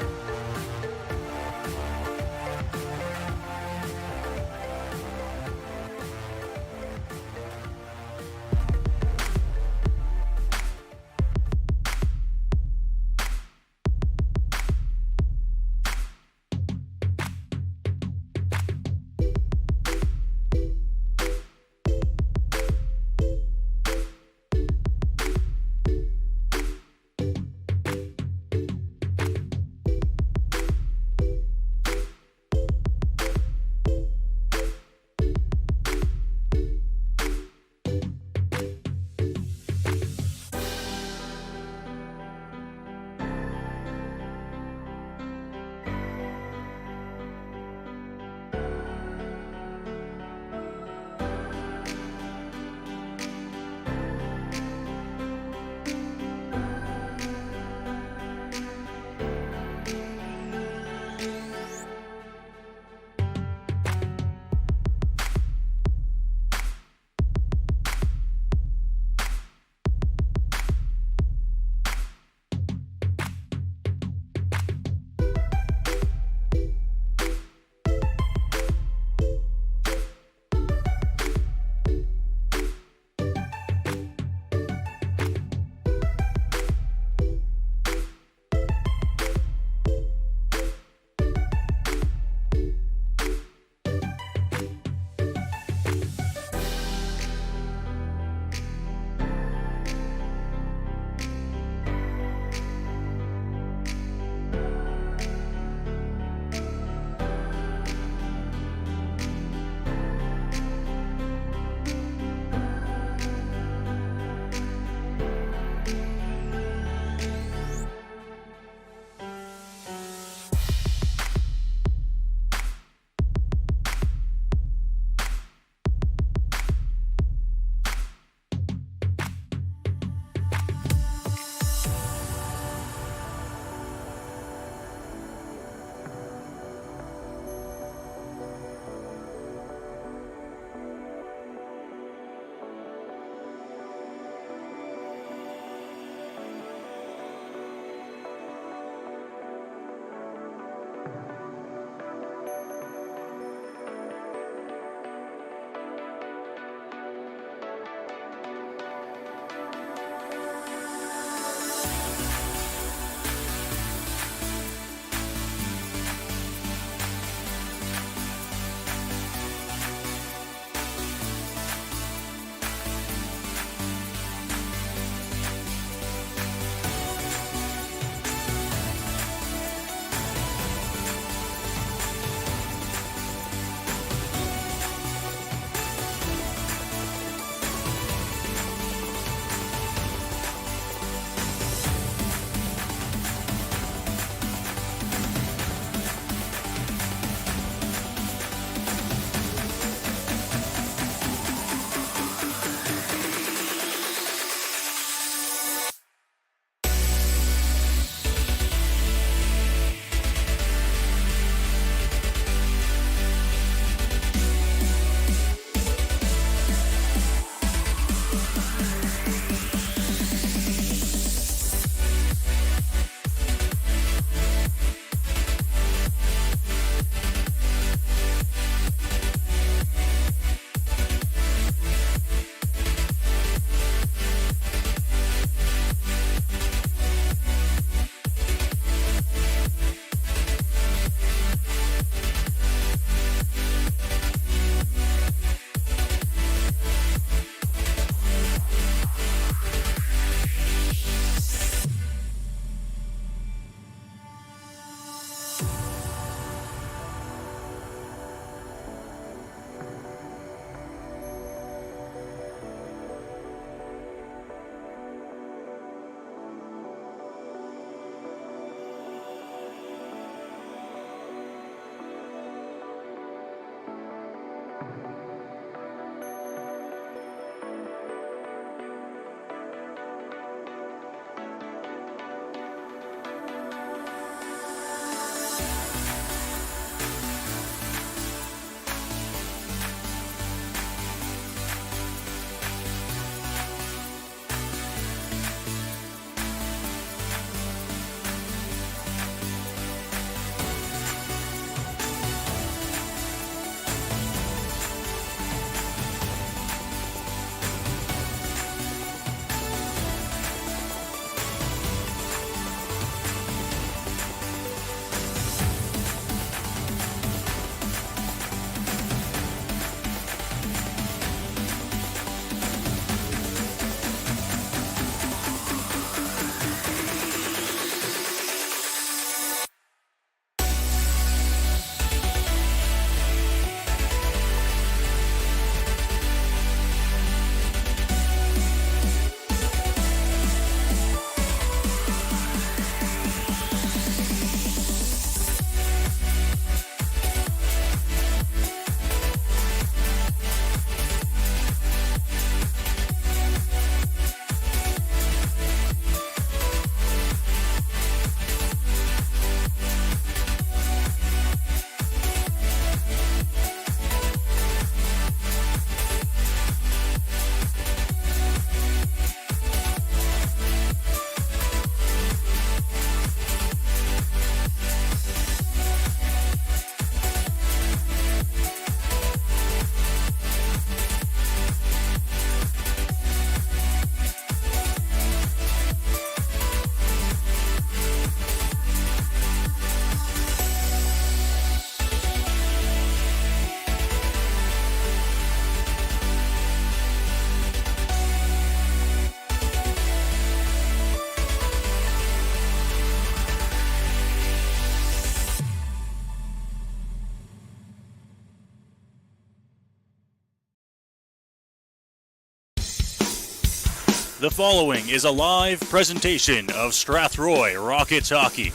The following is a live presentation of Strathroy Rockets Hockey.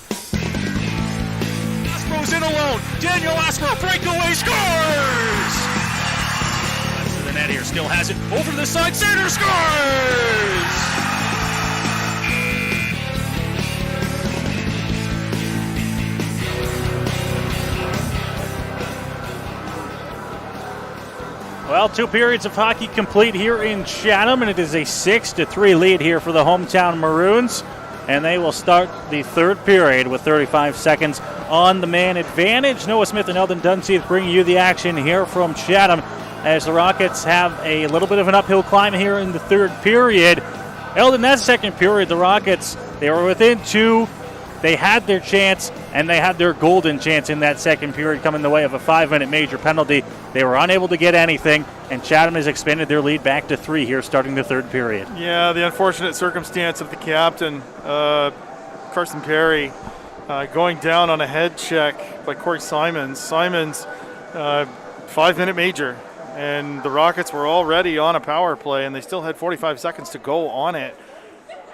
Aspro's in alone. Daniel Aspro, breakaway, scores! To the net here, still has it. Over to the side, center, scores! Well, 2 periods of hockey complete here in Chatham, and it is a 6-3 lead here for the hometown Maroons. And they will start the 3rd period with 35 seconds on the man advantage. Noah Smith and Eldon Dunseith bringing you the action here from Chatham as the Rockets have a little bit of an uphill climb here in the 3rd period. Eldon, that 2nd period, the Rockets, they were within 2. They had their chance, and they had their golden chance in that 2nd period coming the way of a 5-minute major penalty. They were unable to get anything, and Chatham has expanded their lead back to 3 here starting the 3rd period. Yeah, the unfortunate circumstance of the captain, Carson Perry, going down on a head check by Corey Simons. Simons, 5-minute major, and the Rockets were already on a power play, and they still had 45 seconds to go on it.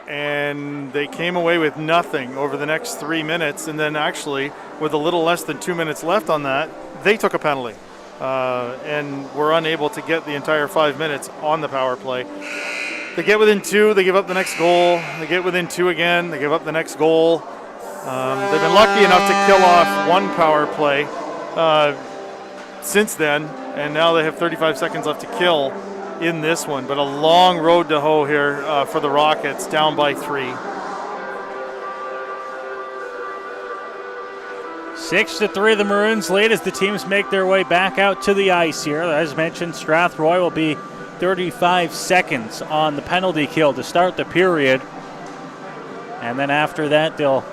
And they came away with nothing over the next 3 minutes, and then actually with a little less than 2 minutes left on that, they took a penalty and were unable to get the entire 5 minutes on the power play. They get within 2, they give up the next goal. They get within 2 again, they give up the next goal. They've been lucky enough to kill off 1 power play since then, and now they have 35 seconds left to kill in this one, but a long road to hoe here for the Rockets, down by 3. 6-3, the Maroons lead as the teams make their way back out to the ice here. As mentioned, Strathroy will be 35 seconds on the penalty kill to start the period. And then after that, they'll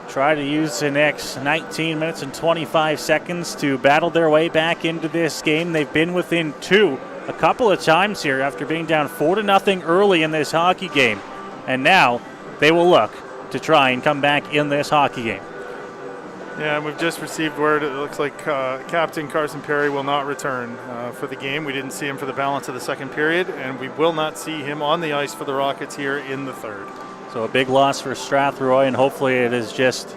try to use the next 19 minutes and 25 seconds to battle their way back into this game. They've been within 2 a couple of times here after being down 4-0 early in this hockey game. And now they will look to try and come back in this hockey game. Yeah, and we've just received word it looks like Captain Carson Perry will not return for the game. We didn't see him for the balance of the 2nd period, and we will not see him on the ice for the Rockets here in the 3rd. So a big loss for Strathroy, and hopefully it is just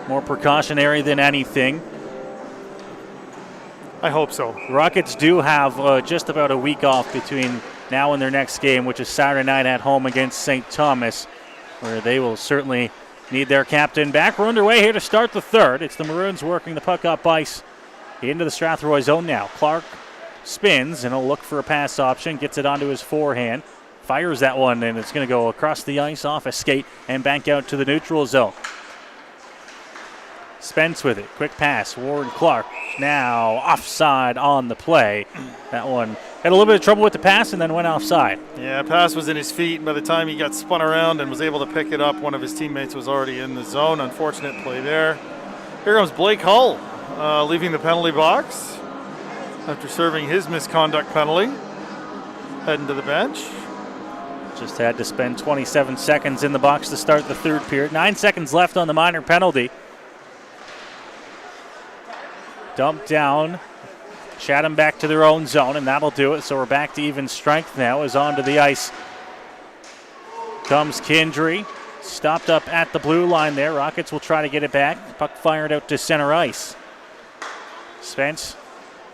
more precautionary than anything. I hope so. The Rockets do have just about a week off between now and their next game, which is Saturday night at home against St. Thomas, where they will certainly need their captain back. We're underway here to start the third. It's the Maroons working the puck up ice into the Strathroy zone now. Clark spins and he'll look for a pass option, gets it onto his forehand, fires that one, and it's going to go across the ice off a skate and back out to the neutral zone. Spence with it. Quick pass. Warren Clark now offside on the play. That one had a little bit of trouble with the pass and then went offside. Yeah, pass was in his feet, and by the time he got spun around and was able to pick it up, one of his teammates was already in the zone. Unfortunate play there. Here comes Blake Hull leaving the penalty box after serving his misconduct penalty. Heading to the bench. Just had to spend 27 seconds in the box to start the third period. 9 seconds left on the minor penalty. Dumped down. Chatham back to their own zone, and that'll do it. So we're back to even strength now as onto the ice comes Kindry. Stopped up at the blue line there. Rockets will try to get it back. Puck fired out to center ice. Spence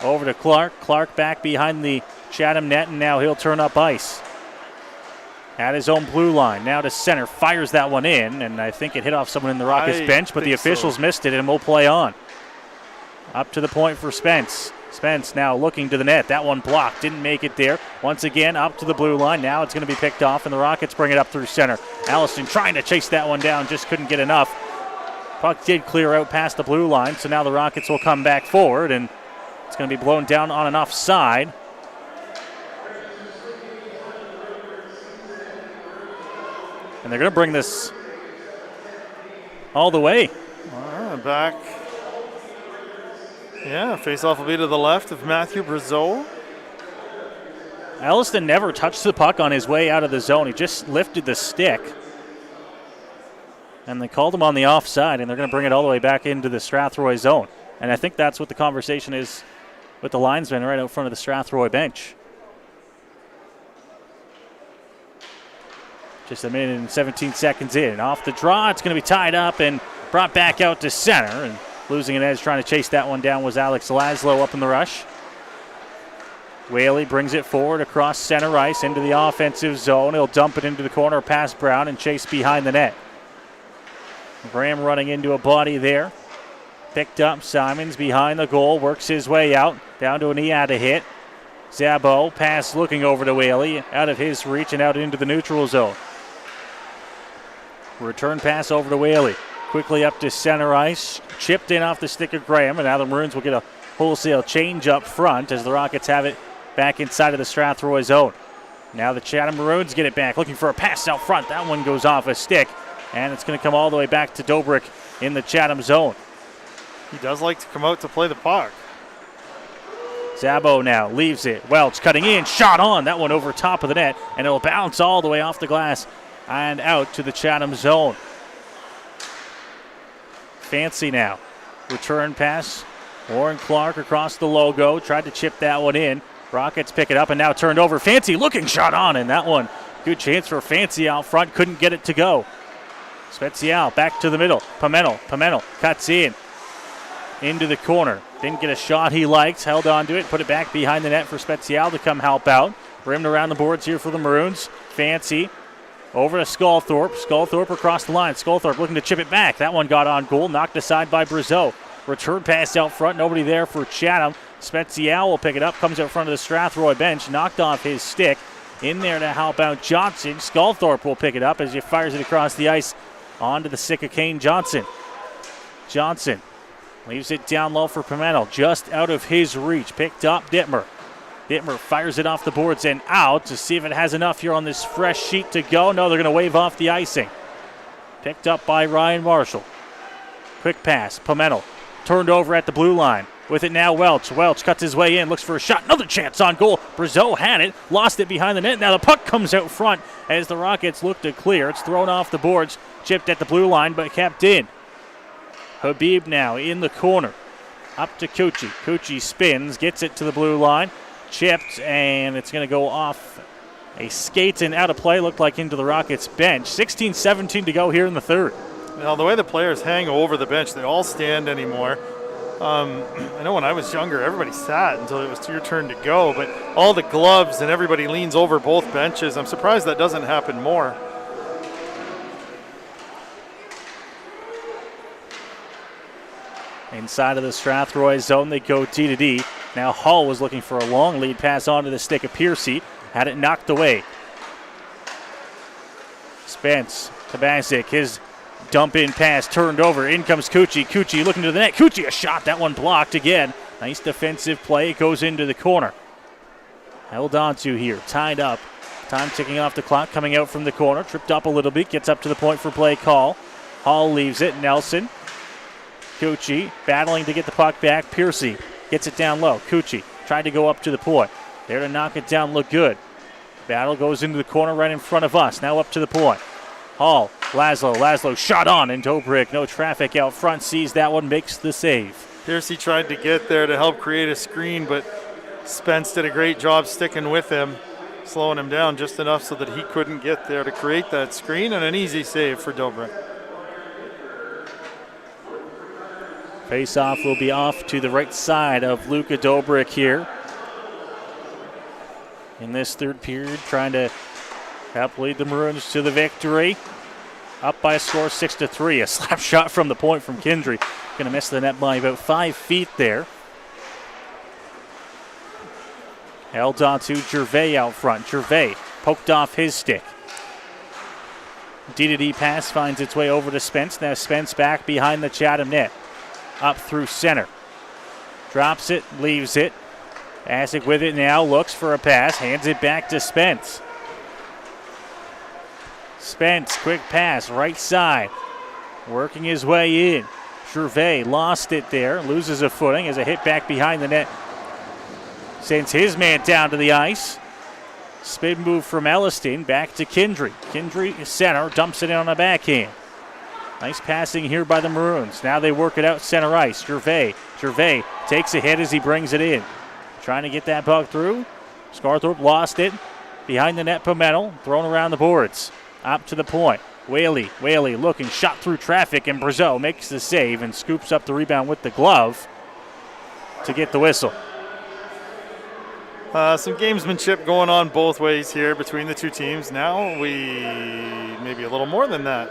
over to Clark. Clark back behind the Chatham net, and now he'll turn up ice. At his own blue line. Now to center. Fires that one in, and I think it hit off someone in the Rockets bench, but the officials missed it, and we'll play on. Up to the point for Spence. Spence now looking to the net. That one blocked. Didn't make it there. Once again, up to the blue line. Now it's going to be picked off, and the Rockets bring it up through center. Allison trying to chase that one down. Just couldn't get enough. Puck did clear out past the blue line, so now the Rockets will come back forward, and it's going to be blown down on an offside. And they're going to bring this all the way. Back. Yeah, face-off will be to the left of Matthew Brazeau. Elliston never touched the puck on his way out of the zone. He just lifted the stick. And they called him on the offside, and they're going to bring it all the way back into the Strathroy zone. And I think that's what the conversation is with the linesman right out front of the Strathroy bench. Just a minute and 17 seconds in. Off the draw, it's going to be tied up and brought back out to center. And losing an edge trying to chase that one down was Alex Laszlo up in the rush. Whaley brings it forward across center ice into the offensive zone. He'll dump it into the corner past Brown and chase behind the net. Graham running into a body there. Picked up. Simons behind the goal. Works his way out. Down to a knee at a hit. Zabo pass looking over to Whaley. Out of his reach and out into the neutral zone. Return pass over to Whaley. Quickly up to center ice. Chipped in off the stick of Graham. And now the Maroons will get a wholesale change up front as the Rockets have it back inside of the Strathroy zone. Now the Chatham Maroons get it back. Looking for a pass out front. That one goes off a stick. And it's going to come all the way back to Dobrik in the Chatham zone. He does like to come out to play the puck. Zabo now leaves it. Welch cutting in. Shot on. That one over top of the net. And it'll bounce all the way off the glass and out to the Chatham zone. Fancy now. Return pass. Warren Clark across the logo. Tried to chip that one in. Rockets pick it up and now turned over. Fancy looking shot on. And that one, good chance for Fancy out front. Couldn't get it to go. Spezial back to the middle. Pimentel cuts in. Into the corner. Didn't get a shot he liked. Held on to it. Put it back behind the net for Spezial to come help out. Rimmed around the boards here for the Maroons. Fancy. Over to Sculthorpe. Sculthorpe across the line. Sculthorpe looking to chip it back. That one got on goal. Knocked aside by Brazeau. Return pass out front. Nobody there for Chatham. Spezial will pick it up. Comes out front of the Strathroy bench. Knocked off his stick. In there to help out Johnson. Sculthorpe will pick it up as he fires it across the ice onto the stick of Kane Johnson. Johnson leaves it down low for Pimentel. Just out of his reach. Picked up Dittmer. Dittmer fires it off the boards and out to see if it has enough here on this fresh sheet to go. No, they're going to wave off the icing. Picked up by Ryan Marshall. Quick pass. Pimentel turned over at the blue line. With it now, Welch. Welch cuts his way in, looks for a shot. Another chance on goal. Brazeau had it, lost it behind the net. Now the puck comes out front as the Rockets look to clear. It's thrown off the boards, chipped at the blue line, but kept in. Habib now in the corner. Up to Cucci. Cucci spins, gets it to the blue line. Chipped, and it's going to go off a skate and out of play. Looked like into the Rockets bench. 16-17 to go here in the third. Now the way the players hang over the bench, they all stand anymore. I know when I was younger, everybody sat until it was your turn to go, but all the gloves and everybody leans over both benches. I'm surprised that doesn't happen more. Inside of the Strathroy zone, they go D to D. Now Hall was looking for a long lead pass onto the stick of Piercy. Had it knocked away. Spence, Tabazic, his dump in pass turned over. In comes Cucci. Cucci looking to the net. Cucci a shot. That one blocked again. Nice defensive play. It goes into the corner. Held on to here. Tied up. Time ticking off the clock. Coming out from the corner. Tripped up a little bit. Gets up to the point for play call. Hall leaves it. Nelson. Cucci battling to get the puck back. Piercy gets it down low. Cucci tried to go up to the point. There to knock it down. Look good. Battle goes into the corner right in front of us. Now up to the point. Hall, Laszlo shot on, and Dobrik, no traffic out front, sees that one, makes the save. Piercy tried to get there to help create a screen, but Spence did a great job sticking with him, slowing him down just enough so that he couldn't get there to create that screen, and an easy save for Dobrik. Face-off will be off to the right side of Luka Dobrik here. In this third period, trying to help lead the Maroons to the victory. Up by a score 6-3. A slap shot from the point from Kindry. Going to miss the net by about 5 feet there. Held on to Gervais out front. Gervais poked off his stick. D-to-D pass finds its way over to Spence. Now Spence back behind the Chatham net. Up through center. Drops it, leaves it. Asic with it now, looks for a pass, hands it back to Spence. Spence, quick pass, right side. Working his way in. Gervais lost it there, loses a footing as a hit back behind the net. Sends his man down to the ice. Spin move from Elliston, back to Kindry. Kindry center, dumps it in on a backhand. Nice passing here by the Maroons. Now they work it out center ice. Gervais takes a hit as he brings it in. Trying to get that puck through. Scarthorpe lost it. Behind the net, Pimentel thrown around the boards. Up to the point. Whaley looking, shot through traffic, and Brazeau makes the save and scoops up the rebound with the glove to get the whistle. Some gamesmanship going on both ways here between the two teams. Now maybe a little more than that.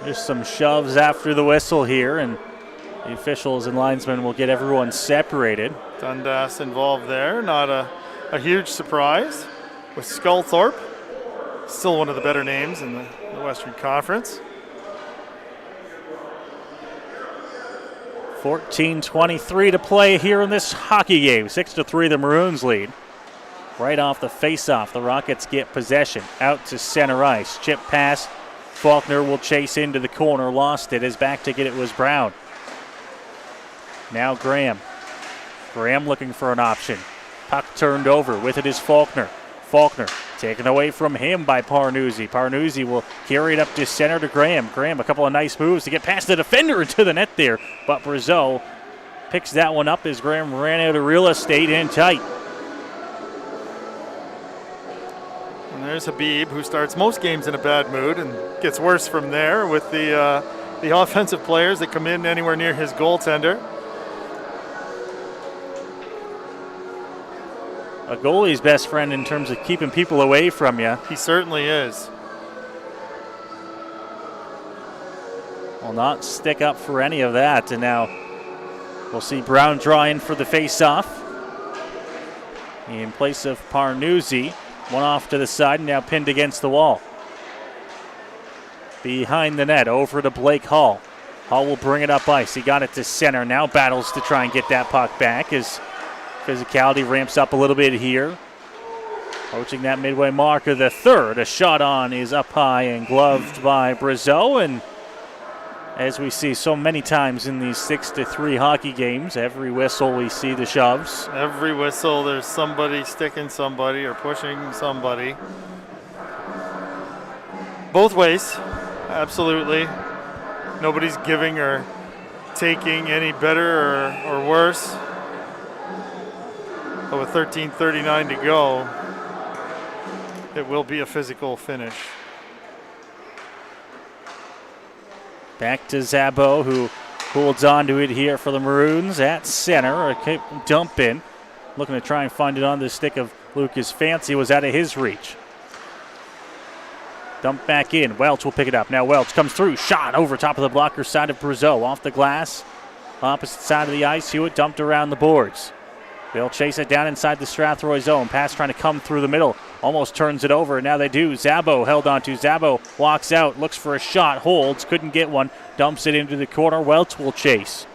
There's some shoves after the whistle here, and the officials and linesmen will get everyone separated. Dundas involved there. Not a huge surprise with Sculthorpe. Still one of the better names in the Western Conference. 14:23 to play here in this hockey game. 6-3 the Maroons lead. Right off the face-off, the Rockets get possession. Out to center ice. Chip pass. Faulkner will chase into the corner. Lost it. As back to get it was Brown. Now Graham. Graham looking for an option. Puck turned over. With it is Faulkner. Faulkner taken away from him by Parnuzzi. Parnuzzi will carry it up to center to Graham. Graham, a couple of nice moves to get past the defender into the net there. But Brazeau picks that one up as Graham ran out of real estate in tight. And there's Habib, who starts most games in a bad mood and gets worse from there with the offensive players that come in anywhere near his goaltender. A goalie's best friend in terms of keeping people away from you. He certainly is. Will not stick up for any of that. And now we'll see Brown draw in for the face-off. In place of Parnuzzi. One off to the side and now pinned against the wall. Behind the net, over to Blake Hall. Hall will bring it up ice. He got it to center. Now battles to try and get that puck back as physicality ramps up a little bit here. Approaching that midway mark of the third. A shot on is up high and gloved by Brazeau. And as we see so many times in these 6-3 hockey games, every whistle we see the shoves. Every whistle there's somebody sticking somebody or pushing somebody. Both ways, absolutely. Nobody's giving or taking any better or worse. But with 13:39 to go, it will be a physical finish. Back to Zabo, who Holds on to it here for the Maroons at center. A dump in. Looking to try and find it on the stick of Lucas Fancy. Was out of his reach. Dump back in. Welch will pick it up. Now Welch comes through. Shot over top of the blocker side of Brazeau. Off the glass. Opposite side of the ice. Hewitt dumped around the boards. They'll chase it down inside the Strathroy zone. Pass trying to come through the middle. Almost turns it over. Now they do. Zabo held on to. Zabo walks out. Looks for a shot. Holds. Couldn't get one. Dumps it into the corner. Welch will chase.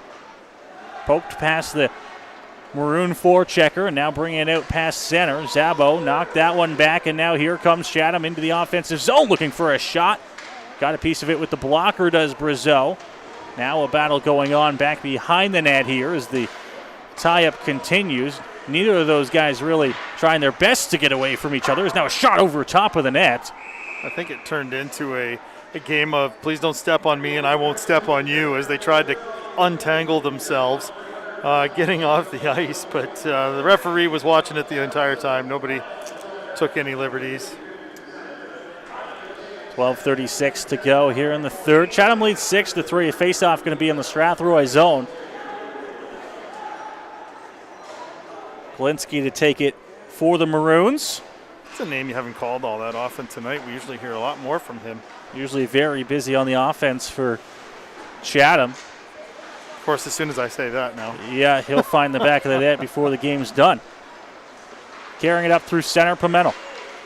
Poked past the Maroon forechecker, and now bringing it out past center. Zabo knocked that one back, and now here comes Chatham into the offensive zone looking for a shot. Got a piece of it with the blocker, does Brazeau. Now a battle going on back behind the net here as the tie-up continues. Neither of those guys really trying their best to get away from each other. There's now a shot over top of the net. I think it turned into a game of please don't step on me and I won't step on you as they tried to untangle themselves. Getting off the ice, but the referee was watching it the entire time. Nobody took any liberties. 12:36 to go here in the third. Chatham leads 6-3. A face-off going to be in the Strathroy zone. Glinski to take it for the Maroons. It's a name you haven't called all that often tonight. We usually hear a lot more from him. Usually very busy on the offense for Chatham. Of course, as soon as I say that now. Yeah, he'll find the back of the net before the game's done. Carrying it up through center, Pimentel.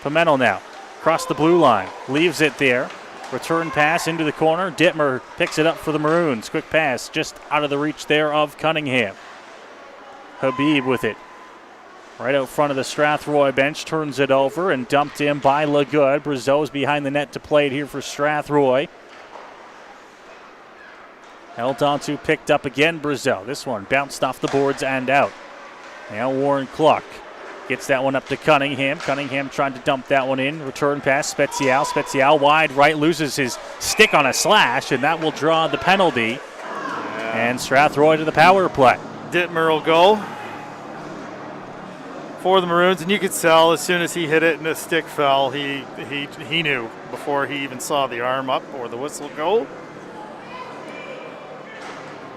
Pimentel now, across the blue line, leaves it there. Return pass into the corner. Dittmer picks it up for the Maroons. Quick pass just out of the reach there of Cunningham. Habib with it. Right out front of the Strathroy bench, turns it over and dumped in by LaGood. Brazeau's behind the net to play it here for Strathroy. Held on to, picked up again, Brazeau. This one bounced off the boards and out. Now Warren Clark gets that one up to Cunningham. Cunningham trying to dump that one in. Return pass, Spezial. Spezial wide right, loses his stick on a slash, and that will draw the penalty. And Strathroy to the power play. Dittmer will go for the Maroons, and you could tell as soon as he hit it and the stick fell, he knew before he even saw the arm up or the whistle go.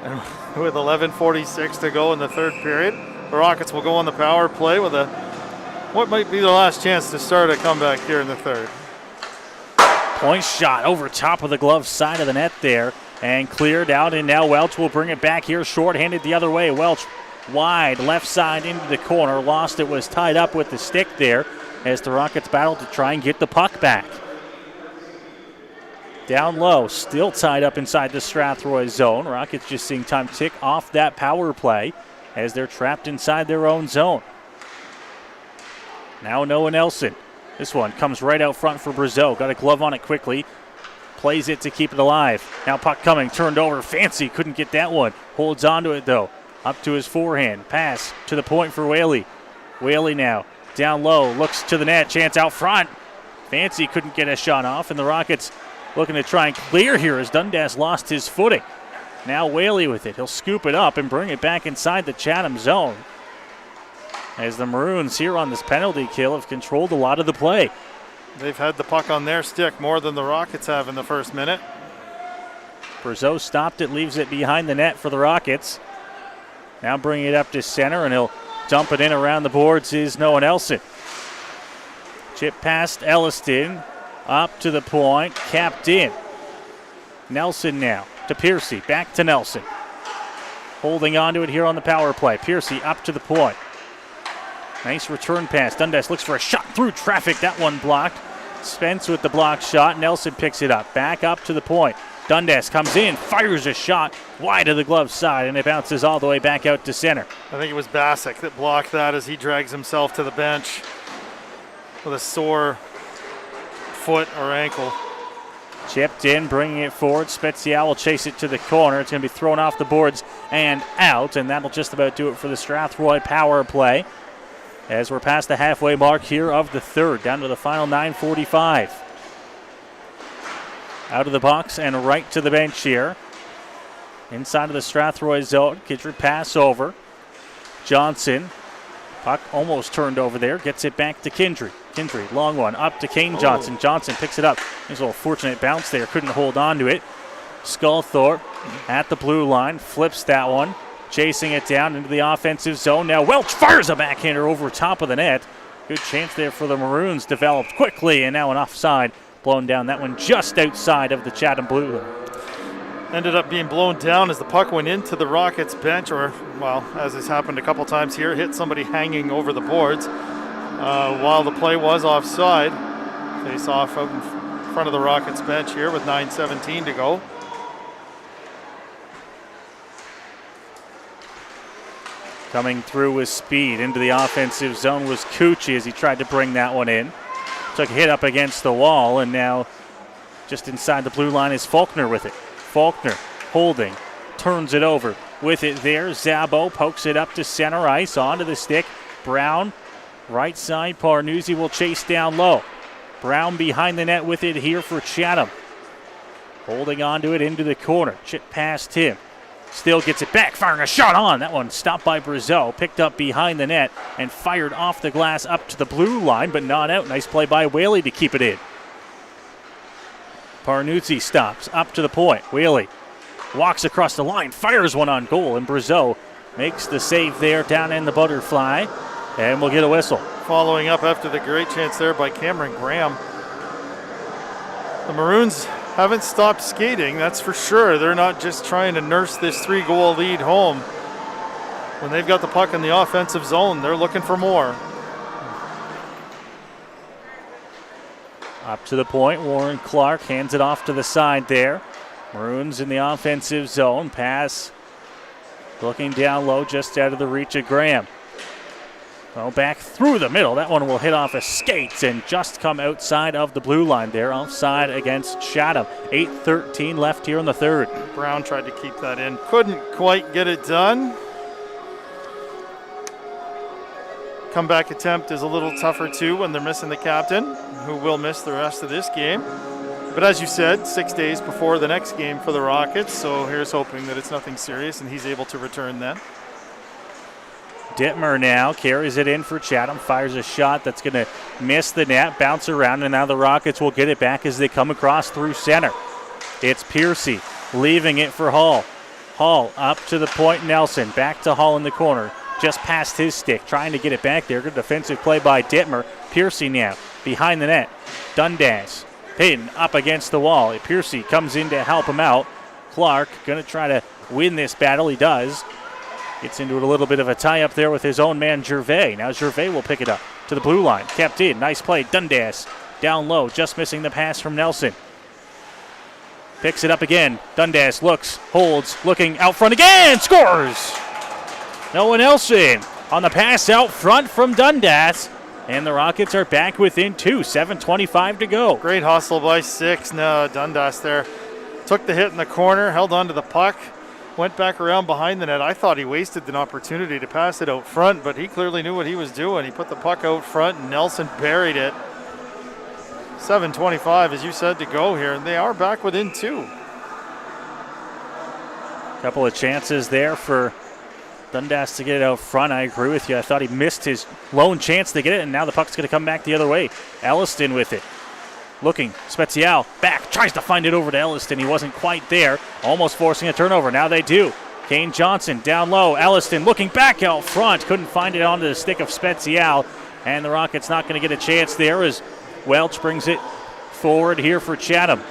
And with 11:46 to go in the third period, the Rockets will go on the power play with what might be the last chance to start a comeback here in the third. Point shot over top of the glove side of the net there and cleared out, and now Welch will bring it back here short-handed the other way. Welch wide left side into the corner, lost it, was tied up with the stick there as the Rockets battled to try and get the puck back. Down low, still tied up inside the Strathroy zone. Rockets just seeing time tick off that power play as they're trapped inside their own zone. Now Noah Nelson. This one comes right out front for Brazeau. Got a glove on it quickly. Plays it to keep it alive. Now puck coming, turned over. Fancy couldn't get that one. Holds on to it though. Up to his forehand. Pass to the point for Whaley. Whaley now down low, looks to the net. Chance out front. Fancy couldn't get a shot off, and the Rockets looking to try and clear here as Dundas lost his footing. Now Whaley with it. He'll scoop it up and bring it back inside the Chatham zone. As the Maroons here on this penalty kill have controlled a lot of the play. They've had the puck on their stick more than the Rockets have in the first minute. Brazeau stopped it, leaves it behind the net for the Rockets. Now bringing it up to center, and he'll dump it in around the boards is Noah Nelson. Chip past Elliston. Up to the point, capped in. Nelson now to Piercy, back to Nelson. Holding on to it here on the power play. Piercy up to the point. Nice return pass. Dundas looks for a shot through traffic. That one blocked. Spence with the block shot. Nelson picks it up, back up to the point. Dundas comes in, fires a shot wide of the glove side, and it bounces all the way back out to center. I think it was Bassick that blocked that as he drags himself to the bench with a sore foot or ankle. Chipped in, bringing it forward. Spezial will chase it to the corner. It's going to be thrown off the boards and out, and that'll just about do it for the Strathroy power play as we're past the halfway mark here of the third, down to the final 9:45. Out of the box and right to the bench here. Inside of the Strathroy zone. Kidry pass over. Johnson. Puck almost turned over there. Gets it back to Kindry. Kindry, long one, up to Kane Johnson. Johnson picks it up. There's a little fortunate bounce there. Couldn't hold on to it. Sculthorpe at the blue line, flips that one, chasing it down into the offensive zone. Now Welch fires a backhander over top of the net. Good chance there for the Maroons, developed quickly, and now an offside blown down. That one just outside of the Chatham blue line. Ended up being blown down as the puck went into the Rockets bench, or, well, as has happened a couple times here, hit somebody hanging over the boards while the play was offside. Face off out in front of the Rockets bench here with 9:17 to go. Coming through with speed into the offensive zone was Cucci as he tried to bring that one in. Took a hit up against the wall, and now just inside the blue line is Faulkner with it. Faulkner holding, turns it over with it there. Zabo pokes it up to center ice, onto the stick. Brown, right side, Parnuzzi will chase down low. Brown behind the net with it here for Chatham. Holding on to it into the corner. Chip past him. Still gets it back, firing a shot on. That one stopped by Brazeau, picked up behind the net and fired off the glass up to the blue line, but not out. Nice play by Whaley to keep it in. Parnuzzi stops, up to the point. Whaley walks across the line, fires one on goal, and Brazeau makes the save there down in the butterfly, and we'll get a whistle. Following up after the great chance there by Cameron Graham. The Maroons haven't stopped skating, that's for sure. They're not just trying to nurse this 3-goal lead home. When they've got the puck in the offensive zone, they're looking for more. Up to the point, Warren Clark hands it off to the side there. Maroons in the offensive zone. Pass looking down low, just out of the reach of Graham. Well, back through the middle. That one will hit off his skates and just come outside of the blue line there. Offside against Chatham. 8:13 left here in the third. Brown tried to keep that in. Couldn't quite get it done. Comeback attempt is a little tougher too when they're missing the captain, who will miss the rest of this game. But as you said, 6 days before the next game for the Rockets, so here's hoping that it's nothing serious and he's able to return then. Dittmer now carries it in for Chatham, fires a shot that's going to miss the net, bounce around, and now the Rockets will get it back as they come across through center. It's Piercy leaving it for Hall. Hall up to the point, Nelson, back to Hall in the corner. Just past his stick, trying to get it back there. Good defensive play by Dittmer. Piercy now behind the net. Dundas pinned up against the wall. Piercy comes in to help him out. Clark going to try to win this battle. He does. Gets into it a little bit of a tie-up there with his own man, Gervais. Now Gervais will pick it up to the blue line. Kept in. Nice play. Dundas down low, just missing the pass from Nelson. Picks it up again. Dundas looks, holds, looking out front again. Scores! No one else in on the pass out front from Dundas. And the Rockets are back within 2. 7:25 to go. Great hustle by 6. No, Dundas there. Took the hit in the corner, held on to the puck, went back around behind the net. I thought he wasted an opportunity to pass it out front, but he clearly knew what he was doing. He put the puck out front, and Nelson buried it. 7:25, as you said, to go here, and they are back within 2. Couple of chances there for Dundas to get it out front. I agree with you. I thought he missed his lone chance to get it, and now the puck's going to come back the other way. Elliston with it. Looking, Spezial back, tries to find it over to Elliston. He wasn't quite there, almost forcing a turnover. Now they do. Kane Johnson down low. Elliston looking back out front. Couldn't find it onto the stick of Spezial, and the Rockets not going to get a chance there as Welch brings it forward here for Chatham.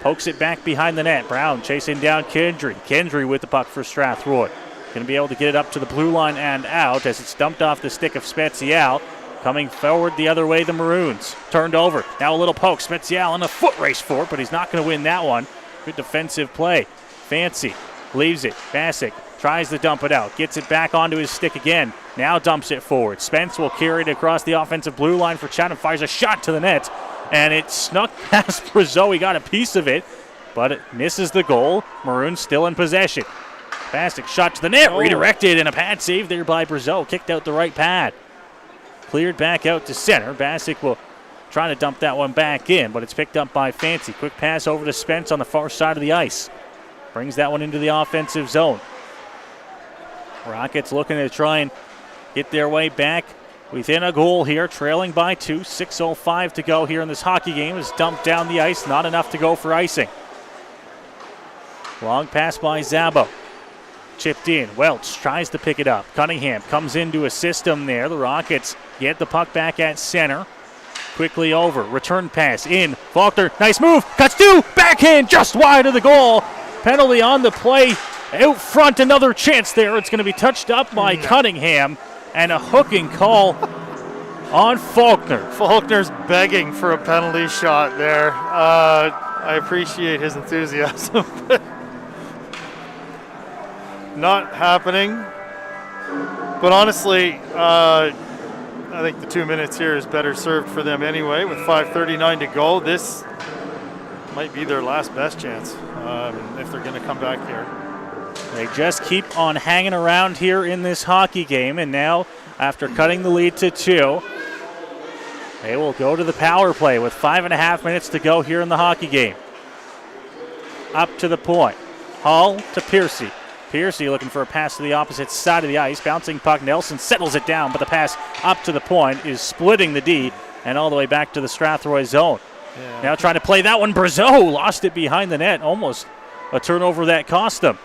Pokes it back behind the net. Brown chasing down Kendry. Kendry with the puck for Strathroy. Going to be able to get it up to the blue line and out as it's dumped off the stick of Spezial. Coming forward the other way, the Maroons. Turned over. Now a little poke. Spezial on a foot race for it, but he's not going to win that one. Good defensive play. Fancy leaves it. Bassick tries to dump it out. Gets it back onto his stick again. Now dumps it forward. Spence will carry it across the offensive blue line for Chatham. Fires a shot to the net, and it snuck past Brazeau. He got a piece of it, but it misses the goal. Maroons still in possession. Bassick shot to the net, redirected, and a pad save there by Brazeau. Kicked out the right pad. Cleared back out to center. Bassick will try to dump that one back in, but it's picked up by Fancy. Quick pass over to Spence on the far side of the ice. Brings that one into the offensive zone. Rockets looking to try and get their way back within a goal here, trailing by 2. 6:05 to go here in this hockey game. It's dumped down the ice, not enough to go for icing. Long pass by Zabo. Chipped in. Welch tries to pick it up. Cunningham comes into a system there. The Rockets get the puck back at center. Quickly over. Return pass in. Faulkner. Nice move. Cuts two. Backhand just wide of the goal. Penalty on the play. Out front. Another chance there. It's going to be touched up by Cunningham. And a hooking call on Faulkner. Faulkner's begging for a penalty shot there. I appreciate his enthusiasm. Not happening. But honestly, I think the 2 minutes here is better served for them anyway. With 5:39 to go, this might be their last best chance if they're going to come back here. They just keep on hanging around here in this hockey game, and now after cutting the lead to 2, they will go to the power play with 5.5 minutes to go here in the hockey game. Up to the point. Hall to Piercy. Piercy looking for a pass to the opposite side of the ice. Bouncing puck. Nelson settles it down, but the pass up to the point is splitting the D and all the way back to the Strathroy zone. Yeah. Now trying to play that one. Brazeau lost it behind the net. Almost a turnover that cost them.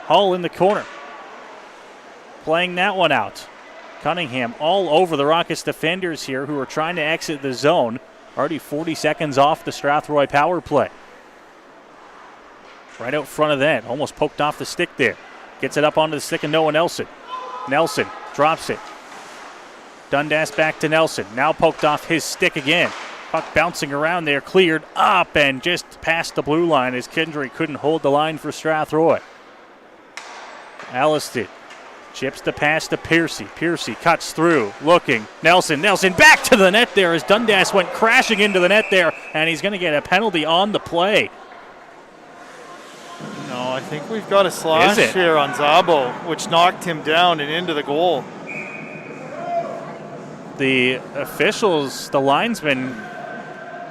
Hull in the corner. Playing that one out. Cunningham all over the Rockets defenders here who are trying to exit the zone. Already 40 seconds off the Strathroy power play. Right out front of that. Almost poked off the stick there. Gets it up onto the stick of Noah Nelson. Nelson drops it. Dundas back to Nelson. Now poked off his stick again. Puck bouncing around there. Cleared up and just past the blue line as Kendry couldn't hold the line for Strathroy. Alliston chips the pass to Piercy. Piercy cuts through. Looking. Nelson back to the net there as Dundas went crashing into the net there. And he's going to get a penalty on the play. No, I think we've got a slash here on Zabo, which knocked him down and into the goal. The officials, the linesmen.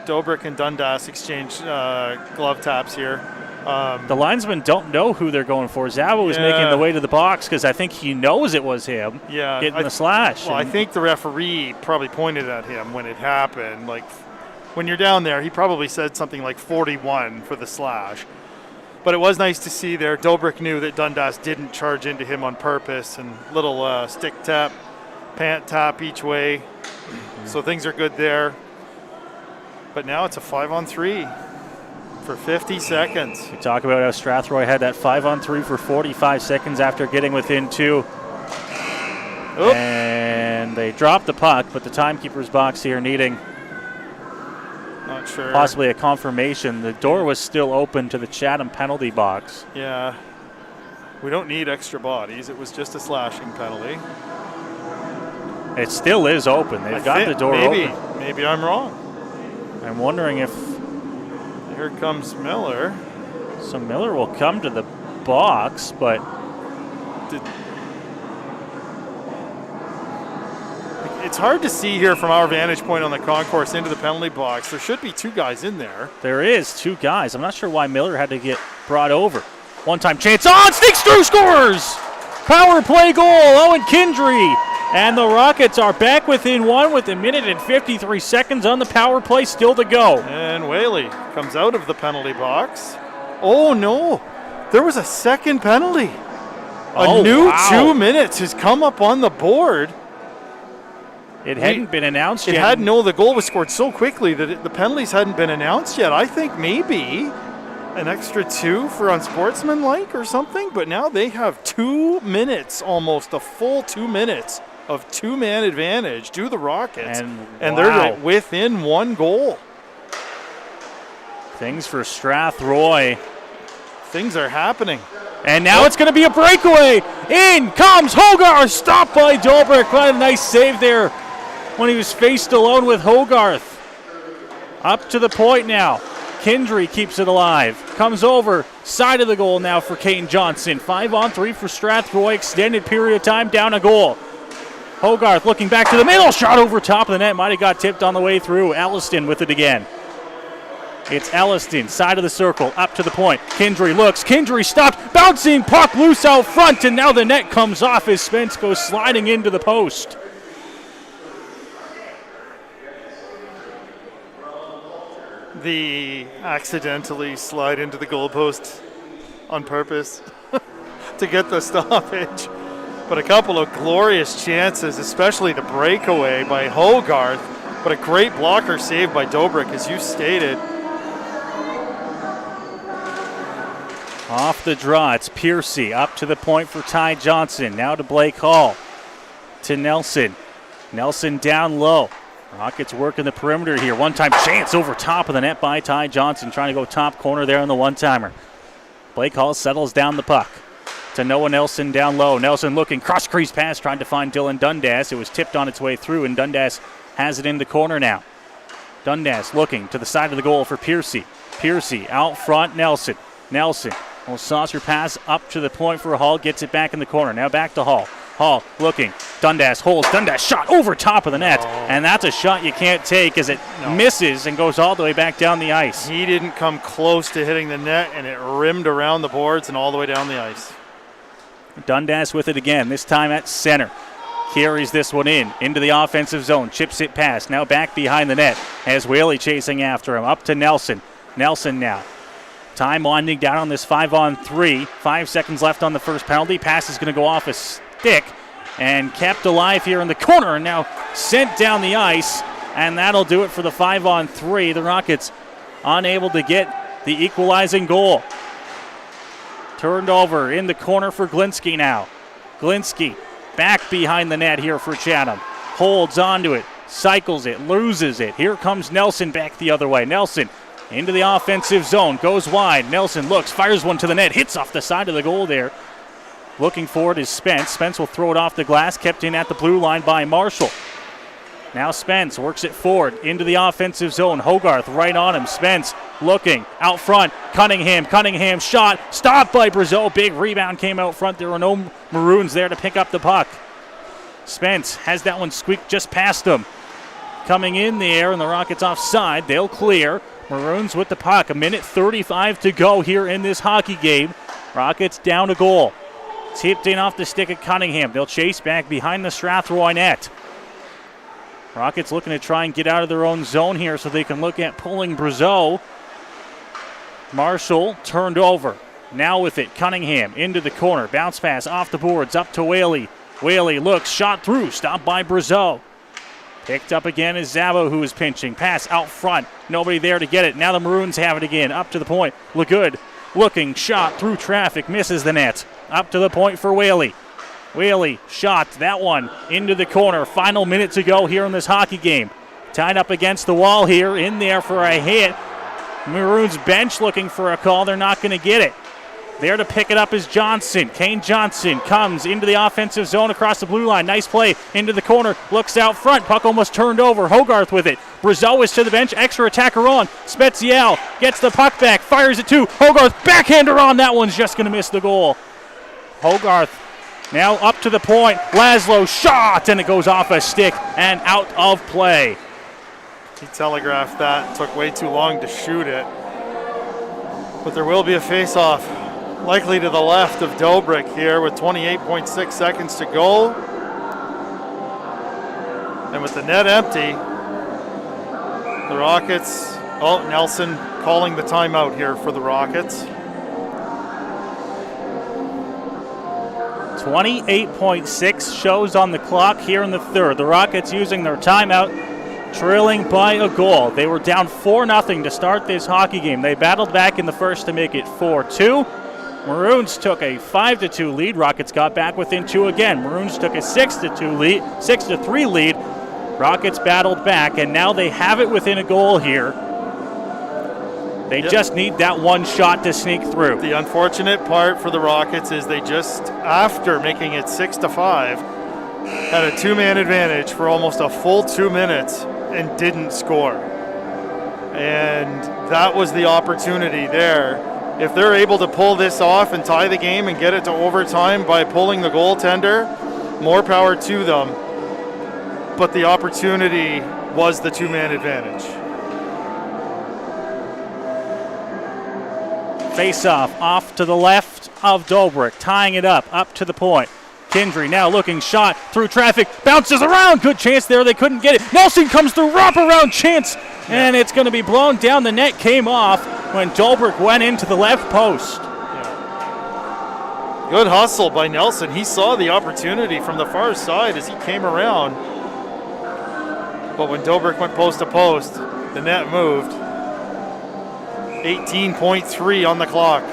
Dobrik and Dundas exchange glove taps here. The linesmen don't know who they're going for. Zabo is making the way to the box because I think he knows it was him getting the slash. Well, I think the referee probably pointed at him when it happened. Like, when you're down there, he probably said something like 41 for the slash. But it was nice to see there. Dobrik knew that Dundas didn't charge into him on purpose, and little stick tap, pant tap each way. So things are good there. But now it's a 5-on-3 for 50 seconds. We talk about how Strathroy had that 5-on-3 for 45 seconds after getting within 2. Oop. And they dropped the puck, but the timekeeper's box here needing not sure. Possibly a confirmation. The door was still open to the Chatham penalty box. Yeah. We don't need extra bodies. It was just a slashing penalty. It still is open. They've got the door open. Maybe I'm wrong. I'm wondering if... Here comes Miller. So Miller will come to the box, but... It's hard to see here from our vantage point on the concourse into the penalty box. There should be 2 guys in there. There is 2 guys. I'm not sure why Miller had to get brought over. One-time chance on, sneaks through, scores! Power play goal, Owen Kendry. And the Rockets are back within 1 with 1 minute and 53 seconds on the power play still to go. And Whaley comes out of the penalty box. Oh, no. There was a second penalty. A new 2 minutes has come up on the board. It hadn't been announced yet. The goal was scored so quickly that the penalties hadn't been announced yet. I think maybe an extra 2 for unsportsmanlike or something, but now they have 2 minutes, almost a full 2 minutes of 2-man advantage to the Rockets, and they're within 1 goal. Things for Strathroy. Things are happening. And now it's going to be a breakaway. In comes Hogarth, stopped by Dobrik. What a nice save there when he was faced alone with Hogarth. Up to the point now. Kendry keeps it alive. Comes over, side of the goal now for Kane Johnson. 5-on-3 for Strathroy. Extended period of time, down a goal. Hogarth looking back to the middle. Shot over top of the net. Might have got tipped on the way through. Alliston with it again. It's Alliston, side of the circle, up to the point. Kendry looks. Kendry stopped. Bouncing puck loose out front. And now the net comes off as Spence goes sliding into the post. the accidentally slide into the goalpost on purpose to get the stoppage. But a couple of glorious chances, especially the breakaway by Hogarth, but a great blocker save by Dobrik, as you stated. Off the draw, it's Piercy up to the point for Ty Johnson. Now to Blake Hall. To Nelson. Nelson down low. Rockets working the perimeter here. One-time chance over top of the net by Ty Johnson, trying to go top corner there on the one-timer. Blake Hall settles down the puck. To Noah Nelson down low. Nelson looking, cross-crease pass, trying to find Dylan Dundas. It was tipped on its way through, and Dundas has it in the corner now. Dundas looking to the side of the goal for Piercy. Piercy out front, Nelson. Nelson will saucer pass up to the point for Hall, gets it back in the corner. Now back to Hall. Hall looking, Dundas holds, Dundas shot over top of the net, and that's a shot you can't take as it misses and goes all the way back down the ice. He didn't come close to hitting the net, and it rimmed around the boards and all the way down the ice. Dundas with it again, this time at center. Carries this one into the offensive zone, chips it past, now back behind the net as Whaley chasing after him. Up to Nelson. Nelson now. Time winding down on this 5-on-3. 5 seconds left on the first penalty. Pass is going to go off a stick and kept alive here in the corner and now sent down the ice, and that'll do it for the 5-on-3. The Rockets unable to get the equalizing goal. Turned over in the corner for Glinski now. Glinski back behind the net here for Chatham. Holds onto it, cycles it, loses it. Here comes Nelson back the other way. Nelson into the offensive zone, goes wide. Nelson looks, fires one to the net, hits off the side of the goal there. Looking for it is Spence. Spence will throw it off the glass, kept in at the blue line by Marshall. Now Spence works it forward into the offensive zone. Hogarth right on him. Spence looking out front. Cunningham shot. Stopped by Brazeau. Big rebound came out front. There were no Maroons there to pick up the puck. Spence has that one squeaked just past him. Coming in the air, and the Rockets offside. They'll clear. Maroons with the puck. 1:35 to go here in this hockey game. Rockets down a goal. Tipped in off the stick of Cunningham. They'll chase back behind the Strathroy net. Rockets looking to try and get out of their own zone here so they can look at pulling Brazeau. Marshall turned over. Now with it, Cunningham into the corner. Bounce pass off the boards up to Whaley. Whaley looks, shot through, stopped by Brazeau. Picked up again is Zabo, who is pinching. Pass out front. Nobody there to get it. Now the Maroons have it again. Up to the point. LeGood looking, shot through traffic, misses the net. Up to the point for Whaley. Whaley shot that one into the corner. Final minute to go here in this hockey game. Tied up against the wall here, in there for a hit. Maroons bench looking for a call. They're not going to get it. There to pick it up is Johnson. Kane Johnson comes into the offensive zone across the blue line. Nice play into the corner. Looks out front. Puck almost turned over. Hogarth with it. Brazeau is to the bench. Extra attacker on. Spezial gets the puck back. Fires it to Hogarth. Backhander on. That one's just going to miss the goal. Hogarth now up to the point. Laszlo shot, and it goes off a stick and out of play. He telegraphed that. Took way too long to shoot it. But there will be a face-off. Likely to the left of Dobrik here with 28.6 seconds to go. And with the net empty, the Rockets, Nelson calling the timeout here for the Rockets. 28.6 shows on the clock here in the third. The Rockets using their timeout, trailing by a goal. They were down 4-0 to start this hockey game. They battled back in the first to make it 4-2. Maroons took a 5-2 lead. Rockets got back within 2 again. Maroons took a 6-3 lead. Rockets battled back, and now they have it within a goal here. They just need that one shot to sneak through. The unfortunate part for the Rockets is they just, after making it 6-5, had a 2-man advantage for almost a full 2 minutes and didn't score. And that was the opportunity there. If they're able to pull this off and tie the game and get it to overtime by pulling the goaltender, more power to them. But the opportunity was the 2-man advantage. Face-off off to the left of Dobrik, tying it up to the point. Kindry now looking, shot through traffic, bounces around, good chance there, they couldn't get it. Nelson comes through, wrap around chance, And it's going to be blown down. The net came off when Dolberg went into the left post. Good hustle by Nelson. He saw the opportunity from the far side as he came around. But when Dolberg went post to post, the net moved. 18.3 on the clock.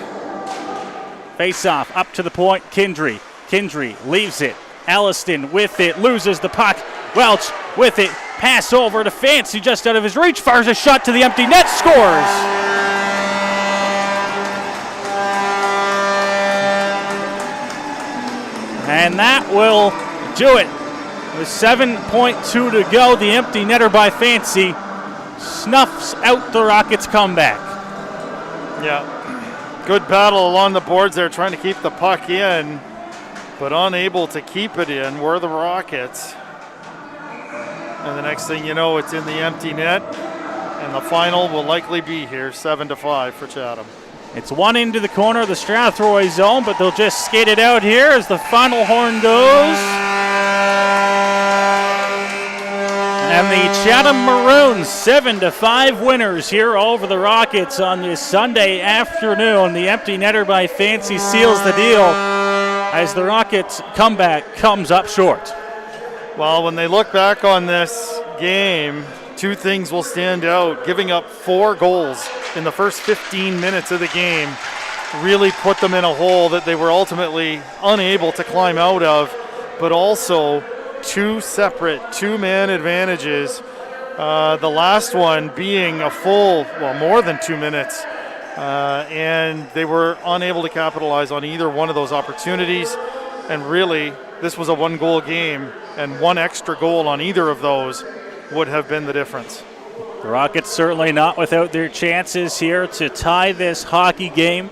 Face off, up to the point, Kindry. Kindry leaves it. Alliston with it, loses the puck. Welch with it, pass over to Fancy just out of his reach, fires a shot to the empty net, scores! And that will do it. With 7.2 to go, the empty netter by Fancy snuffs out the Rockets' comeback. Yeah, good battle along the boards there, trying to keep the puck in, but unable to keep it in were the Rockets. And the next thing you know, it's in the empty net, and the final will likely be here, 7-5 for Chatham. It's one into the corner of the Strathroy zone, but they'll just skate it out here as the final horn goes. And the Chatham Maroons, 7-5 winners here over the Rockets on this Sunday afternoon. The empty netter by Fancy seals the deal as the Rockets' comeback comes up short. Well, when they look back on this game, two things will stand out. Giving up 4 goals in the first 15 minutes of the game really put them in a hole that they were ultimately unable to climb out of, but also 2 separate 2-man advantages. The last one being a full, more than 2 minutes, and they were unable to capitalize on either one of those opportunities. And really, this was a 1-goal game, and 1 extra goal on either of those would have been the difference. The Rockets certainly not without their chances here to tie this hockey game.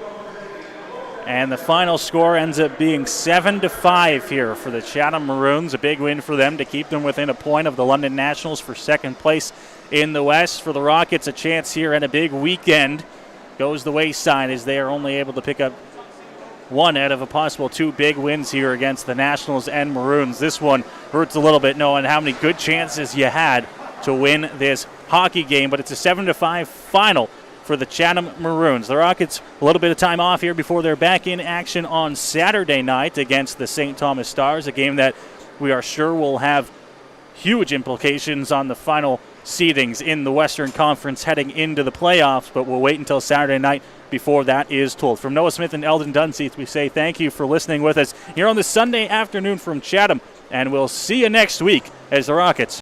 And the final score ends up being 7-5 here for the Chatham Maroons. A big win for them to keep them within a point of the London Nationals for second place in the West. For the Rockets, a chance here and a big weekend goes the wayside as they are only able to pick up 1 out of a possible 2 big wins here against the Nationals and Maroons. This one hurts a little bit knowing how many good chances you had to win this hockey game, but it's a 7-5 final for the Chatham Maroons. The Rockets a little bit of time off here before they're back in action on Saturday night against the St. Thomas Stars, a game that we are sure will have huge implications on the final seedings in the Western Conference heading into the playoffs, but we'll wait until Saturday night before that is told. From Noah Smith and Eldon Dunseith, we say thank you for listening with us here on this Sunday afternoon from Chatham, and we'll see you next week as the Rockets